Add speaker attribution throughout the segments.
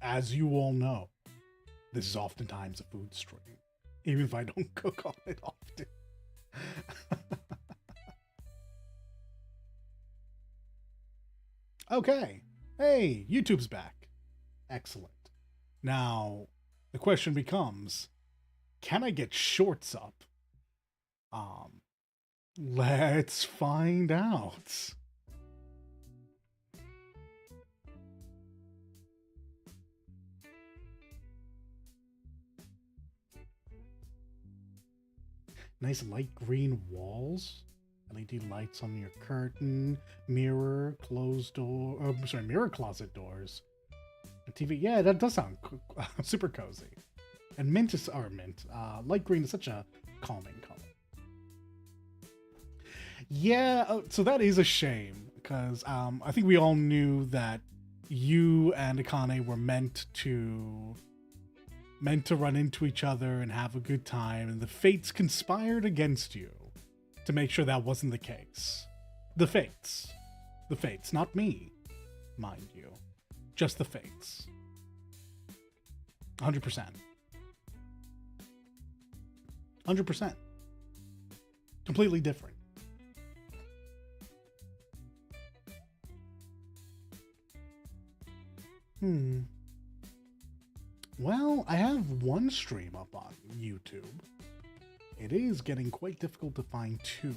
Speaker 1: as you all know, this is oftentimes a food stream, even if I don't cook on it often. Okay. Hey, YouTube's back. Excellent. Now, the question becomes, can I get shorts up? Let's find out. Nice light green walls. LED lights on your curtain, mirror, closed door, mirror closet doors. A TV, yeah, that does sound super cozy. And mint is, light green is such a calming color. Yeah, so that is a shame, because I think we all knew that you and Akane were meant to run into each other and have a good time, and the fates conspired against you to make sure that wasn't the case. The fates. The fates, not me, mind you. Just the fates. 100%. 100%. Completely different. Well, I have one stream up on YouTube. It is getting quite difficult to find two.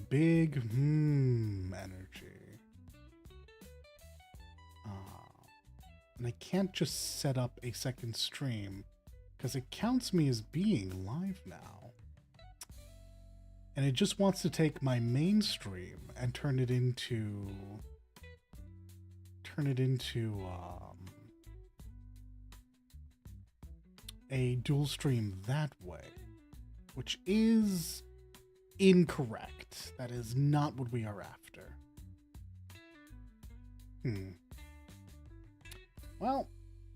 Speaker 1: Big energy. And I can't just set up a second stream because it counts me as being live now. And it just wants to take my main stream and turn it into a dual stream that way, which is incorrect. That is not what we are after. Well,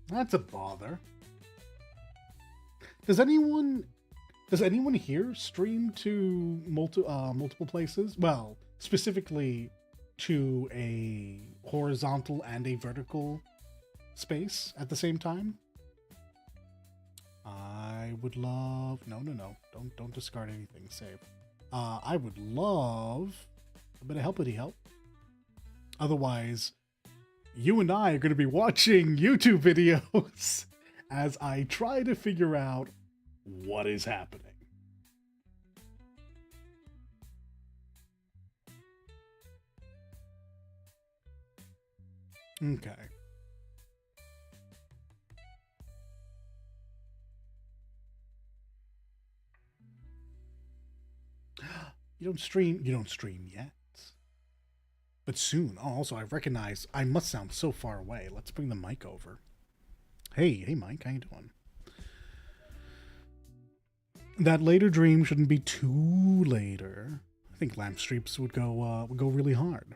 Speaker 1: that's a bother. Does anyone here stream to multiple places? Well, specifically to a horizontal and a vertical space at the same time? I would love... No. Don't discard anything. Save. I would love a bit of helpity help. Otherwise, you and I are going to be watching YouTube videos as I try to figure out what is happening. Okay. You don't stream yet. But soon. Oh, also, I recognize I must sound so far away. Let's bring the mic over. Hey Mike, how you doing? That later dream shouldn't be too later. I think lamp streaks would go really hard.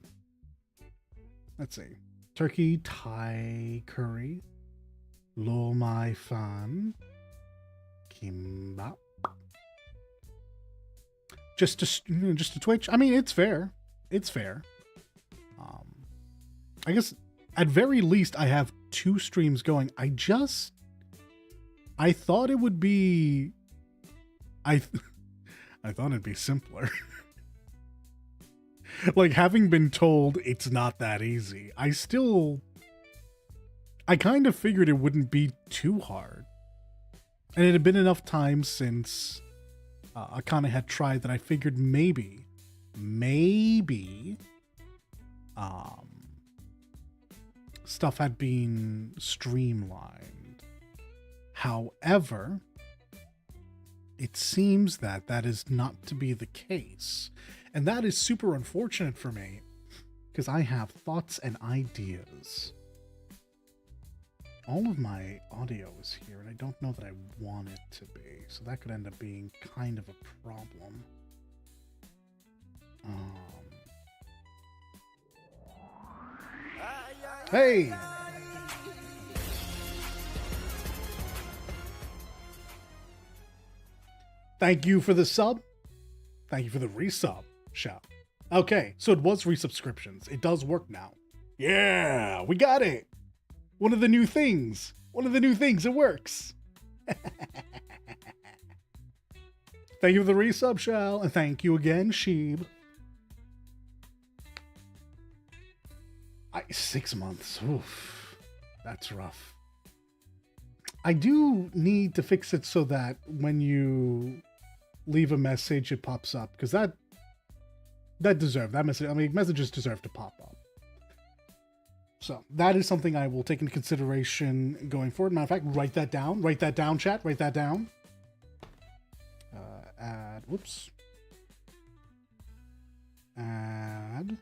Speaker 1: Let's see. Turkey Thai curry, lo mai fan, kimbap. Just to Twitch. I mean, it's fair. It's fair. I guess at very least I have two streams going. I thought it would be. I thought it'd be simpler. Like, having been told it's not that easy, I kind of figured it wouldn't be too hard. And it had been enough time since Akane had tried that I figured maybe, stuff had been streamlined. However, it seems that that is not to be the case. And that is super unfortunate for me, because I have thoughts and ideas. All of my audio is here, and I don't know that I want it to be, so that could end up being kind of a problem. Hey! Thank you for the sub. Thank you for the resub, Shop. Okay, so it was resubscriptions. It does work now. Yeah, we got it. One of the new things. It works. Thank you for the resub, Shell, and thank you again, Sheeb. 6 months. Oof. That's rough. I do need to fix it so that when you leave a message, it pops up, because that message. I mean, messages deserve to pop up. So that is something I will take into consideration going forward. Matter of fact, write that down. Write that down, chat. Write that down. Whoops. Add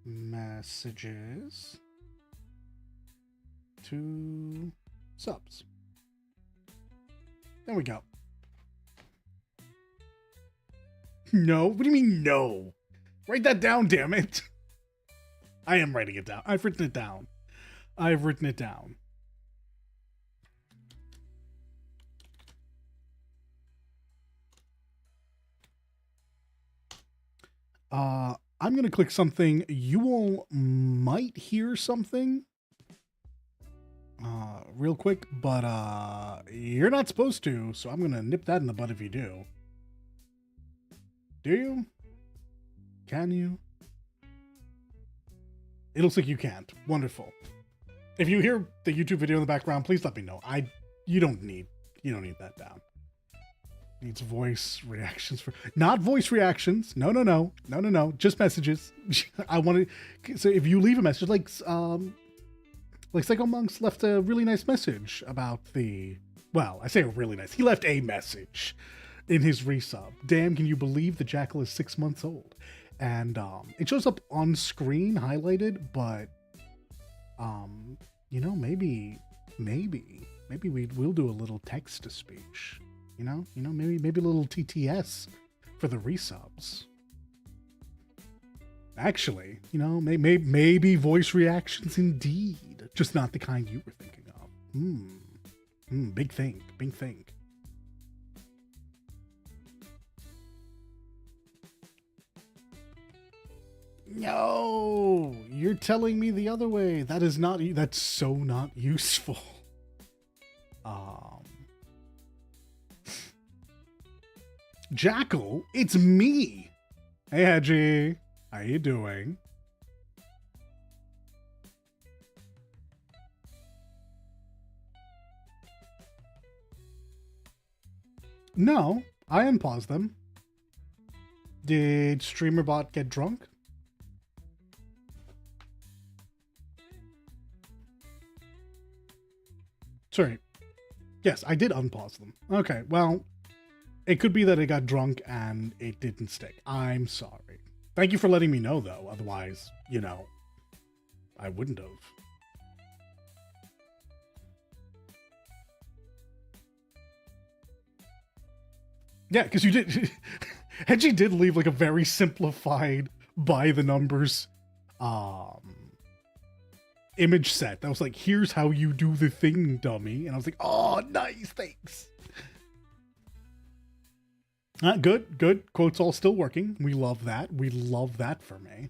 Speaker 1: messages to subs. There we go. No? What do you mean no? Write that down, damn it. I am writing it down. I've written it down. I'm going to click something. You all might hear something real quick, but you're not supposed to, so I'm going to nip that in the bud if you do. Do you? Can you? It looks like you can't. Wonderful. If you hear the YouTube video in the background, please let me know. You don't need that down. Needs voice reactions for not voice reactions. No. Just messages. I want to. So if you leave a message, like Psycho Monks left a really nice message about the. Well, I say really nice. He left a message in his resub. Damn, can you believe the Jackal is 6 months old? And it shows up on screen highlighted, but you know, maybe we'll do a little text to speech. You know, maybe a little TTS for the resubs. Actually, you know, maybe voice reactions indeed, just not the kind you were thinking of. Big think. No, you're telling me the other way. That's so not useful. Jackal, it's me. Hey, Hedgie. How you doing? No, I unpaused them. Did StreamerBot get drunk? Sorry. Yes, I did unpause them. Okay, well, it could be that it got drunk and it didn't stick. I'm sorry. Thank you for letting me know, though. Otherwise, you know, I wouldn't have. Yeah, because you did. Hedgie did leave like a very simplified by the numbers image set. That was like, here's how you do the thing, dummy. And I was like, oh, nice, thanks. Good. Quotes all still working. We love that. We love that for me.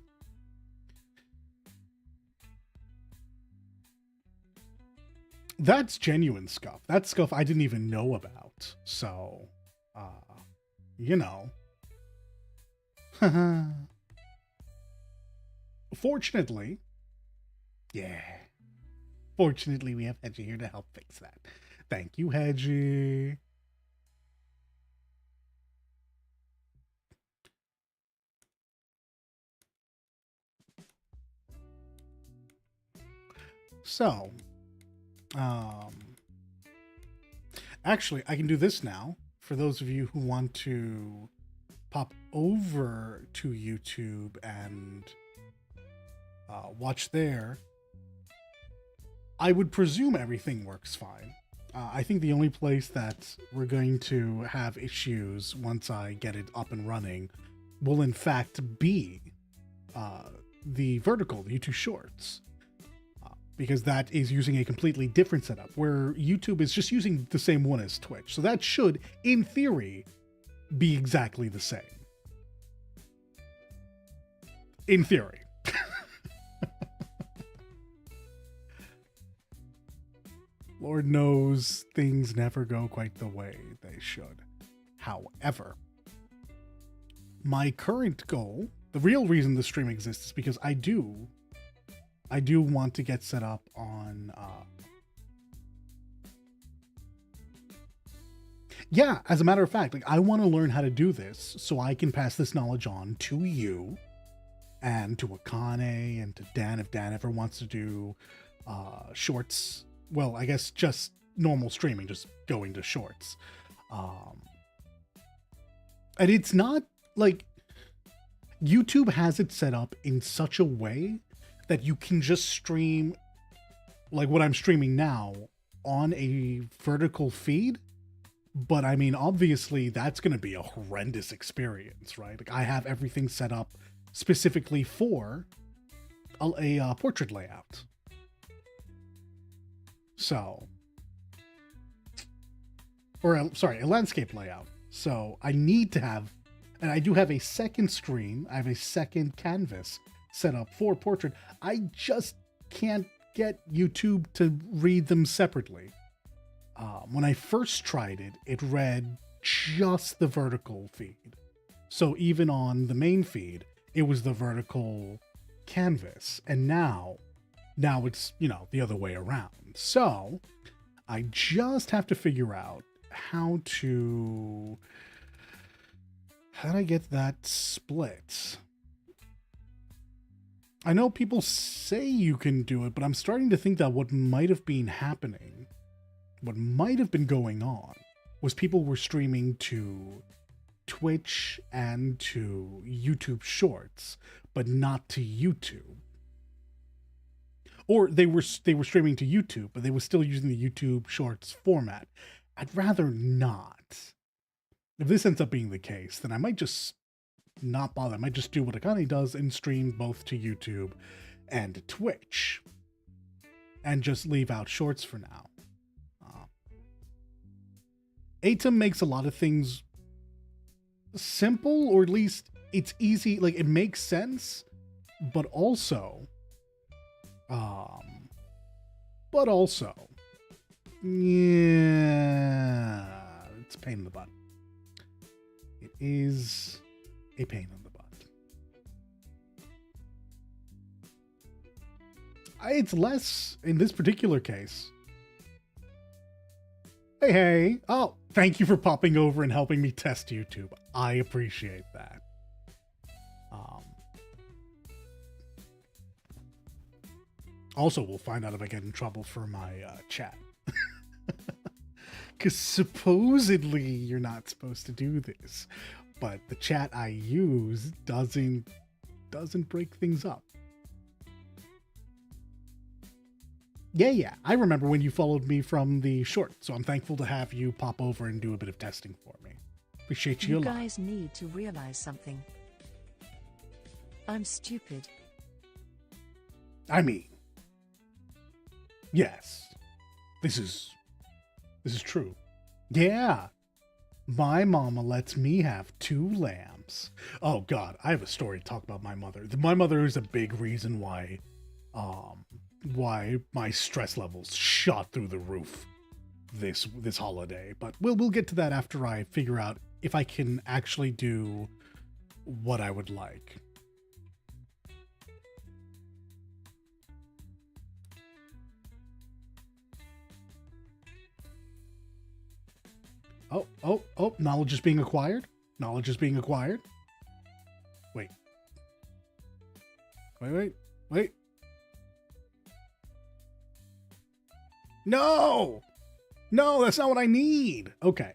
Speaker 1: That's genuine scuff. That's scuff I didn't even know about. So, you know. Fortunately, we have Hedgie here to help fix that. Thank you, Hedgie. So, actually, I can do this now for those of you who want to pop over to YouTube and watch there. I would presume everything works fine. I think the only place that we're going to have issues once I get it up and running will in fact be the vertical, the YouTube Shorts. Because that is using a completely different setup, where YouTube is just using the same one as Twitch. So that should, in theory, be exactly the same. In theory. Lord knows things never go quite the way they should. However, my current goal, the real reason the stream exists, is because I do want to get set up on yeah, as a matter of fact, like, I want to learn how to do this so I can pass this knowledge on to you and to Akane and to Dan if Dan ever wants to do shorts. Well, I guess just normal streaming, just going to shorts. And it's not like YouTube has it set up in such a way that you can just stream like what I'm streaming now on a vertical feed. But I mean, obviously that's going to be a horrendous experience, right? Like I have everything set up specifically for a portrait layout. So, or a landscape layout. So I need to have, and I do have a second screen. I have a second canvas set up for portrait. I just can't get YouTube to read them separately. When I first tried it, it read just the vertical feed. So even on the main feed, it was the vertical canvas. And now it's, the other way around. So I just have to figure out how do I get that split? I know people say you can do it, but I'm starting to think that what might have been happening, what might have been going on, was people were streaming to Twitch and to YouTube Shorts, but not to YouTube. Or they were streaming to YouTube, but they were still using the YouTube Shorts format. I'd rather not. If this ends up being the case, then I might just not bother. I might just do what Akane does and stream both to YouTube and to Twitch. And just leave out Shorts for now. Atom makes a lot of things simple, or at least it's easy. Like, it makes sense, but also, yeah, it's a pain in the butt. It is a pain in the butt. It's less in this particular case. Hey. Oh, thank you for popping over and helping me test YouTube. I appreciate that. Also, we'll find out if I get in trouble for my chat. Because supposedly you're not supposed to do this. But the chat I use doesn't break things up. Yeah. I remember when you followed me from the short, so I'm thankful to have you pop over and do a bit of testing for me. Appreciate you a lot.
Speaker 2: You guys need to realize something. I'm stupid.
Speaker 1: I mean, yes. This is true. Yeah. My mama lets me have 2 lambs. Oh God, I have a story to talk about my mother. My mother is a big reason why my stress levels shot through the roof this holiday. But we'll get to that after I figure out if I can actually do what I would like. Oh, knowledge is being acquired. Knowledge is being acquired. Wait. No, that's not what I need. Okay.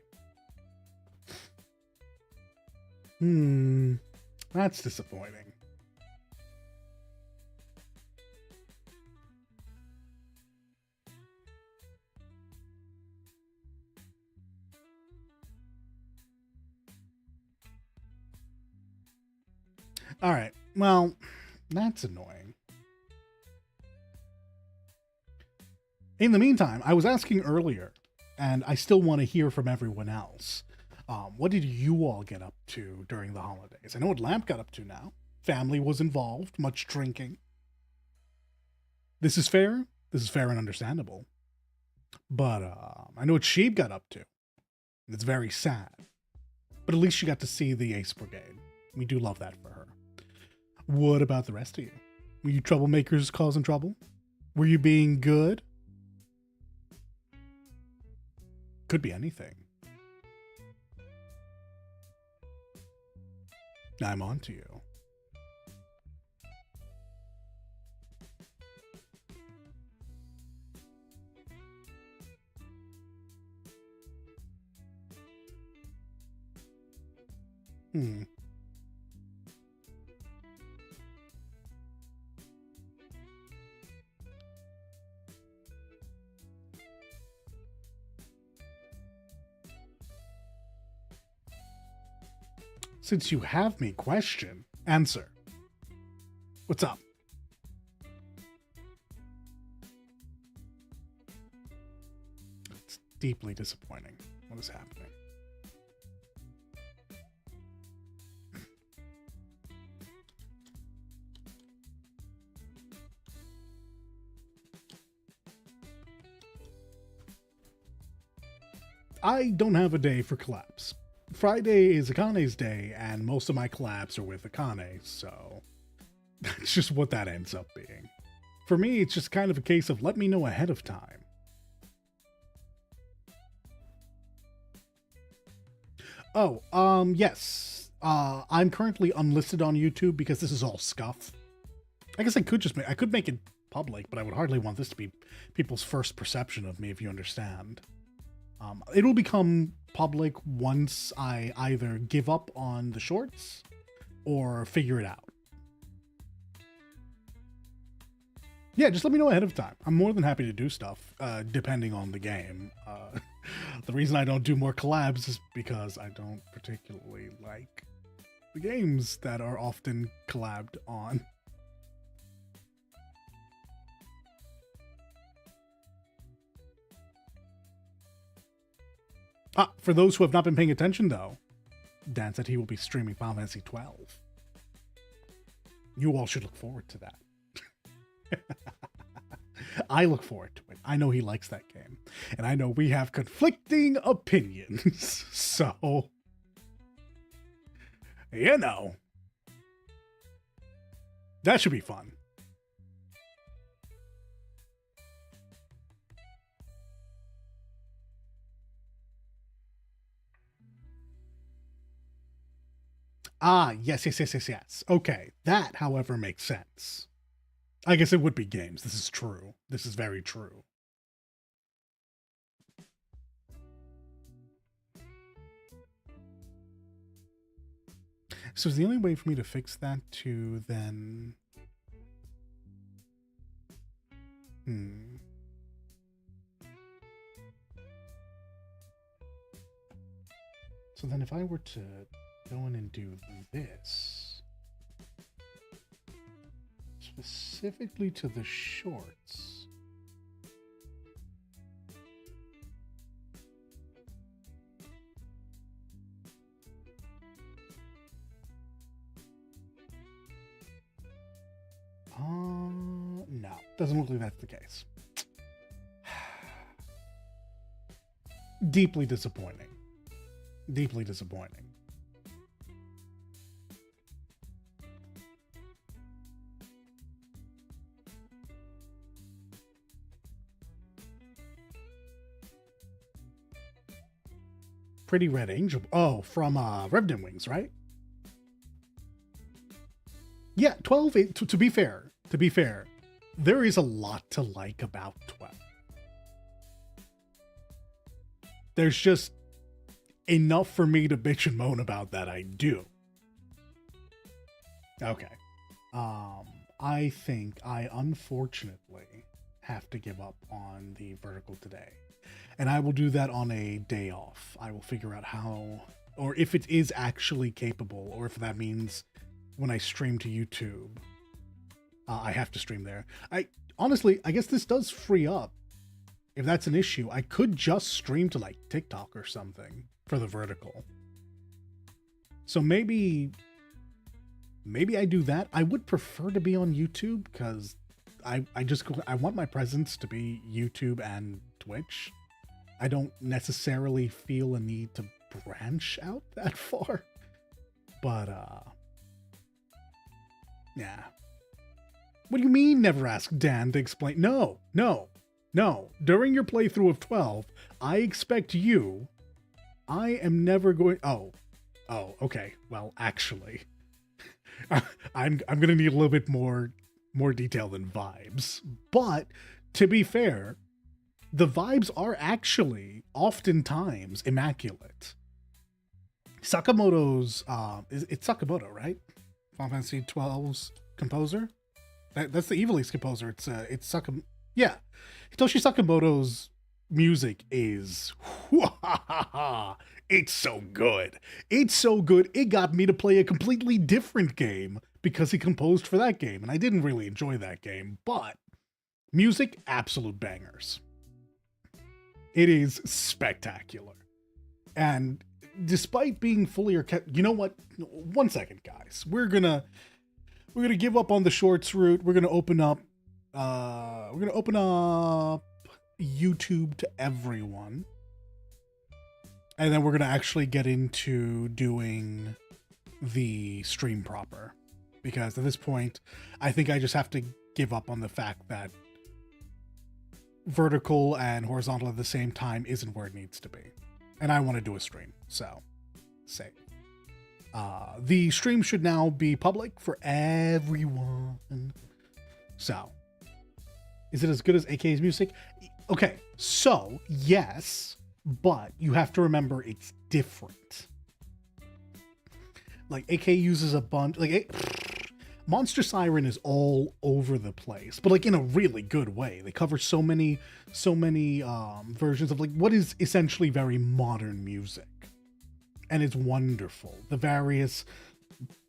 Speaker 1: That's disappointing. All right. Well, that's annoying. In the meantime, I was asking earlier, and I still want to hear from everyone else. What did you all get up to during the holidays? I know what Lamp got up to now. family was involved, much drinking. This is fair. This is fair and understandable. But I know what Sheeb got up to. It's very sad. But at least she got to see the Ace Brigade. We do love that for her. What about the rest of you? Were you troublemakers causing trouble? Were you being good? Could be anything. I'm on to you. Since you have me, question. Answer. What's up? It's deeply disappointing. What is happening? I don't have a day for collabs. Friday is Akane's day, and most of my collabs are with Akane, so that's just what that ends up being. For me, it's just kind of a case of let me know ahead of time. Oh, yes. I'm currently unlisted on YouTube because this is all scuff. I guess I could make it public, but I would hardly want this to be people's first perception of me, if you understand. It'll become public once I either give up on the shorts or figure it out. Yeah, just let me know ahead of time. I'm more than happy to do stuff, depending on the game. The reason I don't do more collabs is because I don't particularly like the games that are often collabed on. For those who have not been paying attention, though, Dan said he will be streaming Final Fantasy 12. You all should look forward to that. I look forward to it. I know he likes that game. And I know we have conflicting opinions. So, you know, that should be fun. Yes. Okay, that, however, makes sense. I guess it would be games. This is true. This is very true. So is the only way for me to fix that to then... So then if I were to go in and do this, specifically to the shorts, no, doesn't look like that's the case. Deeply disappointing. Deeply disappointing. Pretty Red Angel. Oh, from Revden Wings, right? Yeah, 12, to be fair, there is a lot to like about 12. There's just enough for me to bitch and moan about that I do. Okay. I think I unfortunately have to give up on the vertical today. And I will do that on a day off. I will figure out how, or if it is actually capable, or if that means when I stream to YouTube, I have to stream there. Honestly, I guess this does free up. If that's an issue, I could just stream to like TikTok or something for the vertical. So maybe maybe I do that. I would prefer to be on YouTube because I want my presence to be YouTube and Twitch. I don't necessarily feel a need to branch out that far. But yeah. What do you mean never ask Dan to explain? No. During your playthrough of 12, I expect you. I am never going. Oh, okay. Well, actually, I'm gonna need a little bit more detail than vibes. But to be fair, the vibes are actually oftentimes immaculate. Sakamoto's it's Sakamoto, right? Final Fantasy XII's composer. That's the Evilise composer. It's Sakamoto. Yeah, Hitoshi Sakamoto's music is it's so good. It's so good. It got me to play a completely different game because he composed for that game, and I didn't really enjoy that game. But music, absolute bangers. It is spectacular, and despite being fully you know what? 1 second, guys. We're gonna give up on the shorts route. We're gonna open up YouTube to everyone, and then we're gonna actually get into doing the stream proper, because at this point I think I just have to give up on the fact that vertical and horizontal at the same time isn't where it needs to be, and I want to do a stream. So save. The stream should now be public for everyone. So, is it as good as AK's music? Okay, so yes, but you have to remember it's different. Like, AK uses a bunch, like, Monster Siren is all over the place, but like in a really good way. They cover so many versions of like what is essentially very modern music. And it's wonderful. The various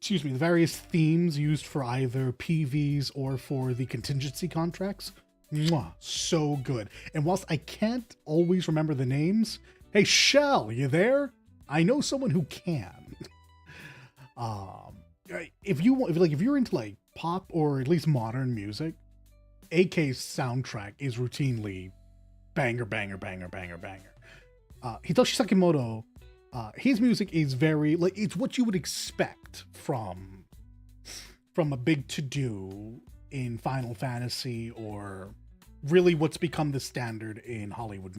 Speaker 1: themes used for either PVs or for the contingency contracts. Mwah, so good. And whilst I can't always remember the names, hey Shell, you there? I know someone who can. If you're into like pop or at least modern music, AK's soundtrack is routinely banger. Hitoshi Sakimoto, his music is very like it's what you would expect from a big to-do in Final Fantasy, or really what's become the standard in Hollywood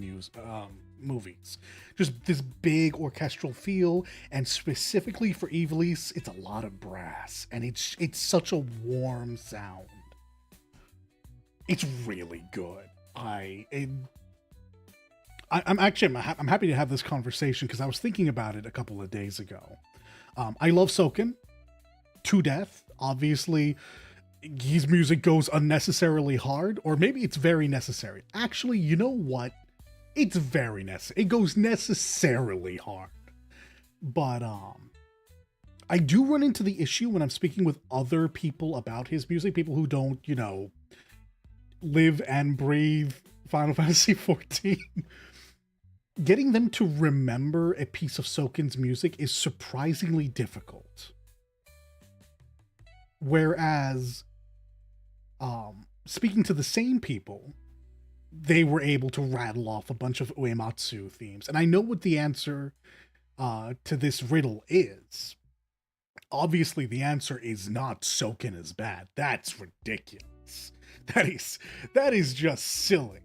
Speaker 1: movies. Just this big orchestral feel, and specifically for Evilise, it's a lot of brass, and it's such a warm sound. It's really good. I'm happy to have this conversation because I was thinking about it a couple of days ago. I love Soken to death. Obviously, his music goes unnecessarily hard, or maybe it's very necessary. Actually, you know what? It's very necessary. It goes necessarily hard. But I do run into the issue when I'm speaking with other people about his music, people who don't, live and breathe Final Fantasy XIV. Getting them to remember a piece of Soken's music is surprisingly difficult. Whereas, speaking to the same people, they were able to rattle off a bunch of Uematsu themes. And I know what the answer to this riddle is. Obviously, the answer is not Soken is bad. That's ridiculous. That is just silly.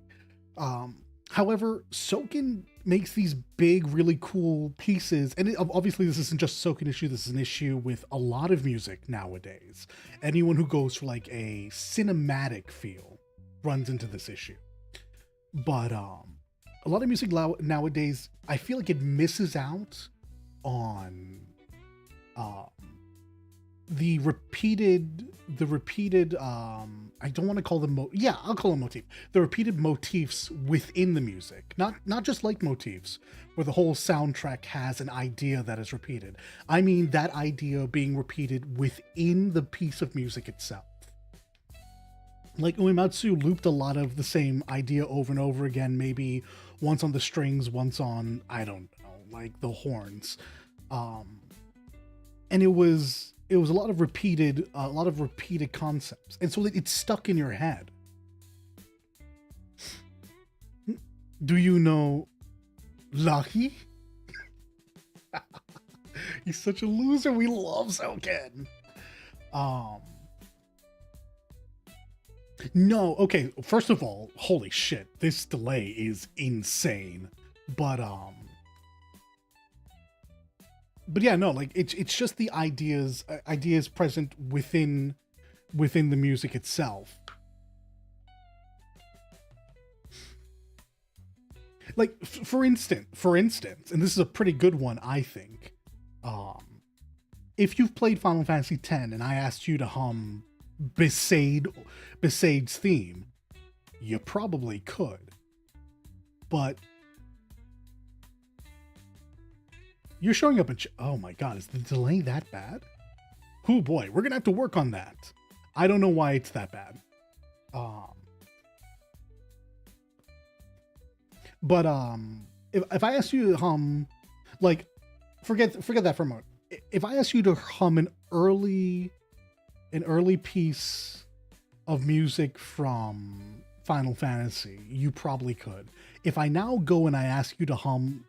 Speaker 1: However, Soken makes these big, really cool pieces, and obviously this isn't just a Soken issue, this is an issue with a lot of music nowadays. Anyone who goes for like a cinematic feel runs into this issue. But a lot of music nowadays, I feel like it misses out on the repeated I don't want to call them I'll call them motif. The repeated motifs within the music, not just like motifs where the whole soundtrack has an idea that is repeated. I mean that idea being repeated within the piece of music itself. Like Uematsu looped a lot of the same idea over and over again, maybe once on the strings, once on, I don't know, like the horns. And it was it was a lot of repeated concepts, and so it's stuck in your head. Do you know Lucky? He's such a loser. We love Soken. No, okay, first of all, holy shit, this delay is insane. But yeah, no, like it's just the ideas present within the music itself. Like for instance, and this is a pretty good one, I think. If you've played Final Fantasy X and I asked you to hum Besaid's theme, you probably could. But you're showing up in oh my god, is the delay that bad? Oh boy, we're gonna have to work on that. I don't know why it's that bad. But if I ask you to hum, like, forget that for a moment. If I ask you to hum an early piece of music from Final Fantasy, you probably could. If I now go and I ask you to hum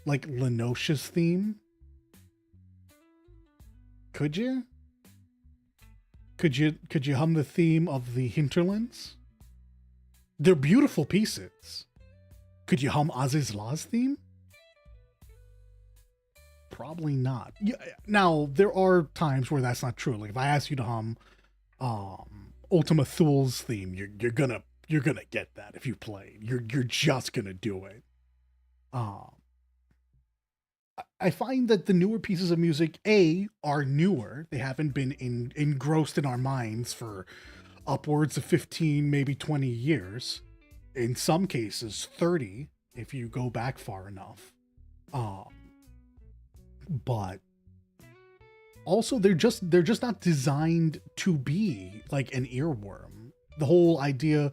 Speaker 1: like Lenosha's theme, could you? Could you hum the theme of the Hinterlands? They're beautiful pieces. Could you hum Azizla's theme? Probably not. Yeah, now, there are times where that's not true. Like if I ask you to hum Ultima Thul's theme, you're gonna get that if you play. You're just gonna do it. I find that the newer pieces of music, are newer. They haven't been engrossed in our minds for upwards of 15, maybe 20 years. In some cases, 30, if you go back far enough. But also they're just not designed to be like an earworm. The whole idea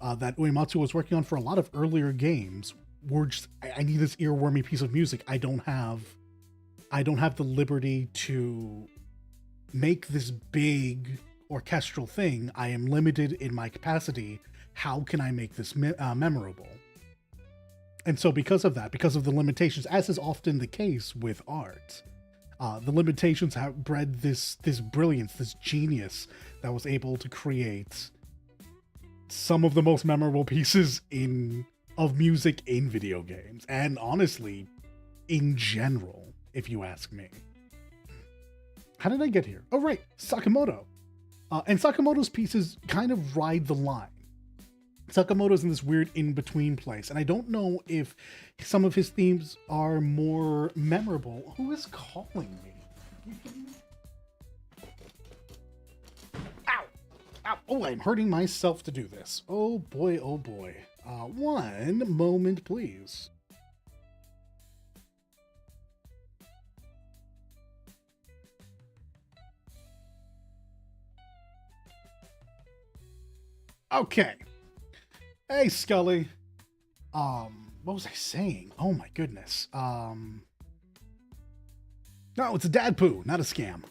Speaker 1: that Uematsu was working on for a lot of earlier games were just, I need this earwormy piece of music. I don't have the liberty to make this big orchestral thing. I am limited in my capacity. How can I make this memorable? And so because of that, because of the limitations, as is often the case with art, the limitations have bred this brilliance, this genius that was able to create some of the most memorable pieces of music in video games, and honestly, in general, if you ask me. How did I get here? Oh, right, Sakamoto. And Sakamoto's pieces kind of ride the line. Sakamoto's in this weird in-between place, and I don't know if some of his themes are more memorable. Who is calling me? Are you kidding me? Ow! Ow! Oh, I'm hurting myself to do this. Oh boy, oh boy. One moment, please. Okay. Hey, Scully. What was I saying? Oh my goodness. No, it's a dad poo, not a scam.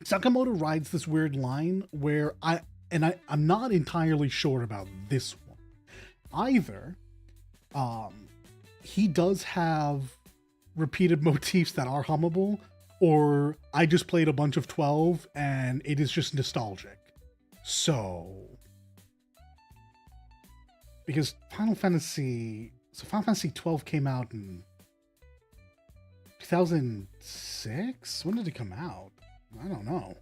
Speaker 1: Sakamoto rides this weird line where I'm not entirely sure about this one. Either, he does have repeated motifs that are hummable, or I just played a bunch of 12 and it is just nostalgic. So, because Final Fantasy 12 came out in 2006? When did it come out? I don't know.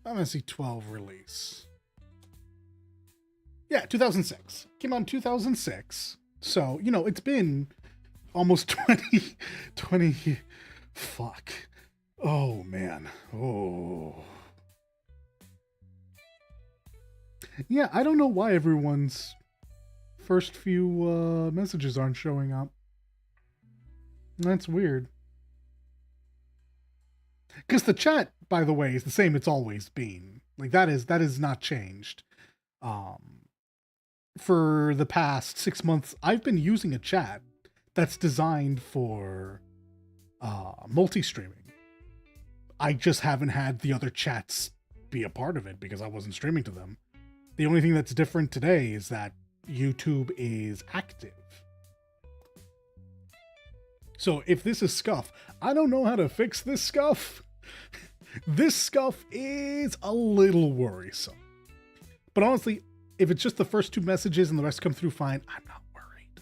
Speaker 1: Final Fantasy 12 release. Yeah, 2006. Came out in 2006. So, it's been almost 20. Fuck. Oh, man. Oh. Yeah, I don't know why everyone's first few messages aren't showing up. That's weird. Because the chat, by the way, is the same it's always been. Like, that is not changed. For the past 6 months, I've been using a chat that's designed for multi-streaming. I just haven't had the other chats be a part of it because I wasn't streaming to them. The only thing that's different today is that YouTube is active. So if this is scuff, I don't know how to fix this scuff. This scuff is a little worrisome. But honestly, if it's just the first two messages and the rest come through fine, I'm not worried.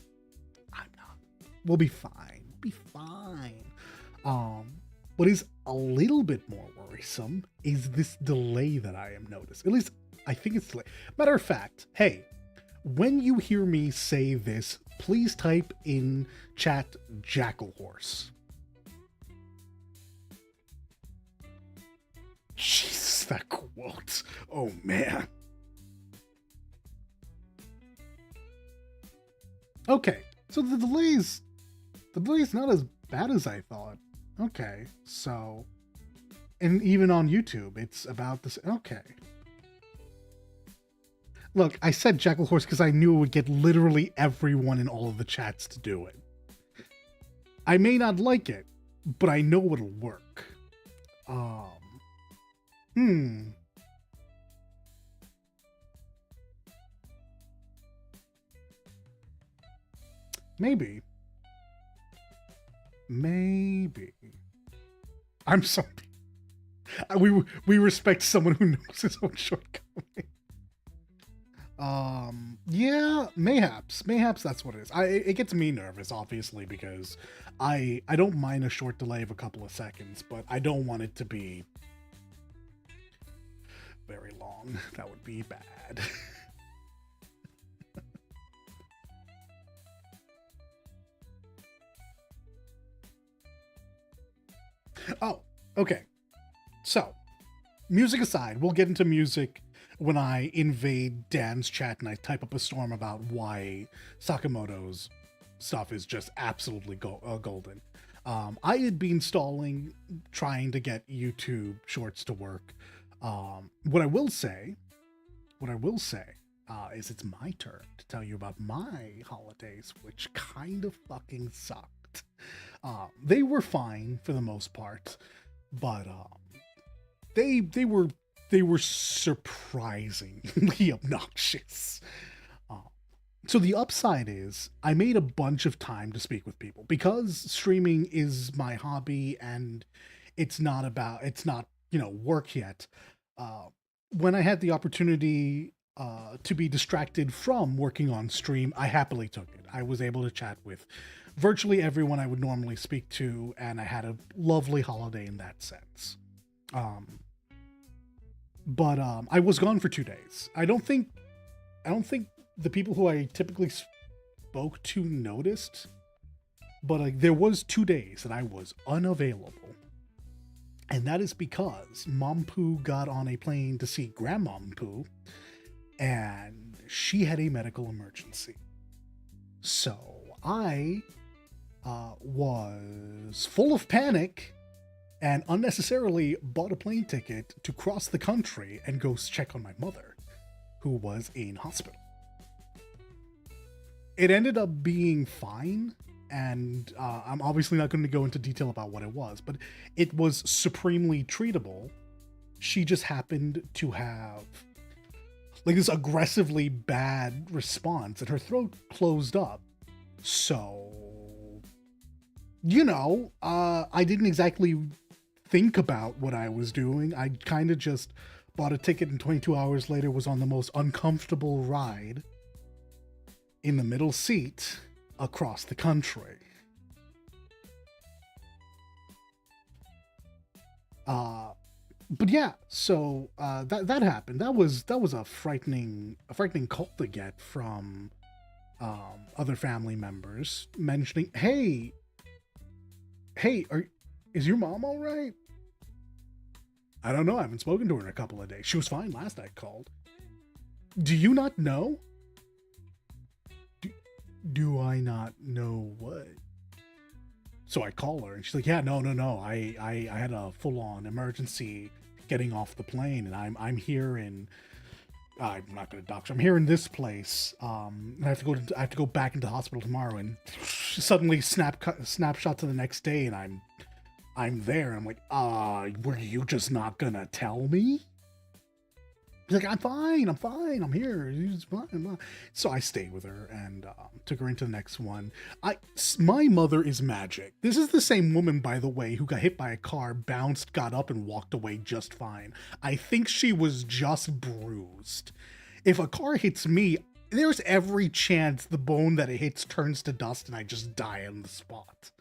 Speaker 1: I'm not. We'll be fine. We'll be fine. What is a little bit more worrisome is this delay that I am noticing. At least I think it's delayed. Matter of fact, hey, when you hear me say this, please type in chat Jackal Horse. Jesus, that quote. Oh man. Okay, so the delay's not as bad as I thought. Okay, so, and even on YouTube, it's about this. Okay. Look, I said Jackal Horse because I knew it would get literally everyone in all of the chats to do it. I may not like it, but I know it'll work. Maybe. I'm sorry. We respect someone who knows his own shortcoming. Yeah, mayhaps that's what it is. It gets me nervous, obviously, because I don't mind a short delay of a couple of seconds, but I don't want it to be very long. That would be bad. Oh, okay. So, music aside, we'll get into music when I invade Dan's chat and I type up a storm about why Sakamoto's stuff is just absolutely golden. I had been stalling, trying to get YouTube Shorts to work. What I will say is it's my turn to tell you about my holidays, which kind of fucking sucked. They were fine for the most part, but they were surprisingly obnoxious. So the upside is I made a bunch of time to speak with people because streaming is my hobby and it's not, work yet. When I had the opportunity to be distracted from working on stream, I happily took it. I was able to chat with virtually everyone I would normally speak to, and I had a lovely holiday in that sense. But I was gone for 2 days. I don't think the people who I typically spoke to noticed, but there was 2 days that I was unavailable. And that is because Mom Poo got on a plane to see Grandmom Poo, and she had a medical emergency. So I was full of panic and unnecessarily bought a plane ticket to cross the country and go check on my mother, who was in hospital. It ended up being fine, and I'm obviously not going to go into detail about what it was, but it was supremely treatable. She just happened to have this aggressively bad response, and her throat closed up. So, I didn't exactly think about what I was doing. I kind of just bought a ticket, and 22 hours later was on the most uncomfortable ride in the middle seat across the country. But yeah, so that happened. That was a frightening call to get from other family members mentioning, hey, is your mom all right? I don't know. I haven't spoken to her in a couple of days. She was fine last I called. Do you not know? Do I not know what? So I call her and she's like, yeah, no. I had a full-on emergency getting off the plane, and I'm here in I'm not going to doctor. I'm here in this place. I have to go back into the hospital tomorrow, and suddenly snapshot to the next day, and I'm there. I'm like, were you just not gonna tell me? He's like, I'm fine, I'm here. He's fine, I'm fine. So I stayed with her and took her into the next one. My mother is magic. This is the same woman, by the way, who got hit by a car, bounced, got up, and walked away just fine. I think she was just bruised. If a car hits me, there's every chance the bone that it hits turns to dust and I just die on the spot.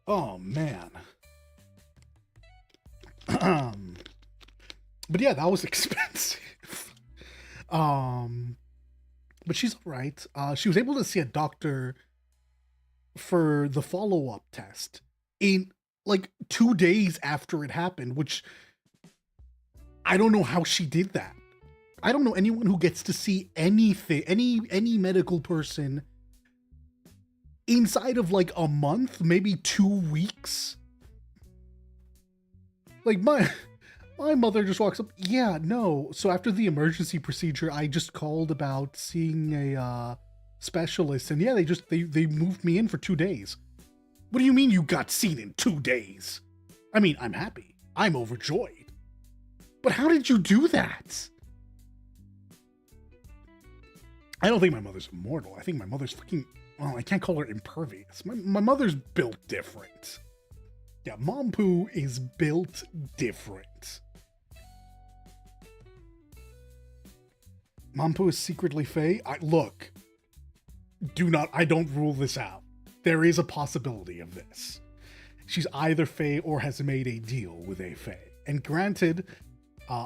Speaker 1: Oh, man. But yeah, that was expensive. But she's all right. She was able to see a doctor for the follow-up test in like 2 days after it happened, which I don't know how she did that. I don't know anyone who gets to see anything, any medical person inside of like a month, maybe 2 weeks. Like my mother just walks up. Yeah, no. So after the emergency procedure, I just called about seeing a specialist, and yeah, they moved me in for 2 days. What do you mean you got seen in 2 days? I mean, I'm happy. I'm overjoyed. But how did you do that? I don't think my mother's immortal. I think my mother's fucking... Well, I can't call her impervious. My mother's built different. Yeah, Mom Poo is built different. Mom Poo is secretly Fae? Look. I don't rule this out. There is a possibility of this. She's either Fae or has made a deal with a Fae. And granted...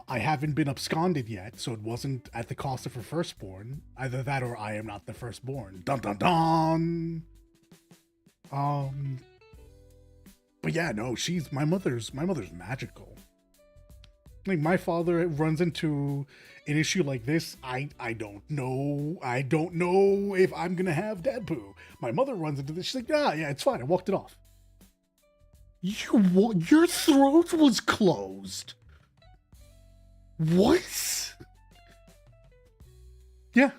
Speaker 1: I haven't been absconded yet, so it wasn't at the cost of her firstborn. Either that or I am not the firstborn. Dun dun dun! But yeah, no, my mother's magical. Like, my father runs into an issue like this, I don't know. I don't know if I'm gonna have dad poo. My mother runs into this, she's like, yeah, it's fine, I walked it off. Your throat was closed. What? Yeah.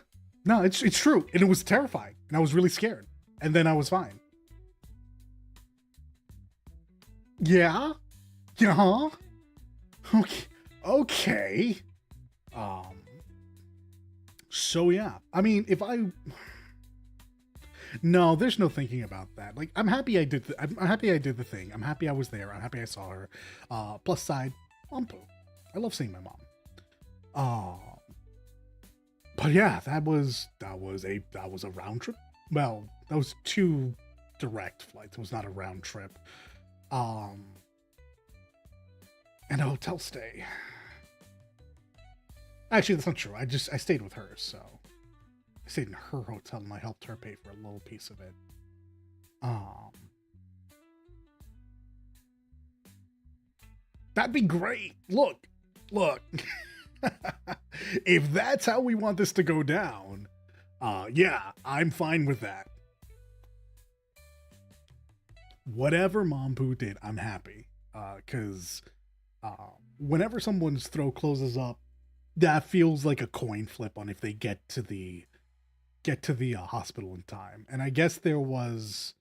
Speaker 1: No, it's true. And it was terrifying. And I was really scared. And then I was fine. Yeah? Yeah? Okay. So yeah. I mean, No, there's no thinking about that. Like, I'm happy I did I'm happy I did the thing. I'm happy I was there. I'm happy I saw her. Plus side, Mom Poo. I love seeing my mom. But yeah, that was a round trip. Well, that was 2 direct flights. It was not a round trip. And a hotel stay. Actually, that's not true. I stayed with her, so I stayed in her hotel and I helped her pay for a little piece of it. That'd be great. Look. If that's how we want this to go down, yeah, I'm fine with that. Whatever Mom Poo did, I'm happy. Because whenever someone's throat closes up, that feels like a coin flip on if they get to the hospital in time. And I guess there was,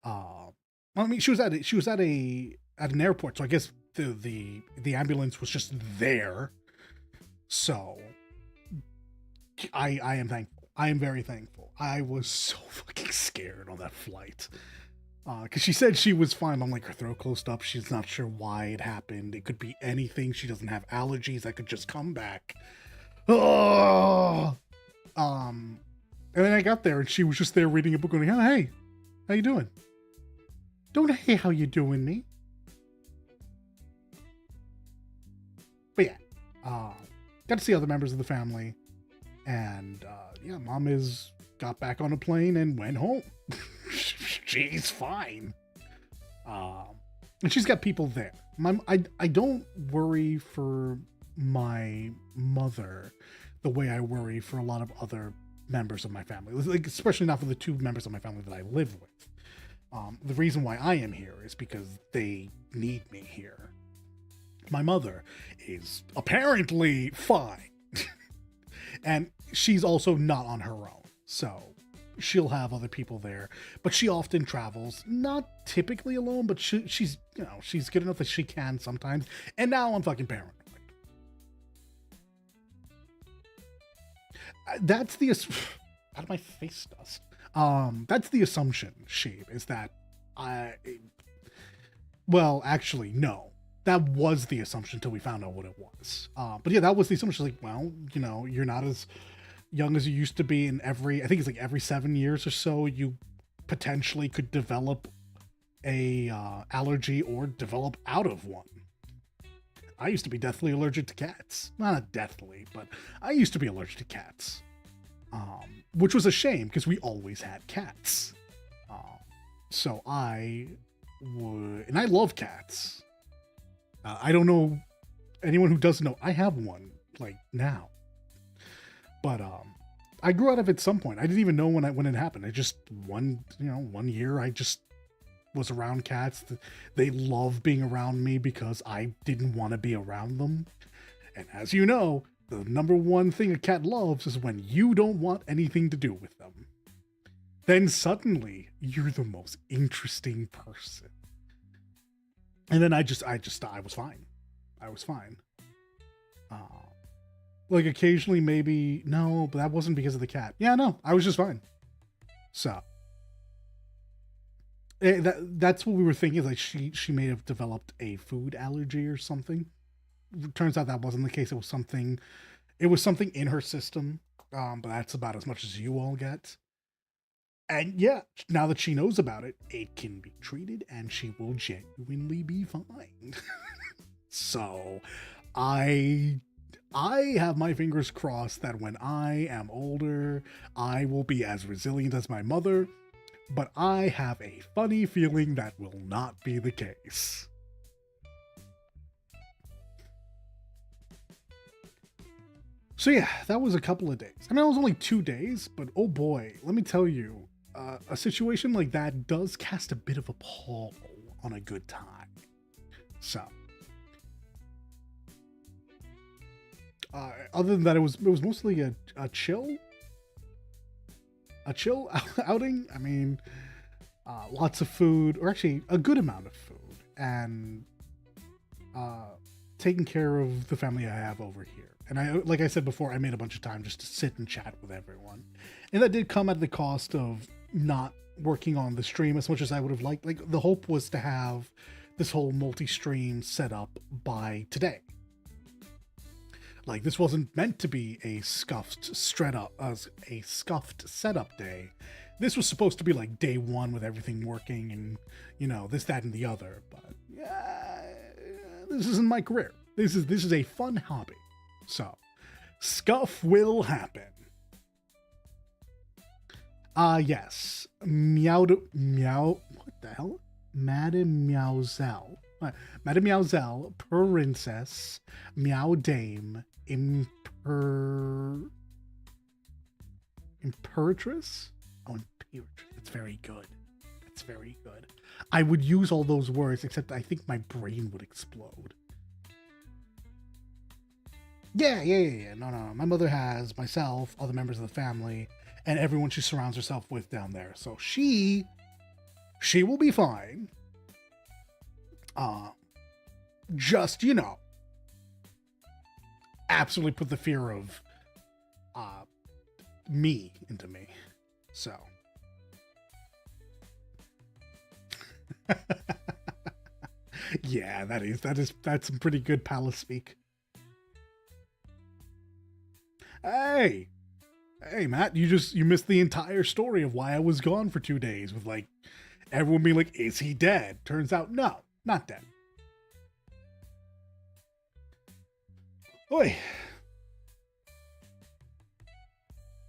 Speaker 1: I mean, she was at an airport, so I guess the ambulance was just there. So I am thankful. I am very thankful. I was so fucking scared on that flight. Because she said she was fine. I'm like, her throat closed up. She's not sure why it happened. It could be anything. She doesn't have allergies. I could just come back. Oh! And then I got there and she was just there reading a book going, oh, hey, how you doing? Don't hey, how you doing me? But yeah, got to see other members of the family. And yeah, Mom got back on a plane and went home. She's fine. And she's got people there. I don't worry for my mother the way I worry for a lot of other members of my family, like especially not for the 2 members of my family that I live with. The reason why I am here is because they need me here. My mother is apparently fine. And she's also not on her own. So she'll have other people there. But she often travels, not typically alone, but she's, you know, she's good enough that she can sometimes. And now I'm fucking paranoid. That's the out of my face dust. That's the assumption, Sheep, is that well, actually, no. That was the assumption until we found out what it was. But yeah, that was the assumption. Like, well, you know, you're not as young as you used to be, and I think it's like every 7 years or so, you potentially could develop a allergy or develop out of one. I used to be deathly allergic to cats. Not deathly, but I used to be allergic to cats. Which was a shame because we always had cats. So I would, and I love cats. I don't know anyone who doesn't know. I have one like now, but I grew out of it at some point. I didn't even know when it happened. I just one year I just was around cats. They love being around me because I didn't want to be around them. And as you know, the number one thing a cat loves is when you don't want anything to do with them. Then suddenly you're the most interesting person. And then I was fine. I was fine. Like occasionally maybe, no, but that wasn't because of the cat. Yeah, no, I was just fine. So that's what we were thinking. Like she may have developed a food allergy or something. Turns out that wasn't the case. It was something in her system. But that's about as much as you all get. And yeah, now that she knows about it, it can be treated and she will genuinely be fine. So I have my fingers crossed that when I am older, I will be as resilient as my mother, but I have a funny feeling that will not be the case. So yeah, that was a couple of days. I mean, it was only 2 days, but oh boy, let me tell you, a situation like that does cast a bit of a pall on a good time. So, other than that, it was mostly a chill outing. I mean, lots of food, or actually a good amount of food, and taking care of the family I have over here. And like I said before, I made a bunch of time just to sit and chat with everyone. And that did come at the cost of not working on the stream as much as I would have liked. Like, the hope was to have this whole multi-stream set up by today. Like, this wasn't meant to be a scuffed setup day. This was supposed to be like day one with everything working and, you know, this, that, and the other. But yeah, this isn't my career. This is a fun hobby. So, scuff will happen. Yes. What the hell? Madame Meowzel. Madame Meowzel, Princess, Meow Dame, Imperatrice? Oh, Imperatrice. That's very good. That's very good. I would use all those words, except I think my brain would explode. Yeah. No. My mother has myself, other members of the family, and everyone she surrounds herself with down there. So she will be fine. Just, you know, absolutely put the fear of me into me. So. Yeah, that's some pretty good palace speak. Hey, Matt, you missed the entire story of why I was gone for 2 days with, like, everyone being like, is he dead? Turns out, no, not dead. Oi.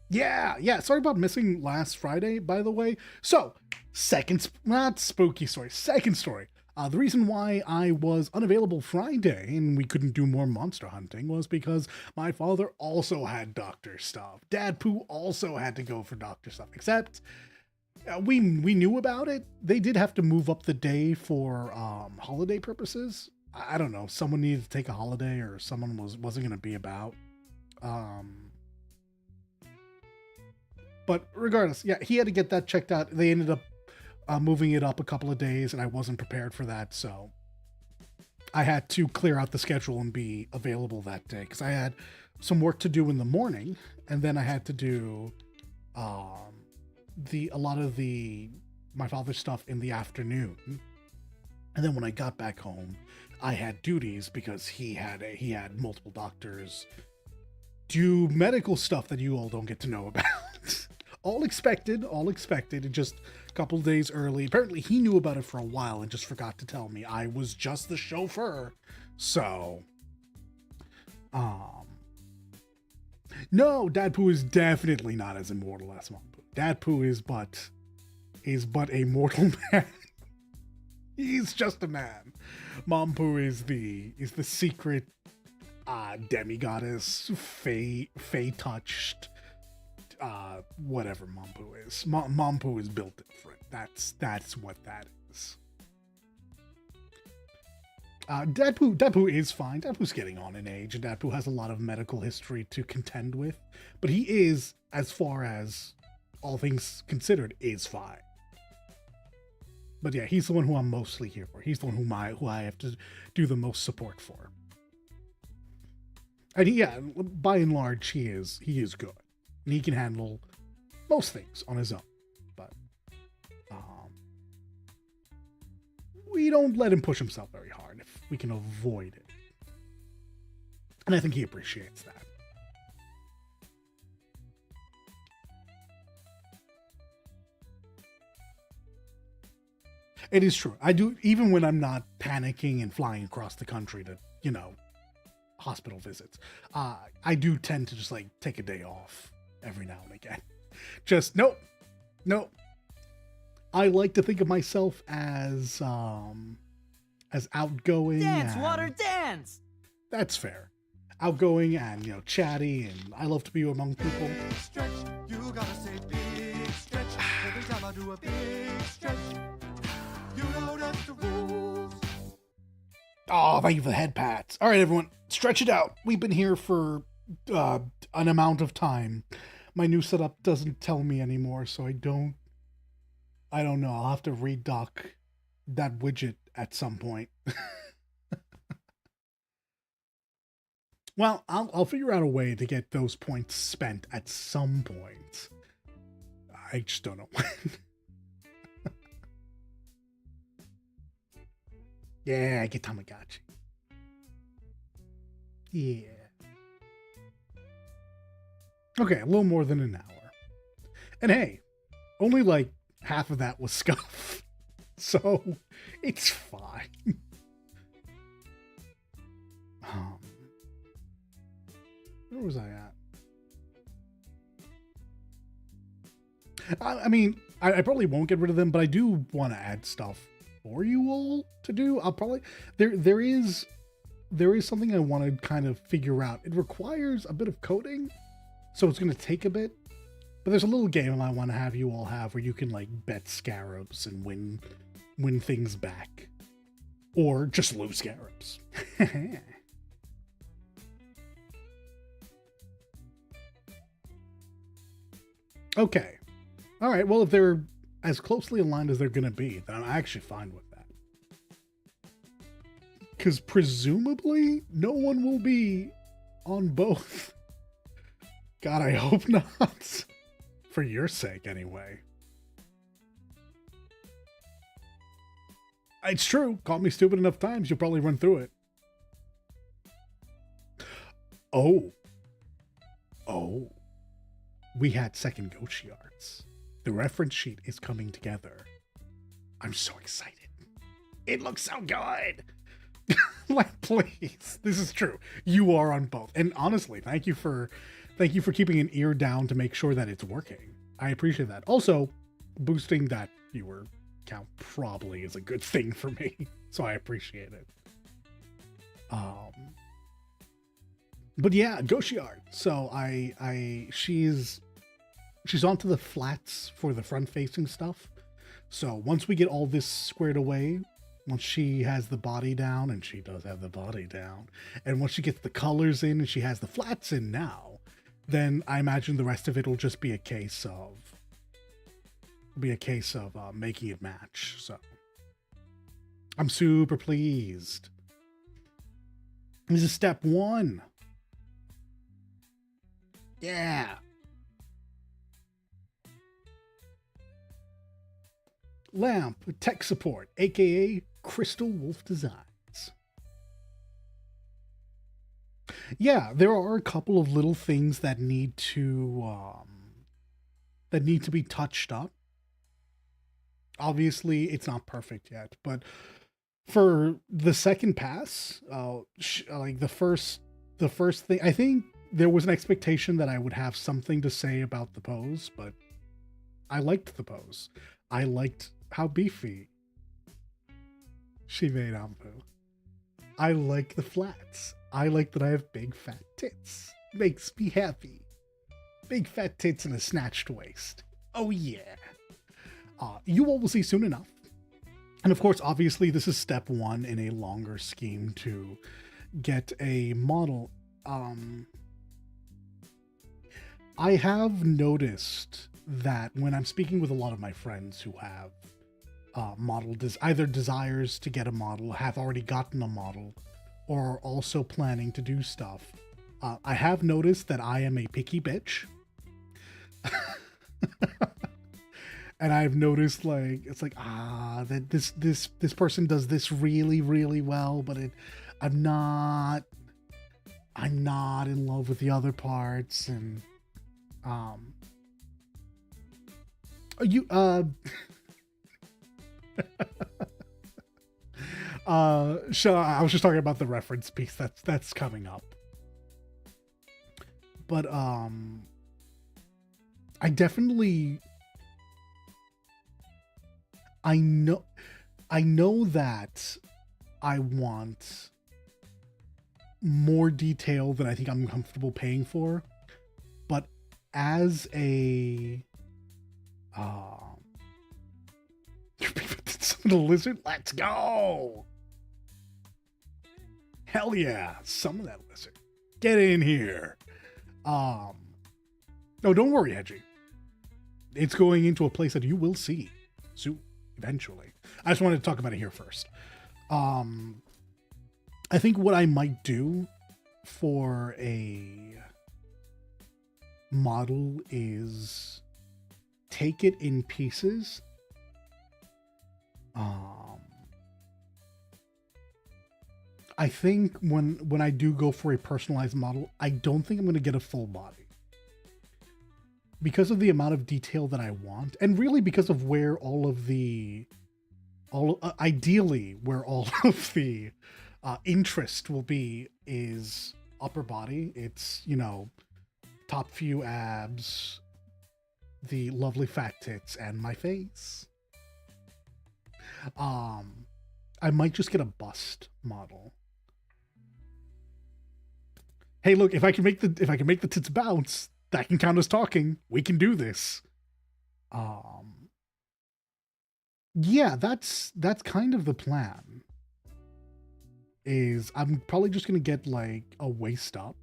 Speaker 1: Yeah, sorry about missing last Friday, by the way. So, second story. The reason why I was unavailable Friday and we couldn't do more monster hunting was because my father also had doctor stuff. Dad Pooh also had to go for doctor stuff, except we knew about it. They did have to move up the day for holiday purposes, I don't know, someone needed to take a holiday or someone wasn't going to be about. But regardless, yeah, he had to get that checked out. They ended up moving it up a couple of days, and I wasn't prepared for that, so I had to clear out the schedule and be available that day because I had some work to do in the morning, and then I had to do a lot of my father's stuff in the afternoon. And then when I got back home, I had duties because he had multiple doctors do medical stuff that you all don't get to know about. all expected. It just a couple of days early. Apparently he knew about it for a while and just forgot to tell me. I was just the chauffeur. So, no, Dad Pooh is definitely not as immortal as Mom Pooh. Dad Pooh is but a mortal man. He's just a man. Mom Pooh is the secret demigoddess, fey touched, whatever Mom Pooh is. Mom Pooh is built different. That's what that is. Dad Pooh is fine. Dad Pooh's getting on in age, and Dad Pooh has a lot of medical history to contend with. But he is, as far as all things considered, is fine. But yeah, he's the one who I'm mostly here for. He's the one who I have to do the most support for. And yeah, by and large, he is good. And he can handle most things on his own. But we don't let him push himself very hard if we can avoid it. And I think he appreciates that. It is true. I do, even when I'm not panicking and flying across the country to, hospital visits, I do tend to just take a day off every now and again. Just, nope. I like to think of myself as outgoing.
Speaker 3: Dance, water, dance!
Speaker 1: That's fair. Outgoing and, chatty, and I love to be among people.
Speaker 4: Stretch, you gotta say big stretch. Every time I do a big stretch, you know that's the rules.
Speaker 1: Oh, thank you for the head pats. All right, everyone, stretch it out. We've been here for an amount of time. My new setup doesn't tell me anymore, so I don't know. I'll have to redock that widget at some point. Well, I'll figure out a way to get those points spent at some point. I just don't know when. Yeah, I get Tamagotchi. Yeah. Okay, a little more than an hour. And hey, only half of that was scuff. So, it's fine. Where was I at? I mean, I probably won't get rid of them, but I do want to add stuff for you all to do. I'll probably there is something I want to kind of figure out. It requires a bit of coding, so it's going to take a bit. But there's a little game I want to have you all have where you can bet scarabs and win things back, or just lose scarabs. Okay. All right. Well, if they're as closely aligned as they're going to be, then I'm actually fine with that. Because presumably, no one will be on both. God, I hope not. For your sake, anyway. It's true. Call me stupid enough times, you'll probably run through it. Oh. We had second Goshi arts. The reference sheet is coming together. I'm so excited. It looks so good. Please. This is true. You are on both. And honestly, thank you for keeping an ear down to make sure that it's working. I appreciate that. Also, boosting that viewer count probably is a good thing for me. So I appreciate it. But yeah, Goshi art. So she's onto the flats for the front facing stuff. So once we get all this squared away, Once she has the body down, and she does have the body down, and once she gets the colors in and she has the flats in now, then I imagine the rest of it will just be a case of making it match. So I'm super pleased. This is step 1. Yeah. Lamp tech support, aka Crystal Wolf Designs. Yeah, there are a couple of little things that need to be touched up. Obviously, it's not perfect yet, but for the second pass, like the first thing, I think there was an expectation that I would have something to say about the pose, but I liked the pose. I liked how beefy she made Ampu. I like the flats. I like that I have big fat tits. Makes me happy. Big fat tits and a snatched waist. Oh yeah. You all will see soon enough. And of course, obviously, this is step 1 in a longer scheme to get a model. I have noticed that when I'm speaking with a lot of my friends who have either desires to get a model, have already gotten a model, or are also planning to do stuff, I have noticed that I am a picky bitch. And I've noticed, like, it's like, that this person does this really, really well, but I'm not in love with the other parts, and you so I was just talking about the reference piece that's coming up. But I definitely I know that I want more detail than I think I'm comfortable paying for, but as a the lizard, let's go. Hell yeah, some of that lizard. Get in here. No, don't worry, Hedgie. It's going into a place that you will see soon, eventually. I just wanted to talk about it here first. I think what I might do for a model is take it in pieces. I think when I do go for a personalized model, I don't think I'm going to get a full body. Because of the amount of detail that I want, and really because of where ideally where all of the interest will be is upper body. It's, top few abs, the lovely fat tits, and my face. I might just get a bust model. Hey, look, if I can make the tits bounce, that can count as talking. We can do this. Yeah, that's kind of the plan. Is I'm probably just gonna get like a waist up,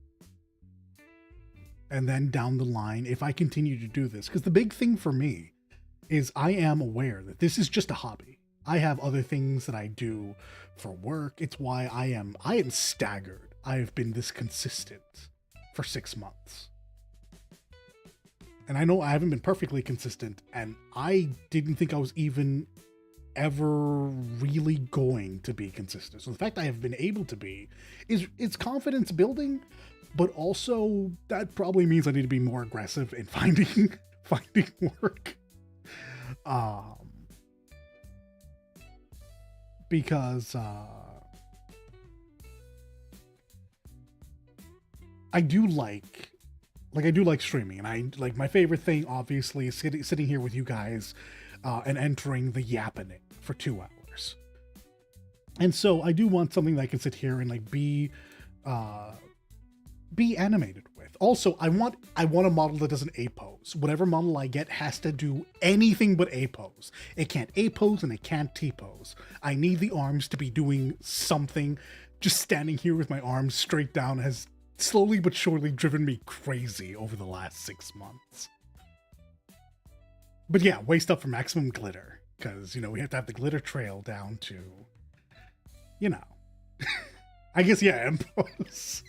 Speaker 1: and then down the line, if I continue to do this, because the big thing for me is I am aware that this is just a hobby. I have other things that I do for work. It's why I am staggered. I have been this consistent for 6 months. And I know I haven't been perfectly consistent, and I didn't think I was even ever really going to be consistent. So the fact I have been able to be it's confidence building, but also that probably means I need to be more aggressive in finding work. Because I do like streaming, and I like my favorite thing obviously is sitting here with you guys and entering the Yappening for 2 hours. And so I do want something that I can sit here and like be be animated with. Also, I want a model that doesn't A pose. Whatever model I get has to do anything but A pose. It can't A pose and it can't T pose. I need the arms to be doing something. Just standing here with my arms straight down has slowly but surely driven me crazy over the last 6 months. But yeah, waist up for maximum glitter, because, you know, we have to have the glitter trail down to, you know, I guess, yeah, M pose.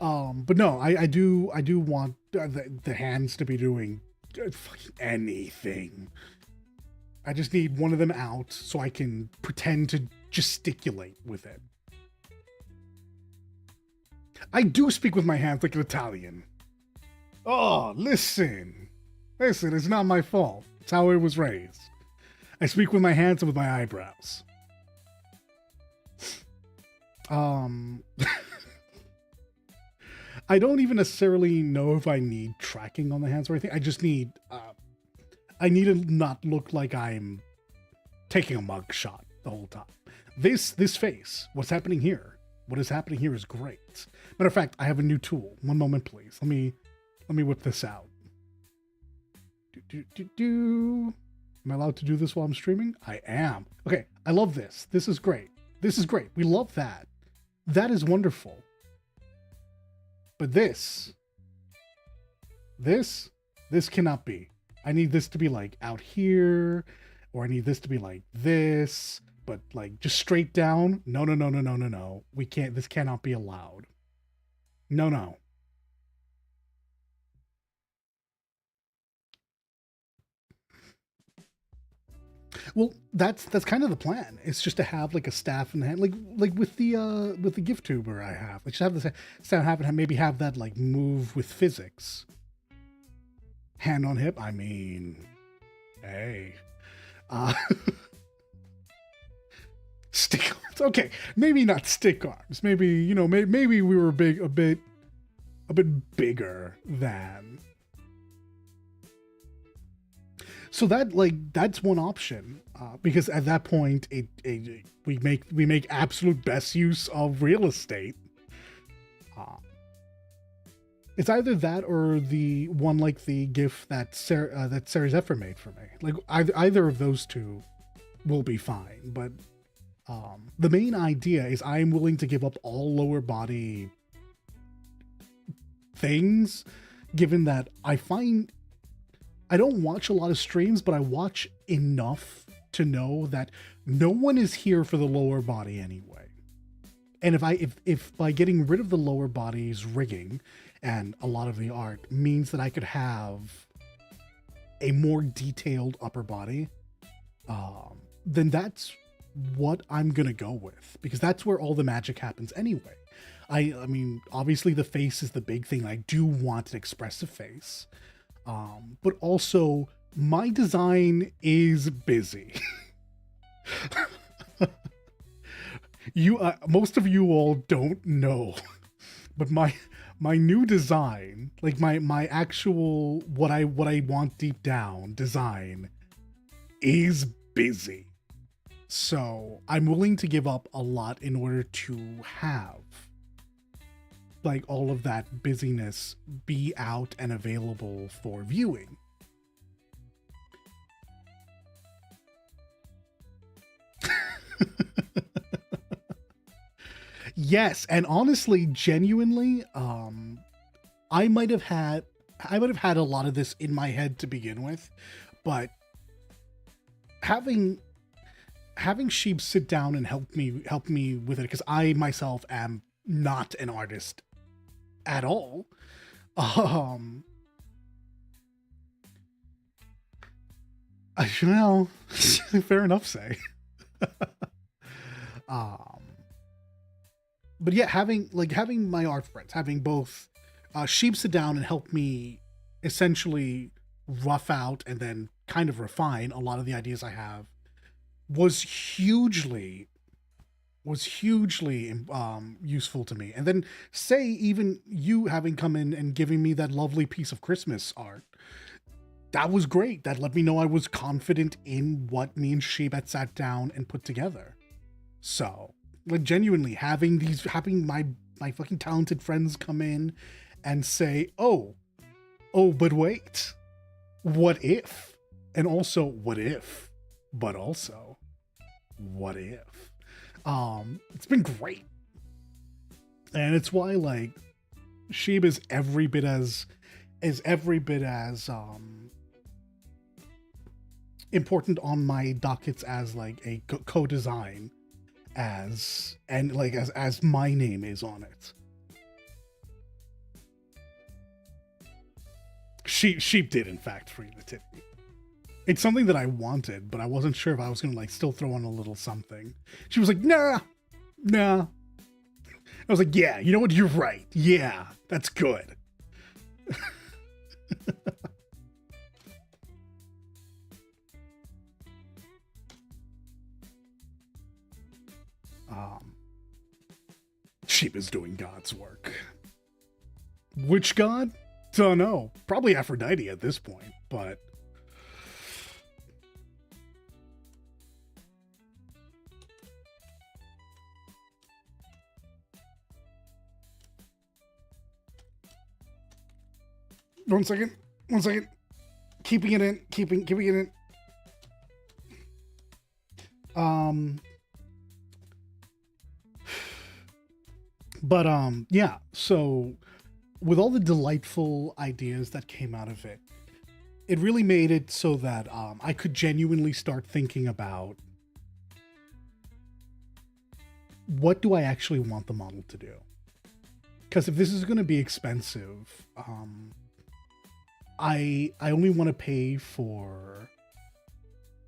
Speaker 1: But no, I do want the hands to be doing fucking anything. I just need one of them out so I can pretend to gesticulate with it. I do speak with my hands like an Italian. Oh, listen, it's not my fault. It's how I was raised. I speak with my hands and with my eyebrows. I don't even necessarily know if I need tracking on the hands or anything. I just need, I need to not look like I'm taking a mug shot the whole time. This face, what's happening here? What is happening here is great. Matter of fact, I have a new tool. One moment, please. Let me whip this out. Am I allowed to do this while I'm streaming? I am. Okay, I love this. This is great. This is great. We love that. That is wonderful. But this cannot be. I need this to be like out here, or I need this to be like this, but like just straight down. No. We can't, this cannot be allowed. No. Well, that's kind of the plan. It's just to have like a staff in the hand, like with the gift tuber I have. Like just have this staff have maybe have that like move with physics. Hand on hip. I mean, hey, stick arms. Okay, maybe not stick arms. Maybe, you know, maybe we were a bit bigger than. So that's one option, because at that point we make absolute best use of real estate. It's either that or the one like the GIF that Sarah Zephyr made for me. Like either of those two will be fine. But the main idea is I am willing to give up all lower body things, given that I don't watch a lot of streams, but I watch enough to know that no one is here for the lower body anyway. And if by getting rid of the lower body's rigging and a lot of the art means that I could have a more detailed upper body, then that's what I'm gonna go with, because that's where all the magic happens anyway. I mean, obviously the face is the big thing. I do want an expressive face. But also my design is busy. Most of you all don't know, but my new design, like my actual, what I want deep down design is busy. So I'm willing to give up a lot in order to have like all of that busyness be out and available for viewing. Yes, and honestly, genuinely, I might have had a lot of this in my head to begin with, but having Sheep sit down and help me with it, because I myself am not an artist at all. Well, fair enough, say. But yeah, having my art friends, having both Sheep sit down and help me essentially rough out and then kind of refine a lot of the ideas I have was hugely useful to me. And then say even you having come in and giving me that lovely piece of Christmas art, that was great. That let me know I was confident in what me and Sheep had sat down and put together. So like genuinely having my my fucking talented friends come in and say, oh, but wait, what if? And also, what if? But also, what if? It's been great. And it's why, like, Sheeb is every bit as important on my dockets as like a co-design as my name is on it. Sheep did in fact free the titty. It's something that I wanted, but I wasn't sure if I was gonna like still throw on a little something. She was like, nah. I was like, yeah, you know what? You're right. Yeah, that's good. Sheep is doing God's work. Which God? Don't know. Probably Aphrodite at this point, but... One second. Keeping it in. Yeah, so with all the delightful ideas that came out of it, it really made it so that I could genuinely start thinking about what do I actually want the model to do? Because if this is going to be expensive, I only want to pay for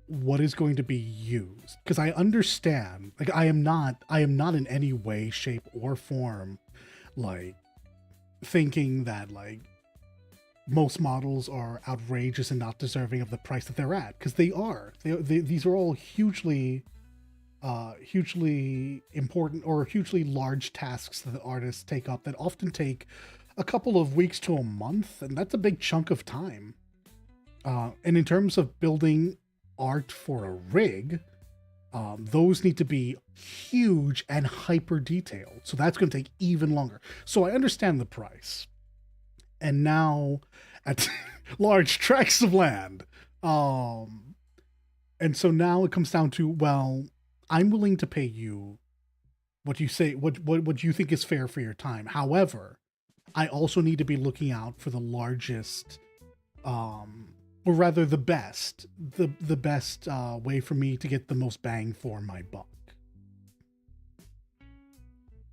Speaker 1: what is going to be used, because I understand, like, I am not in any way, shape, or form like thinking that like most models are outrageous and not deserving of the price that they're at, because they are. These are all hugely important or hugely large tasks that the artists take up that often take a couple of weeks to a month, and that's a big chunk of time. And in terms of building art for a rig, those need to be huge and hyper detailed, so that's going to take even longer. So I understand the price. And now at large tracts of land, and so now it comes down to, well, I'm willing to pay you what you say, what you think is fair for your time. However, I also need to be looking out for the largest, or rather the best way for me to get the most bang for my buck.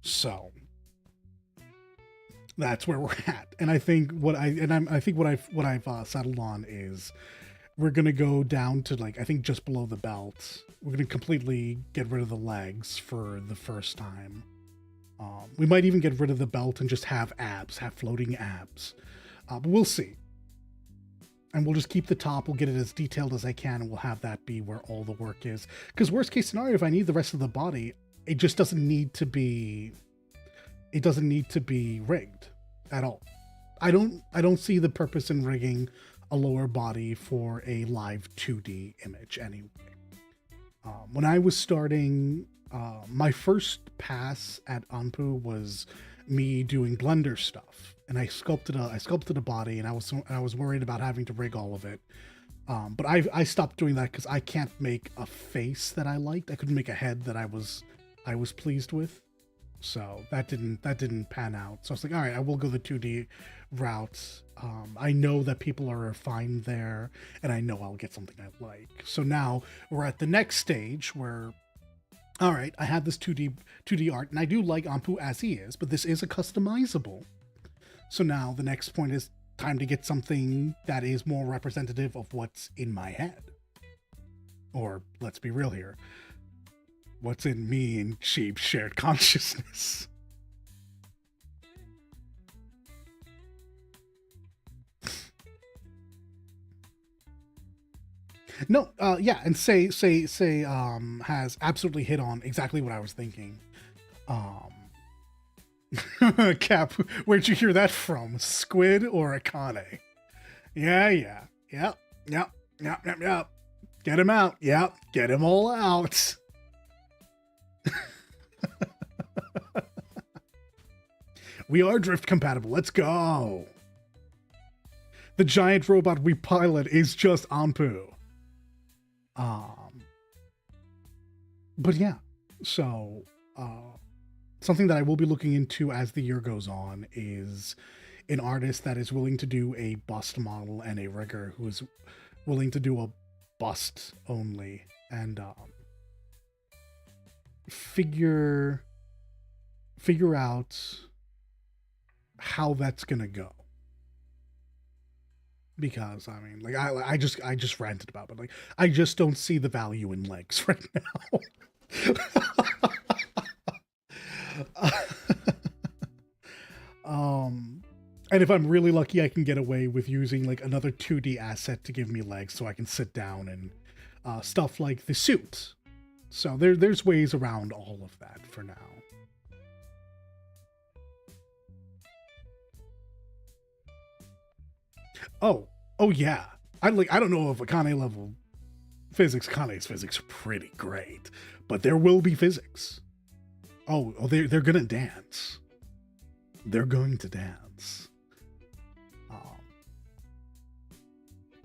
Speaker 1: So that's where we're at. And I think what I've settled on is we're gonna go down to, like, I think just below the belt. We're gonna completely get rid of the legs for the first time. We might even get rid of the belt and just have floating abs. But we'll see. And we'll just keep the top, we'll get it as detailed as I can, and we'll have that be where all the work is. Because worst case scenario, if I need the rest of the body, it just doesn't need to be rigged at all. I don't see the purpose in rigging a lower body for a live 2D image anyway. When I was starting, my first pass at Anpu was me doing Blender stuff. And I sculpted a body, and I was worried about having to rig all of it. But I stopped doing that because I can't make a face that I liked. I couldn't make a head that I was pleased with. So that didn't pan out. So I was like, all right, I will go the 2D route. I know that people are fine there, and I know I'll get something I like. So now we're at the next stage where, all right, I have this 2D art, and I do like Anpu as he is, but this is a customizable. So now the next point is time to get something that is more representative of what's in my head. Or let's be real here. What's in me and Sheep's shared consciousness. No, yeah, and say has absolutely hit on exactly what I was thinking. Cap, where'd you hear that from? Squid or Akane? Yeah. Yep. Get him out. Yep. Get him all out. We are drift compatible. Let's go. The giant robot we pilot is just Anpu. But yeah, so something that I will be looking into as the year goes on is an artist that is willing to do a bust model and a rigger who is willing to do a bust only and figure out how that's gonna go. Because I mean, like I just ranted about it, but like I just don't see the value in legs right now. And if I'm really lucky, I can get away with using like another 2D asset to give me legs so I can sit down and stuff like the suit. So there's ways around all of that for now. Oh yeah. I don't know if Akane level physics, Akane's physics are pretty great, but there will be physics. Oh, they're gonna dance. They're going to dance.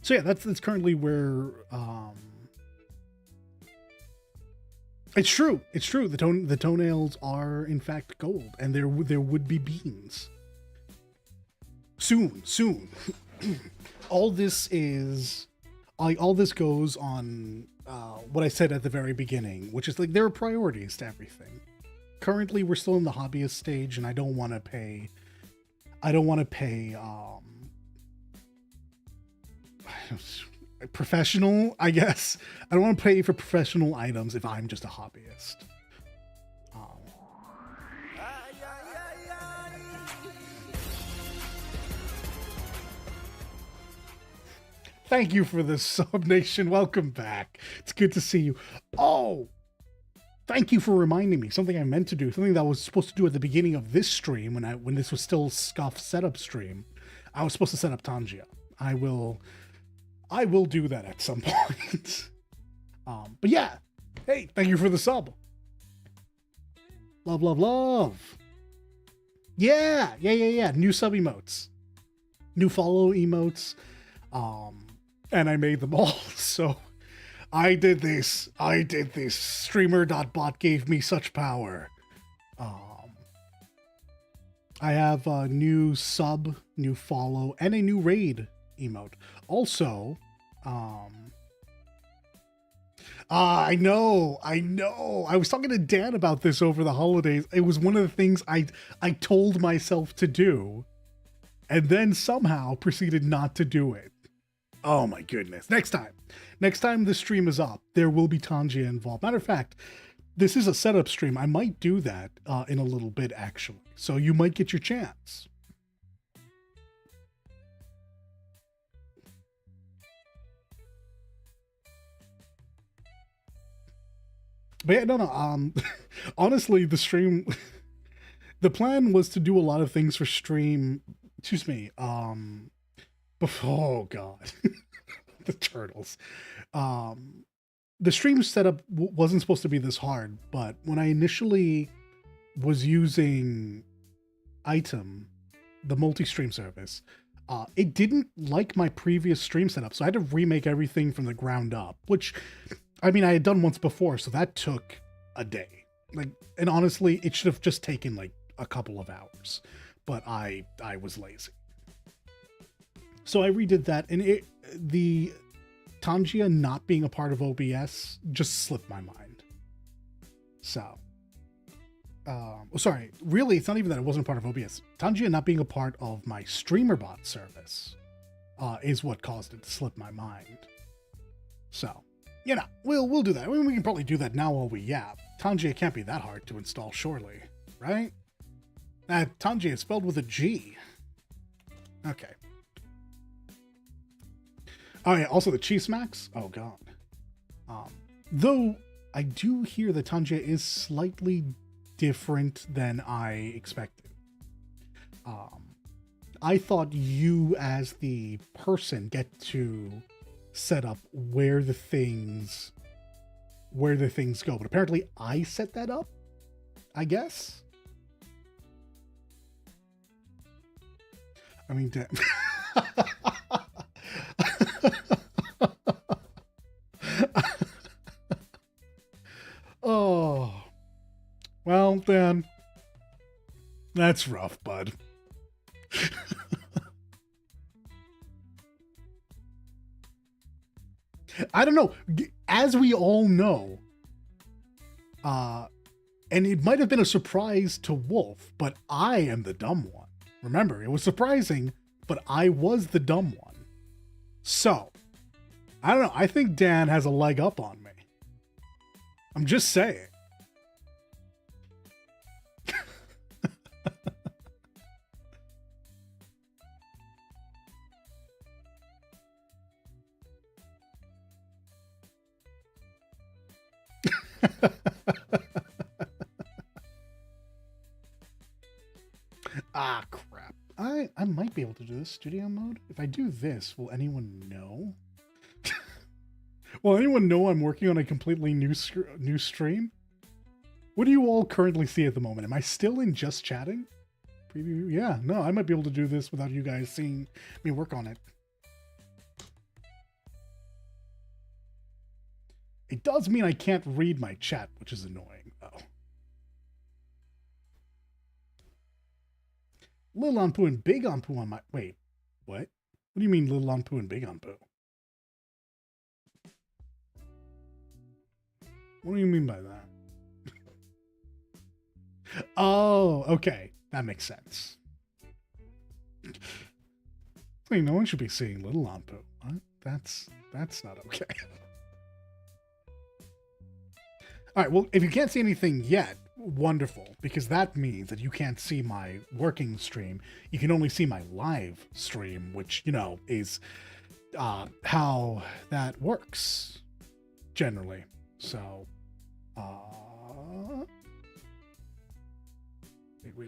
Speaker 1: So yeah, that's currently where it's true. It's true. The toenails are in fact gold, and there would be beans. Soon. All this goes on what I said at the very beginning, which is like there are priorities to everything. Currently, we're still in the hobbyist stage, and I don't want to pay professional, I guess. I don't want to pay for professional items if I'm just a hobbyist. Thank you for the sub, Nation. Welcome back. It's good to see you. Oh, thank you for reminding me. Something I meant to do. Something that I was supposed to do at the beginning of this stream when this was still Scuff setup stream. I was supposed to set up Tangia. I will do that at some point. But yeah. Hey, thank you for the sub. Love. Yeah. New sub emotes. New follow emotes. And I made them all, so I did this. Streamer.bot gave me such power. I have a new sub, new follow, and a new raid emote. Also, I know. I was talking to Dan about this over the holidays. It was one of the things I told myself to do, and then somehow proceeded not to do it. Oh my goodness. Next time the stream is up, there will be Tangia involved. Matter of fact, this is a setup stream. I might do that in a little bit, actually. So you might get your chance. But yeah, no. Honestly, the stream, the plan was to do a lot of things for stream. Excuse me. Oh god, the turtles. The stream setup wasn't supposed to be this hard, but when I initially was using Item, the multi-stream service, it didn't like my previous stream setup, so I had to remake everything from the ground up, which, I mean, I had done once before, so that took a day. And honestly, it should have just taken like a couple of hours, but I was lazy. So I redid that, and the Tangia not being a part of OBS just slipped my mind. So, sorry, really, it's not even that it wasn't part of OBS. Tangia not being a part of my StreamerBot service is what caused it to slip my mind. So, you know, we'll do that. I mean, we can probably do that now while we yap. Tangia can't be that hard to install, surely, right? Tangia is spelled with a G. Okay. Oh yeah, also the Cheese Smacks. Oh god. Though I do hear that Tangia is slightly different than I expected. I thought you as the person get to set up where the things go, but apparently I set that up, I guess. I mean, oh, well, Dan, that's rough, bud. I don't know. As we all know, and it might have been a surprise to Wolf, but I am the dumb one. Remember, it was surprising, but I was the dumb one. So, I don't know. I think Dan has a leg up on me. I'm just saying. Ah, crap. I might be able to do this studio mode. If I do this, will anyone know? Will anyone know I'm working on a completely new stream? What do you all currently see at the moment? Am I still in just chatting? Preview? Yeah, no, I might be able to do this without you guys seeing me work on it. It does mean I can't read my chat, which is annoying, though. Little Anpu and Big Anpu on my... Wait, what? What do you mean Little Anpu and Big Anpu? What do you mean by that? Oh, okay. That makes sense. Wait, no one should be seeing Little Anpu. What? That's not okay. All right, well, if you can't see anything yet, wonderful, because that means that you can't see my working stream. You can only see my live stream, which, you know, is how that works generally. So,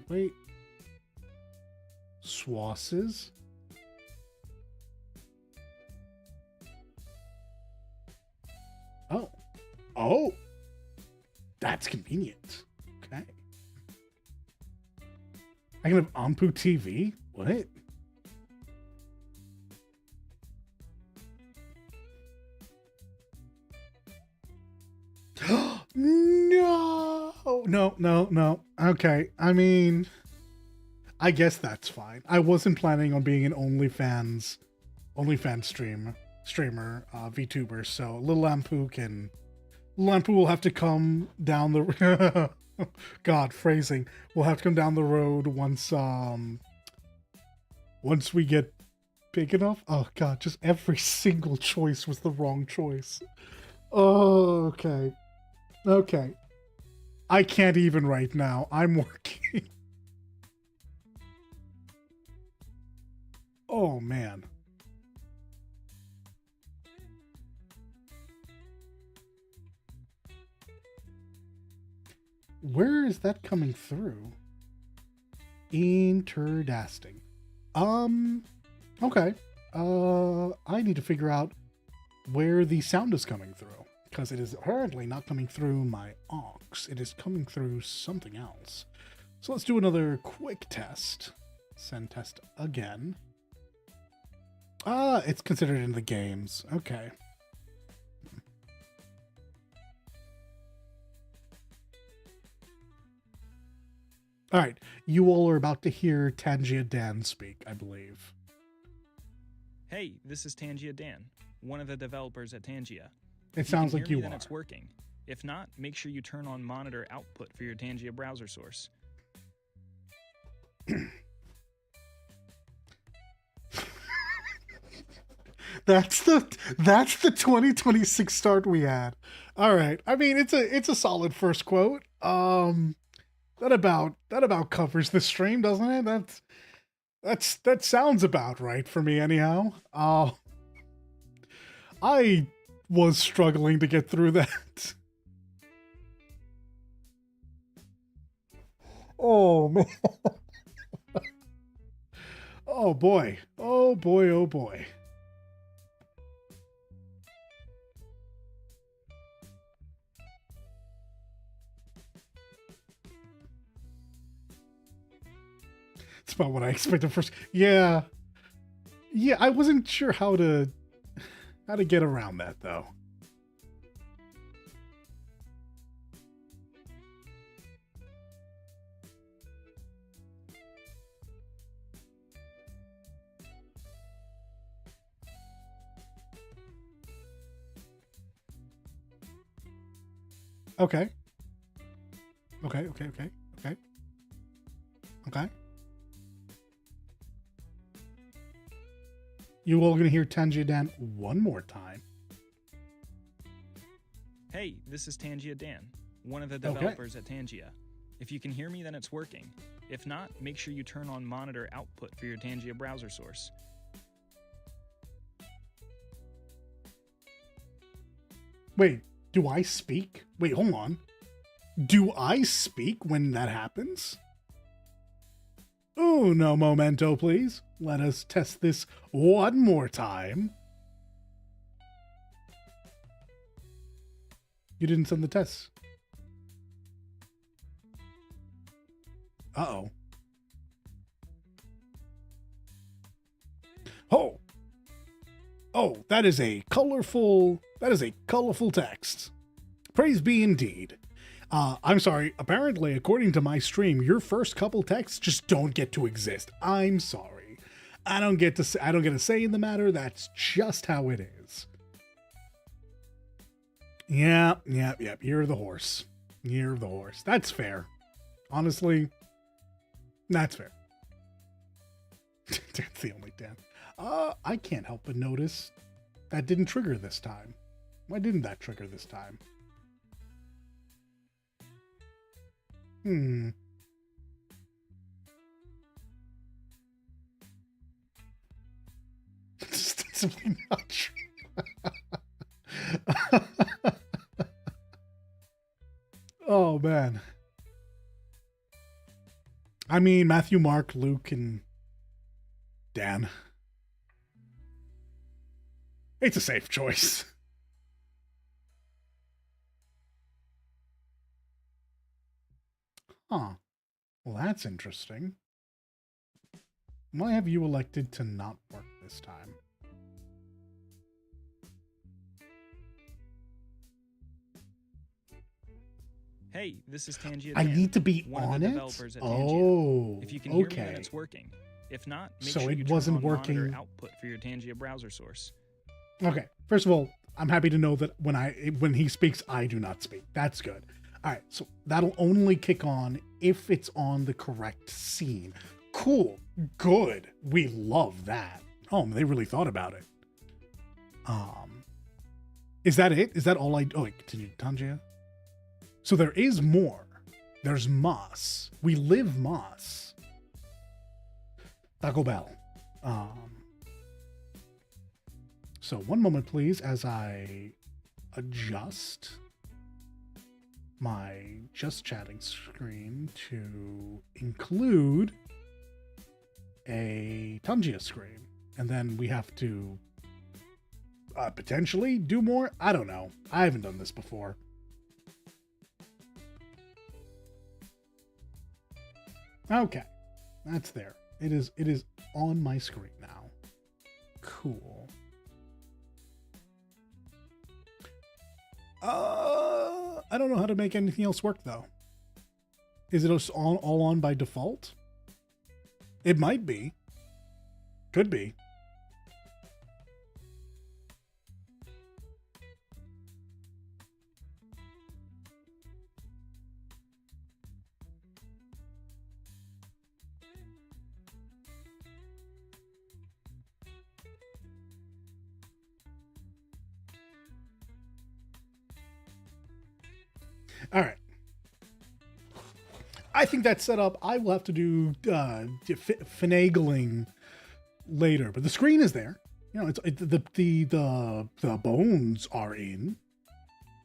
Speaker 1: wait. Swasses. Oh. That's convenient. Okay. I can have Anpu TV? What? No. Okay. I mean, I guess that's fine. I wasn't planning on being an OnlyFans streamer, VTuber, so Little Anpu will have to come down the God, phrasing. We'll have to come down the road once we get big enough. Oh God, just every single choice was the wrong choice. Oh, okay. I can't even right now. I'm working. Oh man. Where is that coming through? Interdasting. Okay. I need to figure out where the sound is coming through, because it is apparently not coming through my aux. It is coming through something else. So let's do another quick test. Send test again. Ah, it's considered in the games. Okay. All right, you all are about to hear Tangia Dan speak, I believe.
Speaker 3: Hey, this is Tangia Dan, one of the developers at Tangia.
Speaker 1: It sounds like you are.
Speaker 3: Then it's working. If not, make sure you turn on monitor output for your Tangia browser source.
Speaker 1: That's the 2026 start we had. All right. I mean, it's a solid first quote. That about covers the stream, doesn't it? That sounds about right for me anyhow. I was struggling to get through that. Oh man. Oh boy. Oh boy. It's about what I expected first. Yeah. Yeah, I wasn't sure how to get around that though. Okay. Okay, okay, okay, okay. Okay. You all gonna hear Tangia Dan one more time.
Speaker 3: Hey, this is Tangia Dan, one of the developers at Tangia. If you can hear me, then it's working. If not, make sure you turn on monitor output for your Tangia browser source.
Speaker 1: Wait, do I speak? Wait, hold on. Do I speak when that happens? Uno momento, please. Let us test this one more time. You didn't send the test. Uh-oh. Oh. Oh, that is a colorful text. Praise be indeed. I'm sorry. Apparently, according to my stream, your first couple texts just don't get to exist. I'm sorry. I don't get a say in the matter. That's just how it is. Yeah. You're the horse. You're the horse. That's fair. Honestly, that's fair. That's the only Dan. I can't help but notice that didn't trigger this time. Why didn't that trigger this time? It's simply not true. Oh, man. I mean, Matthew, Mark, Luke, and Dan. It's a safe choice. Huh. Well, that's interesting. Why have you elected to not work this time?
Speaker 3: Hey, this is Tangia
Speaker 1: I
Speaker 3: Dan,
Speaker 1: need to be
Speaker 3: one
Speaker 1: on
Speaker 3: of the
Speaker 1: it?
Speaker 3: developers at Tangia.
Speaker 1: Oh,
Speaker 3: If you can hear me,
Speaker 1: okay.
Speaker 3: then it's working. If not, make
Speaker 1: So
Speaker 3: sure
Speaker 1: it
Speaker 3: you turn
Speaker 1: wasn't
Speaker 3: on
Speaker 1: working.
Speaker 3: monitor output for your Tangia browser source.
Speaker 1: Okay. First of all, I'm happy to know that when he speaks, I do not speak. That's good. All right. So that'll only kick on if it's on the correct scene. Cool. Good. We love that. Oh, they really thought about it. Is that it? Is that all I... Oh, wait, continue, Tangia. So there is more. There's Moss. We live Moss. Taco Bell. So one moment, please, as I adjust my just chatting screen to include a Tangia screen. And then we have to potentially do more. I don't know. I haven't done this before. Okay, that's there. It is on my screen now. Cool. I don't know how to make anything else work though. Is it all on by default? It might be. Could be. All right. I think that's set up. I will have to do finagling later, but the screen is there. You know, the bones are in.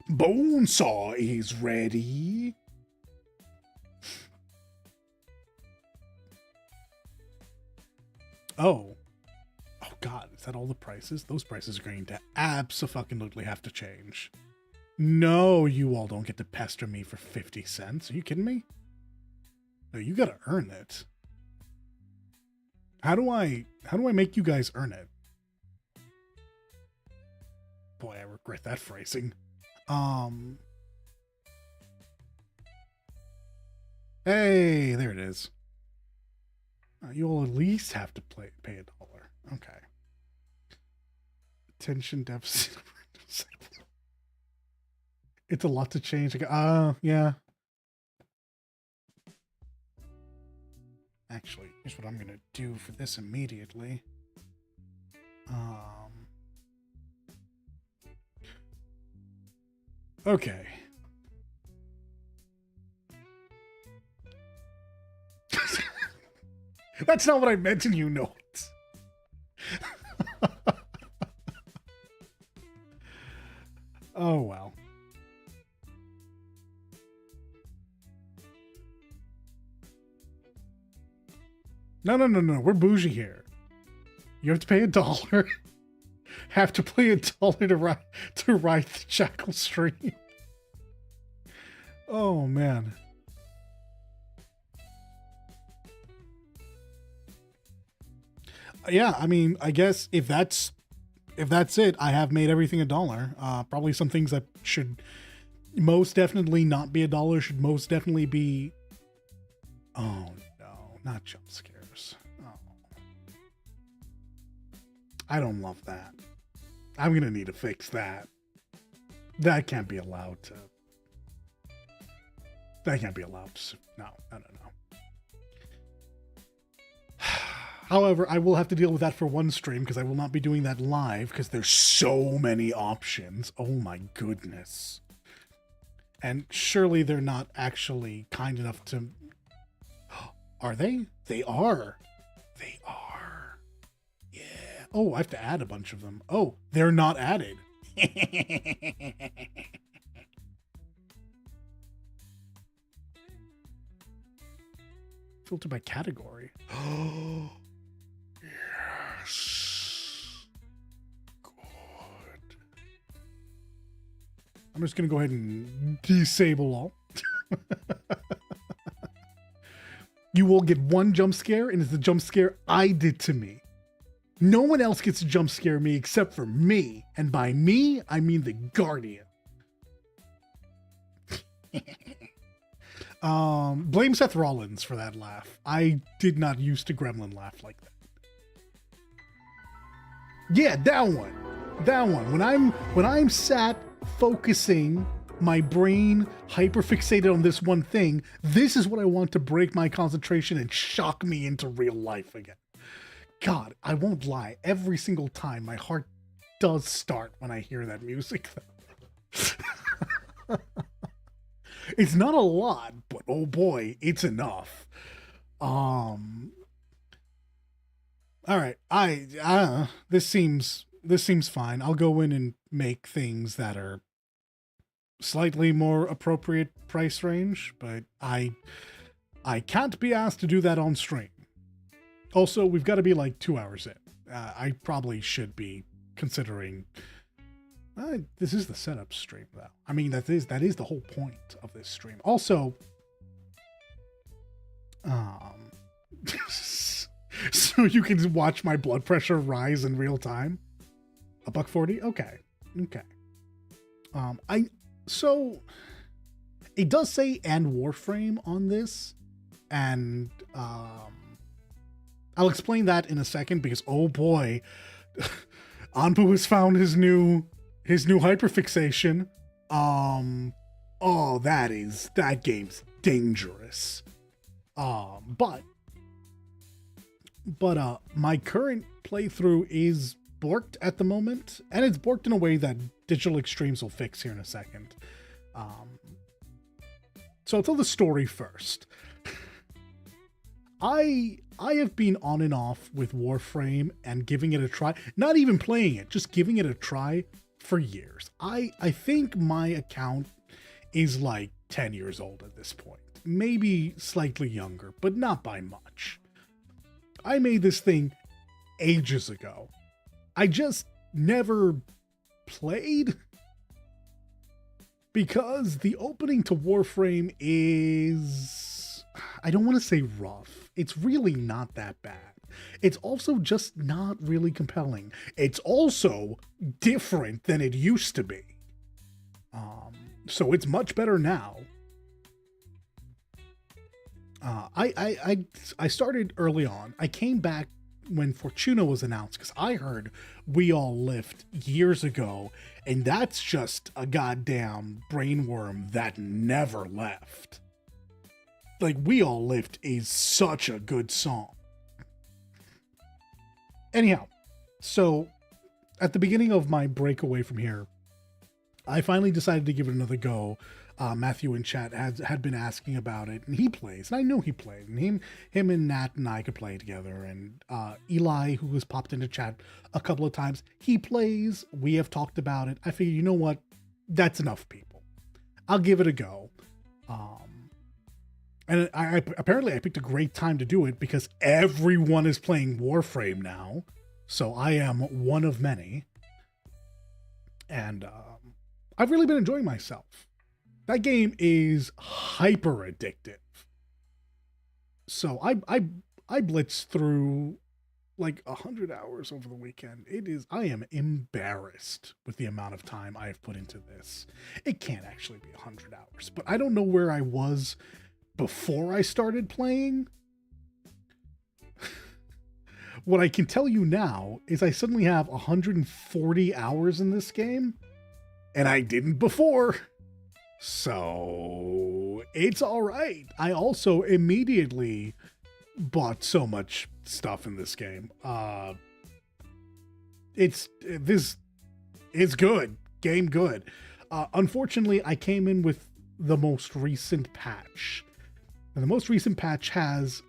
Speaker 1: Bone saw is ready. Oh God, is that all the prices? Those prices are going to abso-fucking-lutely have to change. No, you all don't get to pester me for 50 cents. Are you kidding me? No, you gotta earn it. How do I make you guys earn it? Boy, I regret that phrasing. Hey, there it is. You'll at least have to pay $1. Okay. Attention deficit. It's a lot to change. Yeah. Actually, here's what I'm gonna do for this immediately. Okay. That's not what I meant in you notes. Oh, well. No. We're bougie here. You have to pay $1. Have to pay $1 to ride the Jackal stream. Oh, man. Yeah, I mean, I guess if that's it, I have made everything $1. Probably some things that should most definitely not be $1 should most definitely be. Oh no, not jump scares. Oh, I don't love that. I'm gonna need to fix that. That can't be allowed to. That can't be allowed to. No. However, I will have to deal with that for one stream because I will not be doing that live because there's so many options. Oh my goodness. And surely they're not actually kind enough to... Are they? They are. They are. Yeah. Oh, I have to add a bunch of them. Oh, they're not added. Filter by category. Oh. Yes. Good. I'm just going to go ahead and disable all. You will get one jump scare, and it's the jump scare I did to me. No one else gets to jump scare me except for me. And by me, I mean the Guardian. Blame Seth Rollins for that laugh. I did not used to gremlin laugh like that. Yeah, that one. That one. When I'm sat focusing my brain hyperfixated on this one thing, this is what I want to break my concentration and shock me into real life again. God, I won't lie. Every single time my heart does start when I hear that music. It's not a lot, but oh boy, it's enough. All right, this seems fine. I'll go in and make things that are slightly more appropriate price range, but I can't be asked to do that on stream. Also, we've got to be like 2 hours in. I probably should be considering. This is the setup stream, though. I mean, that is the whole point of this stream. Also, so you can watch my blood pressure rise in real time. $140? Okay. So it does say "and Warframe" on this, and I'll explain that in a second because oh boy, Anpu has found his new hyperfixation. Oh, that game's dangerous. But my current playthrough is borked at the moment, and it's borked in a way that Digital Extremes will fix here in a second. So I'll tell the story first. I have been on and off with Warframe and giving it a try. Not even playing it, just giving it a try for years. I think my account is like 10 years old at this point. Maybe slightly younger, but not by much. I made this thing ages ago. I just never played because the opening to Warframe is I don't want to say rough. It's really not that bad. It's also just not really compelling. It's also different than it used to be. So it's much better now. I started early on. I came back when Fortuna was announced because I heard We All Lift years ago, and that's just a goddamn brainworm that never left. Like, We All Lift is such a good song. Anyhow, so at the beginning of my break away from here, I finally decided to give it another go. Matthew in chat had been asking about it, and he plays, and I know he played, and him and Nat and I could play together, and Eli, who has popped into chat a couple of times, he plays. We have talked about it. I figured, you know what, that's enough people. I'll give it a go. And I apparently picked a great time to do it because everyone is playing Warframe now, so I am one of many, and I've really been enjoying myself. That game is hyper addictive. So I blitzed through like 100 hours over the weekend. I am embarrassed with the amount of time I have put into this. It can't actually be 100 hours, but I don't know where I was before I started playing. What I can tell you now is I suddenly have 140 hours in this game, and I didn't before. So it's all right. I also immediately bought so much stuff in this game. It's good. Game good. Unfortunately, I came in with the most recent patch. And the most recent patch has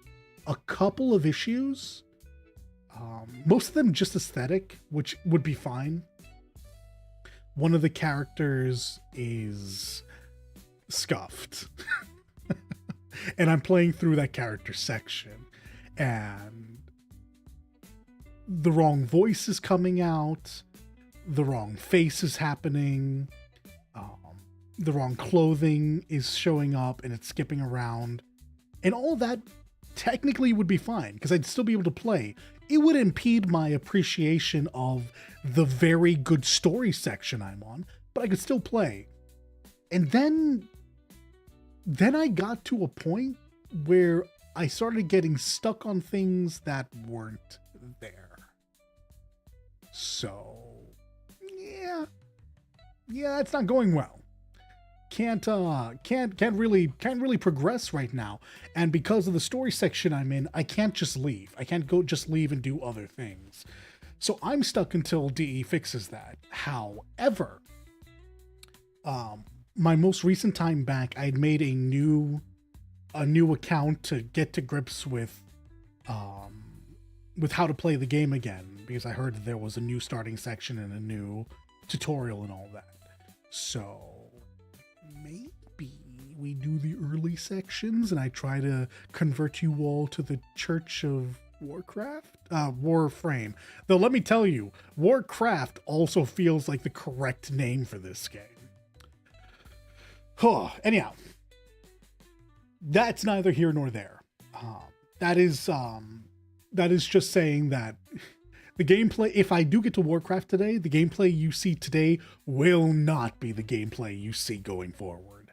Speaker 1: a couple of issues. Most of them just aesthetic, which would be fine. One of the characters is scuffed. And I'm playing through that character section, and the wrong voice is coming out, the wrong face is happening, the wrong clothing is showing up and it's skipping around, and all that technically would be fine because I'd still be able to play. It would impede my appreciation of the very good story section I'm on, but I could still play. And then I got to a point where I started getting stuck on things that weren't there. So, yeah, it's not going well. Can't really progress right now. And because of the story section I'm in, I can't just leave. I can't just leave and do other things. So I'm stuck until DE fixes that. However, my most recent time back, I'd made a new account to get to grips with how to play the game again, because I heard that there was a new starting section and a new tutorial and all that. So maybe we do the early sections and I try to convert you all to the Church of Warframe. Though let me tell you, Warcraft also feels like the correct name for this game. Anyhow, that's neither here nor there. That is just saying that the gameplay, if I do get to Warcraft today, the gameplay you see today will not be the gameplay you see going forward.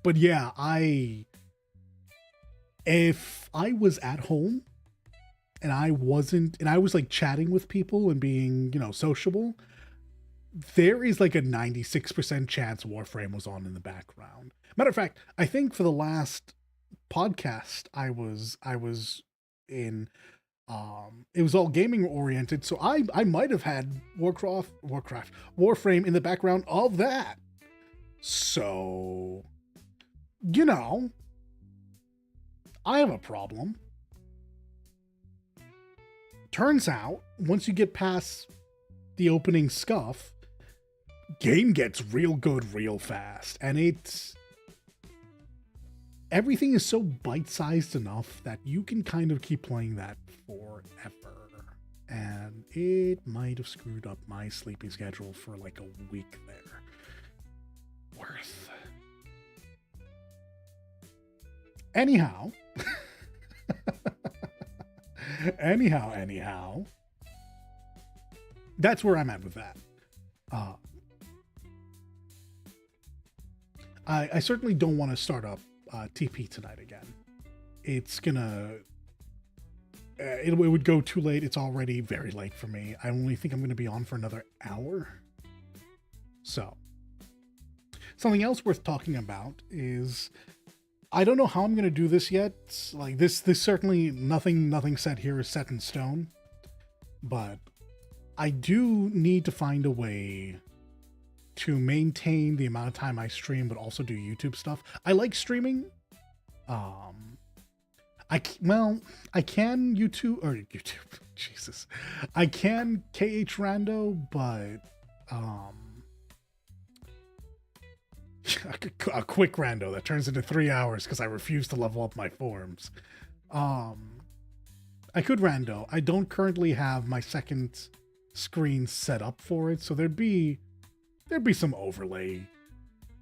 Speaker 1: But yeah, if I was at home and I was like chatting with people and being, sociable, there is like a 96% chance Warframe was on in the background. Matter of fact, I think for the last podcast I was in, it was all gaming oriented, so I might have had Warframe in the background of that. So, I have a problem. Turns out, once you get past the opening scuff, game gets real good real fast, and everything is so bite-sized enough that you can kind of keep playing that forever. And it might have screwed up my sleeping schedule for like a week there. Anyhow, anyhow, that's where I'm at with that. I certainly don't want to start up TP tonight again. It's gonna, it would go too late. It's already very late for me. I only think I'm going to be on for another hour. So, something else worth talking about is, I don't know how I'm going to do this yet. Like this certainly nothing said here is set in stone, but I do need to find a way to maintain the amount of time I stream, but also do YouTube stuff. I like streaming. I can YouTube, Jesus. I can KH Rando, but a quick rando that turns into 3 hours because I refuse to level up my forms. I could rando. I don't currently have my second screen set up for it, so there'd be some overlay,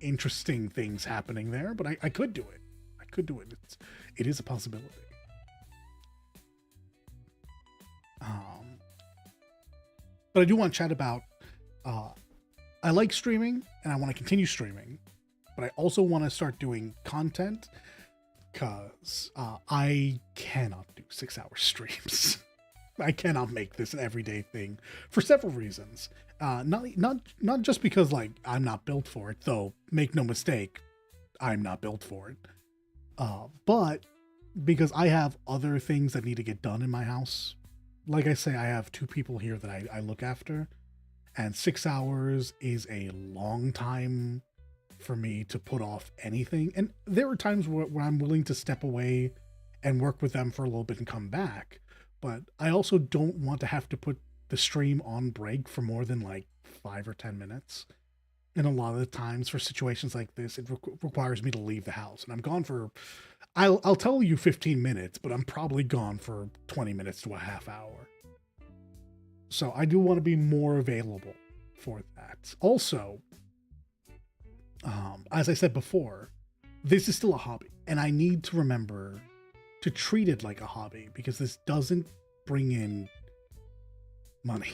Speaker 1: interesting things happening there, but I could do it. I could do it. It is a possibility. But I do want to chat about, I like streaming and I want to continue streaming, but I also want to start doing content because I cannot do 6-hour streams. I cannot make this an everyday thing for several reasons. Not just because like I'm not built for it, though make no mistake, I'm not built for it. But because I have other things that need to get done in my house. Like I say, I have 2 people here that I look after, and 6 hours is a long time for me to put off anything. And there are times where I'm willing to step away and work with them for a little bit and come back. But I also don't want to have to put the stream on break for more than like 5 or 10 minutes. And a lot of the times for situations like this, it requires me to leave the house. And I'm gone for, I'll tell you 15 minutes, but I'm probably gone for 20 minutes to a half hour. So I do want to be more available for that. Also, as I said before, this is still a hobby. And I need to remember to treat it like a hobby because this doesn't bring in money.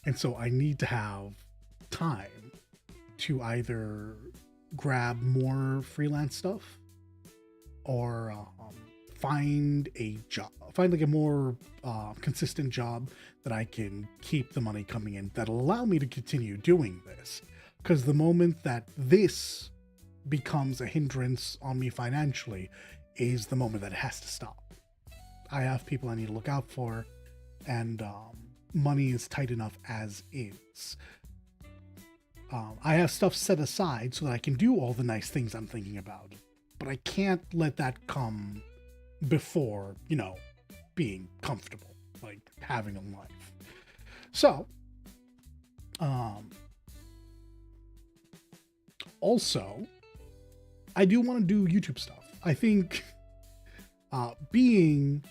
Speaker 1: And so I need to have time to either grab more freelance stuff or find a job, find like a more consistent job that I can keep the money coming in that'll allow me to continue doing this. Because the moment that this becomes a hindrance on me financially is the moment that it has to stop. I have people I need to look out for, and money is tight enough as is. I have stuff set aside so that I can do all the nice things I'm thinking about, but I can't let that come before, being comfortable, like having a life. So, also, I do want to do YouTube stuff. I think being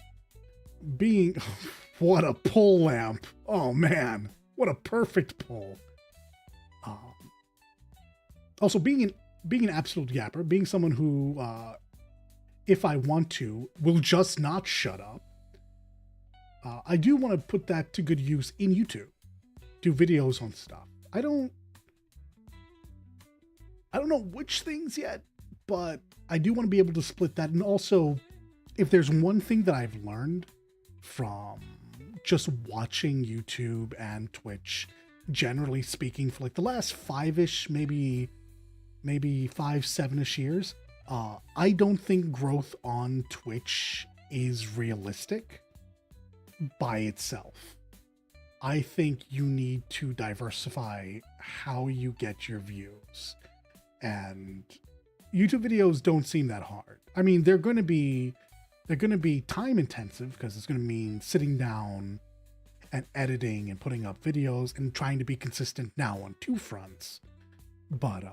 Speaker 1: what a pull lamp. Oh man, what a perfect pull. Also being an absolute yapper, being someone who, if I want to, will just not shut up. I do want to put that to good use in YouTube. Do videos on stuff. I don't know which things yet, but I do want to be able to split that. And also, if there's one thing that I've learned from just watching YouTube and Twitch, generally speaking, for like the last 5-ish, maybe 5-7-ish years, I don't think growth on Twitch is realistic by itself. I think you need to diversify how you get your views. And YouTube videos don't seem that hard. I mean, they're going to be time intensive because it's going to mean sitting down and editing and putting up videos and trying to be consistent now on 2 fronts. But,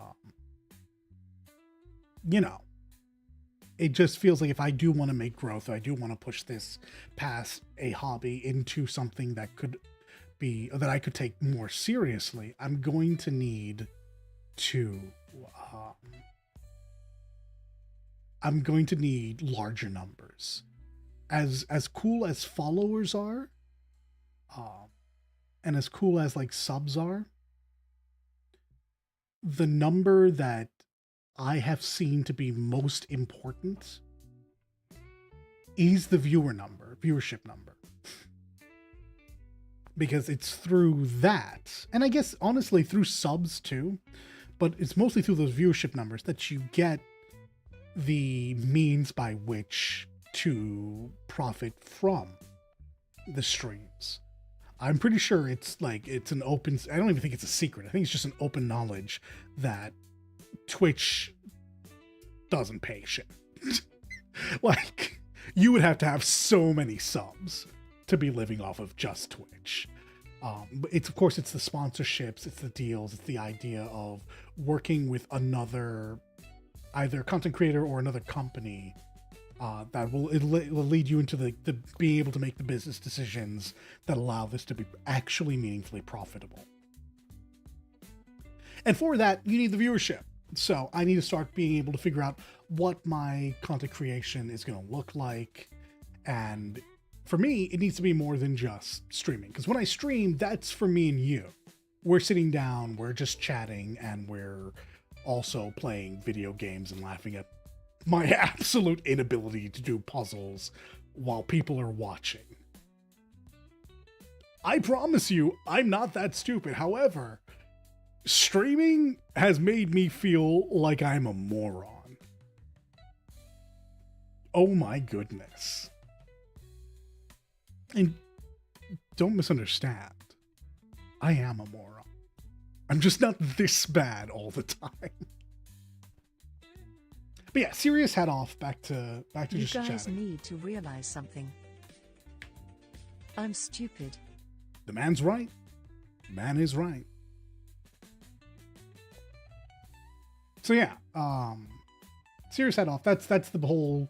Speaker 1: it just feels like if I do want to make growth, I do want to push this past a hobby into something that I could take more seriously, I'm going to need to I'm going to need larger numbers. As cool as followers are, and as cool as like subs are, the number that I have seen to be most important is the viewership number. Because it's through that, and I guess honestly through subs too, but it's mostly through those viewership numbers that you get the means by which to profit from the streams. I'm pretty sure it's an open, I don't even think it's a secret. I think it's just an open knowledge that Twitch doesn't pay shit. Like, you would have to have so many subs to be living off of just Twitch. But it's, of course, it's the sponsorships, it's the deals, it's the idea of working with another, either content creator or another company that will lead you into the being able to make the business decisions that allow this to be actually meaningfully profitable. And for that, you need the viewership. So I need to start being able to figure out what my content creation is going to look like. And for me, it needs to be more than just streaming. Because when I stream, that's for me and you. We're sitting down, we're just chatting, and we're also playing video games and laughing at my absolute inability to do puzzles while people are watching. I promise you, I'm not that stupid. However, streaming has made me feel like I'm a moron. Oh my goodness. And don't misunderstand. I am a moron. I'm just not this bad all the time. But yeah, serious hat off, back to
Speaker 2: You
Speaker 1: just
Speaker 2: guys
Speaker 1: chatting.
Speaker 2: need to realize something. I'm stupid.
Speaker 1: The man's right. The man is right. So yeah, serious hat off. That's the whole